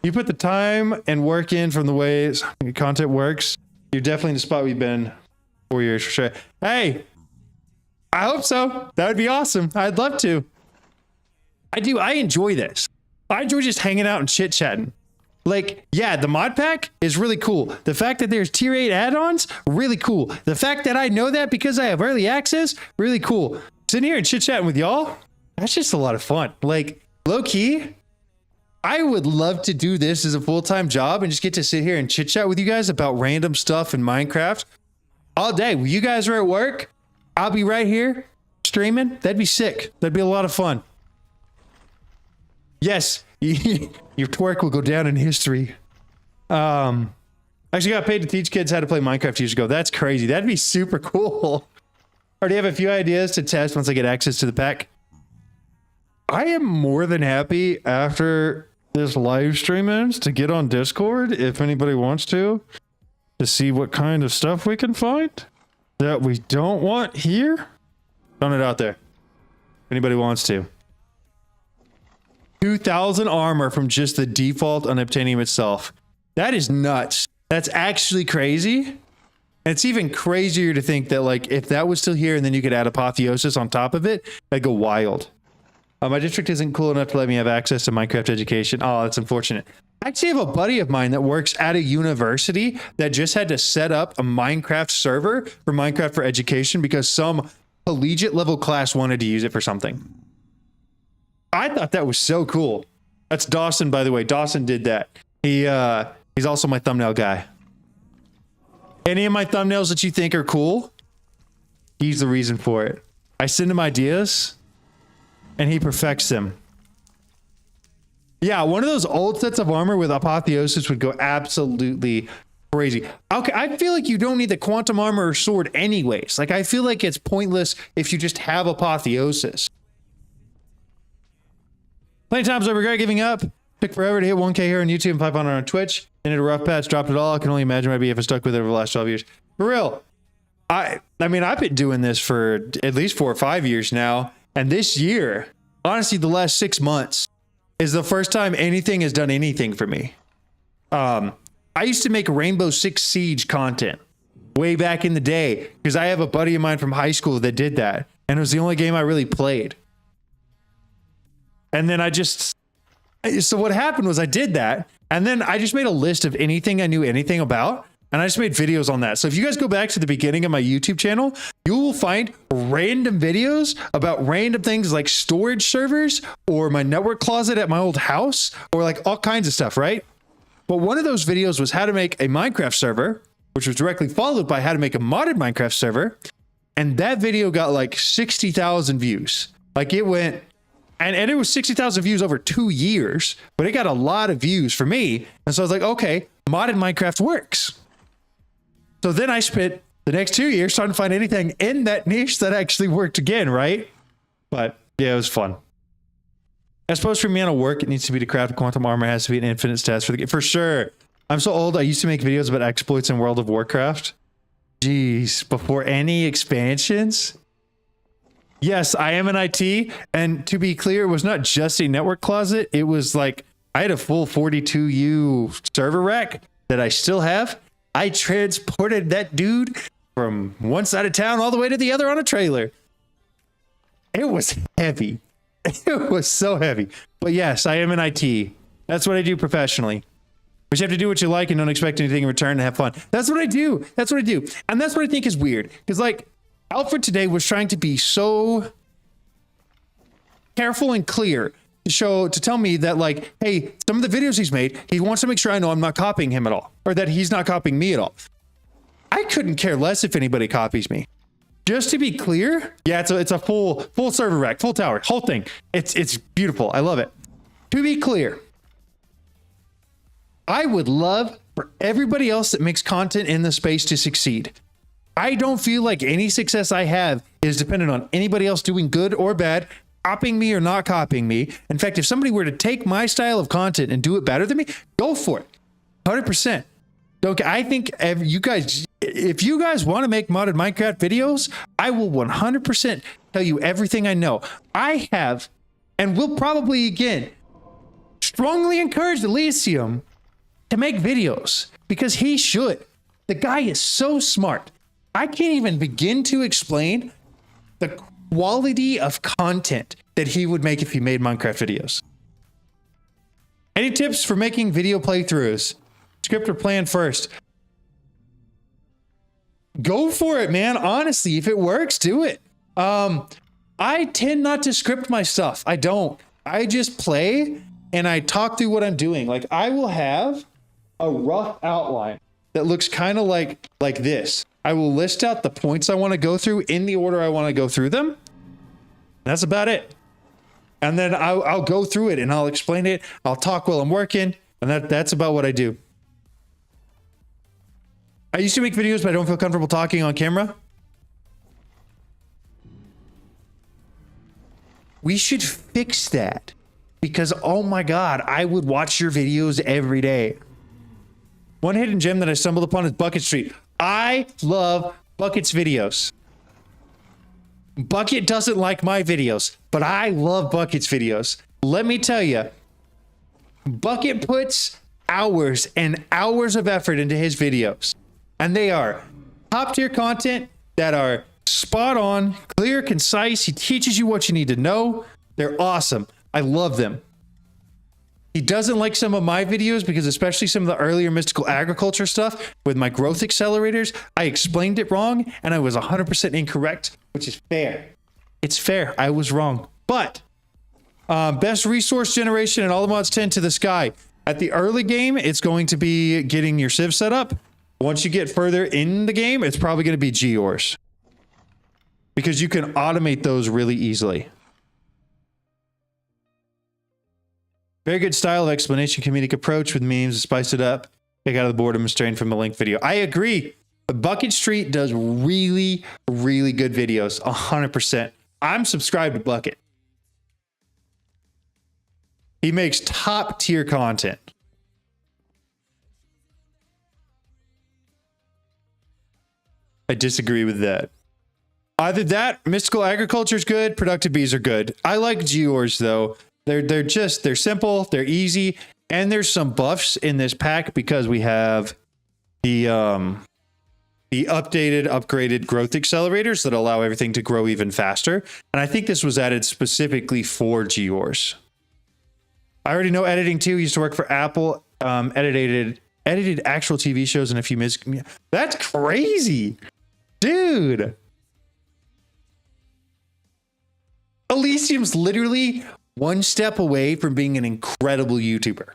You put the time and work in from the way content works. You're definitely in the spot we've been 4 years for sure. Hey, I hope so. That would be awesome. I'd love to. I do. I enjoy this. I enjoy just hanging out and chit chatting. Like, yeah, the mod pack is really cool. The fact that there's tier 8 add-ons, really cool. The fact that I know that because I have early access, really cool. Sitting here and chit chatting with y'all, that's just a lot of fun. Like, low key, I would love to do this as a full-time job and just get to sit here and chit chat with you guys about random stuff in Minecraft all day. When you guys are at work, I'll be right here streaming. That'd be sick. That'd be a lot of fun. Yes, your twerk will go down in history. Actually got paid to teach kids how to play Minecraft years ago. That's crazy. That'd be super cool. Already have a few ideas to test once I get access to the pack. I am more than happy after this live stream ends to get on Discord if anybody wants to see what kind of stuff we can find that we don't want here. Throwing it out there. If anybody wants to. 2,000 armor from just the default unobtainium itself. That is nuts. That's actually crazy. And it's even crazier to think that like if that was still here and then you could add apotheosis on top of it, that'd go wild. My district isn't cool enough to let me have access to Minecraft education. Oh, that's unfortunate. I actually have a buddy of mine that works at a university that just had to set up a Minecraft server for Minecraft for education because some collegiate level class wanted to use it for something. I thought that was so cool. That's Dawson, by the way. Dawson did that. He's also my thumbnail guy. Any of my thumbnails that you think are cool, he's the reason for it. I send him ideas and he perfects them. Yeah, one of those old sets of armor with apotheosis would go absolutely crazy. Okay, I feel like you don't need the quantum armor or sword anyways. Like, I feel like it's pointless if you just have apotheosis. Plenty times I regret giving up. Took forever to hit 1K here on YouTube and 500 on Twitch. Ended a rough patch, dropped it all. I can only imagine my BF has stuck with it over the last 12 years. For real. I mean, I've been doing this for at least 4 or 5 years now. And this year, honestly, the last 6 months is the first time anything has done anything for me. I used to make Rainbow Six Siege content way back in the day because I have a buddy of mine from high school that did that. And it was the only game I really played. And then so what happened was I did that. And then I just made a list of anything I knew anything about. And I just made videos on that. So if you guys go back to the beginning of my YouTube channel, you will find random videos about random things like storage servers or my network closet at my old house or like all kinds of stuff, right? But one of those videos was how to make a Minecraft server, which was directly followed by how to make a modded Minecraft server. And that video got like 60,000 views. Like it went and it was 60,000 views over 2 years, but it got a lot of views for me. And so I was like, okay, modded Minecraft works. So then I spent the next 2 years trying to find anything in that niche that actually worked again, right? But yeah, it was fun. I suppose for me on a work, it needs to be to craft quantum armor. It has to be an infinite stats for the game. For sure. I'm so old. I used to make videos about exploits in World of Warcraft. Jeez, before any expansions. Yes, I am an IT. And to be clear, it was not just a network closet. It was like, I had a full 42U server rack that I still have. I transported that dude from one side of town all the way to the other on a trailer. It was heavy. It was so heavy. But yes, I am an IT. That's what I do professionally. But you have to do what you like and don't expect anything in return and have fun. That's what I do. That's what I do. And that's what I think is weird. Because like, Alfred today was trying to be so careful and clear to tell me that like, hey, some of the videos he's made, he wants to make sure I know I'm not copying him at all. Or that he's not copying me at all. I couldn't care less if anybody copies me. Just to be clear, yeah, it's a full server rack, full tower, whole thing. It's beautiful. I love it. To be clear, I would love for everybody else that makes content in the space to succeed. I don't feel like any success I have is dependent on anybody else doing good or bad, copying me or not copying me. In fact, if somebody were to take my style of content and do it better than me, go for it. 100%. Okay, I think if you guys want to make modded Minecraft videos, I will 100% tell you everything I know. I have, and will probably again, strongly encourage Elysium to make videos because he should. The guy is so smart. I can't even begin to explain the quality of content that he would make if he made Minecraft videos. Any tips for making video playthroughs? Script or plan first? Go for it, man. Honestly, if it works, do it. I tend not to script my stuff. I don't. I just play and I talk through what I'm doing. Like I will have a rough outline that looks kind of like this. I will list out the points I want to go through in the order I want to go through them. That's about it. And then I'll go through it and I'll explain it. I'll talk while I'm working. And that's about what I do. I used to make videos, but I don't feel comfortable talking on camera. We should fix that because, oh my God, I would watch your videos every day. One hidden gem that I stumbled upon is Bucket Street. I love Bucket's videos. Bucket doesn't like my videos, but I love Bucket's videos. Let me tell you, Bucket puts hours and hours of effort into his videos. And they are top tier content that are spot on, clear, concise. He teaches you what you need to know. They're awesome. I love them. He doesn't like some of my videos because especially some of the earlier mystical agriculture stuff with my growth accelerators, I explained it wrong and I was 100% incorrect, which is fair. It's fair. I was wrong. But best resource generation and all the mods 10 to the sky. At the early game, it's going to be getting your Civ set up. Once you get further in the game, it's probably going to be Geors. Because you can automate those really easily. Very good style of explanation, comedic approach with memes, spice it up. Take out of the boredom, strain from the link video. I agree. Bucket Street does really, really good videos. 100%. I'm subscribed to Bucket. He makes top tier content. I disagree with that. Either that, mystical agriculture is good, productive bees are good. I like Geors though. They're simple, they're easy, and there's some buffs in this pack because we have the updated, upgraded growth accelerators that allow everything to grow even faster. And I think this was added specifically for Geors. I already know editing too. Used to work for Apple. Edited actual TV shows and a few music. That's crazy. Dude. Elysium's literally one step away from being an incredible YouTuber.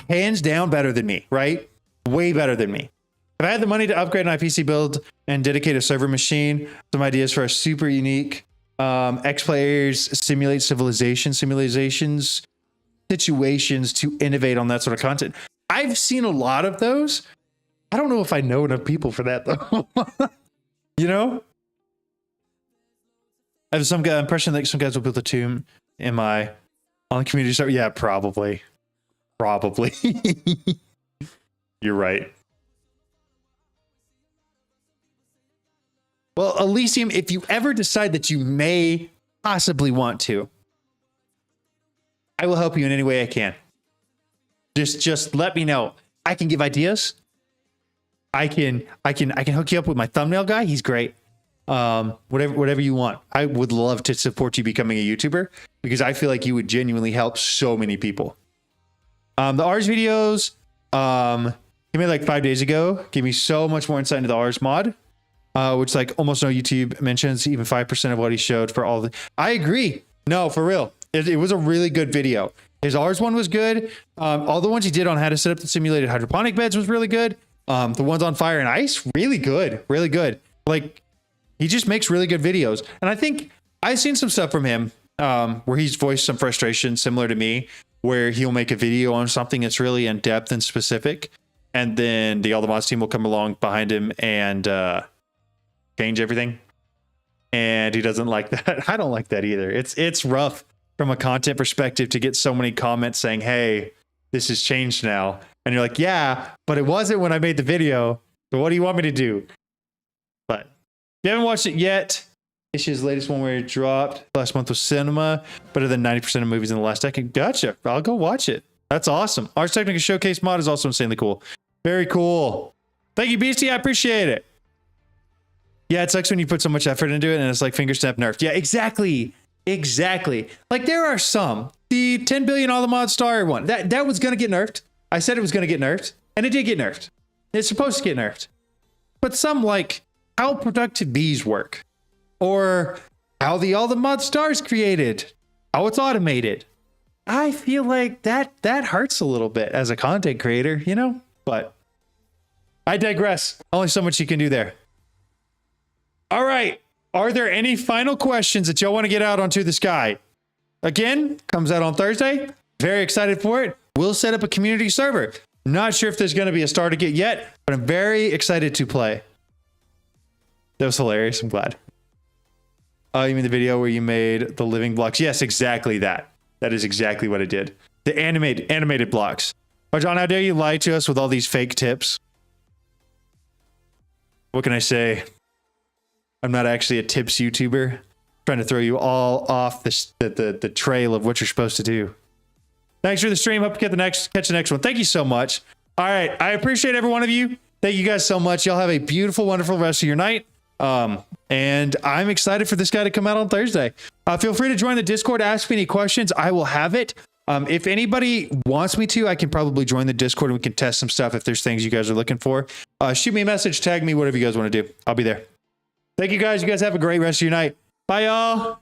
Hands down better than me, right? Way better than me. If I had the money to upgrade my PC build and dedicate a server machine, some ideas for a super unique X players simulate civilizations, situations to innovate on that sort of content. I've seen a lot of those. I don't know if I know enough people for that though. You know? I have some impression that some guys will build a tomb. Am I on the community server? Yeah, probably. Probably. You're right. Well, Elysium, if you ever decide that you may possibly want to, I will help you in any way I can. Just let me know. I can give ideas. I can hook you up with my thumbnail guy. He's great. Whatever you want. I would love to support you becoming a YouTuber because I feel like you would genuinely help so many people. The Ars videos, he made like 5 days ago, gave me so much more insight into the Ars mod, which like almost no YouTube mentions, even 5% of what he showed for all the. I agree. No, for real. It was a really good video. His Ars one was good. All the ones he did on how to set up the simulated hydroponic beds was really good. The ones on fire and ice, really good. Really good. Like, he just makes really good videos. And I think I've seen some stuff from him where he's voiced some frustration similar to me, where he'll make a video on something that's really in depth and specific. And then the All the Mods team will come along behind him and change everything. And he doesn't like that. I don't like that either. It's rough from a content perspective to get so many comments saying, hey, this has changed now. And you're like, yeah, but it wasn't when I made the video. So what do you want me to do? But if you haven't watched it yet, it's his latest one where it dropped last month was Cinema, better than 90% of movies in the last decade. Gotcha. I'll go watch it. That's awesome. Ars Technica Showcase mod is also insanely cool. Very cool. Thank you, Beastie. I appreciate it. Yeah, it sucks when you put so much effort into it and it's like finger snap nerfed. Yeah, exactly. Exactly. Like there are some. The 10 billion All the Mod Star one. That was going to get nerfed. I said it was going to get nerfed. And it did get nerfed. It's supposed to get nerfed. But some like how productive bees work. Or how the All the Mod Stars created. How it's automated. I feel like that hurts a little bit as a content creator, you know? But I digress. Only so much you can do there. All right. Are there any final questions that y'all want to get out onto the sky? Again, comes out on Thursday. Very excited for it. We'll set up a community server. Not sure if there's going to be a star to get yet, but I'm very excited to play. That was hilarious. I'm glad. You mean the video where you made the living blocks? Yes, exactly that. That is exactly what I did. The animated blocks. Oh, John, how dare you lie to us with all these fake tips? What can I say? I'm not actually a tips YouTuber. I'm trying to throw you all off the trail of what you're supposed to do. Thanks for the stream. Hope you catch the next one. Thank you so much. All right. I appreciate every one of you. Thank you guys so much. Y'all have a beautiful, wonderful rest of your night. And I'm excited for this guy to come out on Thursday. Feel free to join the Discord. Ask me any questions. I will have it. If anybody wants me to, I can probably join the Discord and we can test some stuff if there's things you guys are looking for. Shoot me a message, tag me, whatever you guys want to do. I'll be there. Thank you guys. You guys have a great rest of your night. Bye, y'all.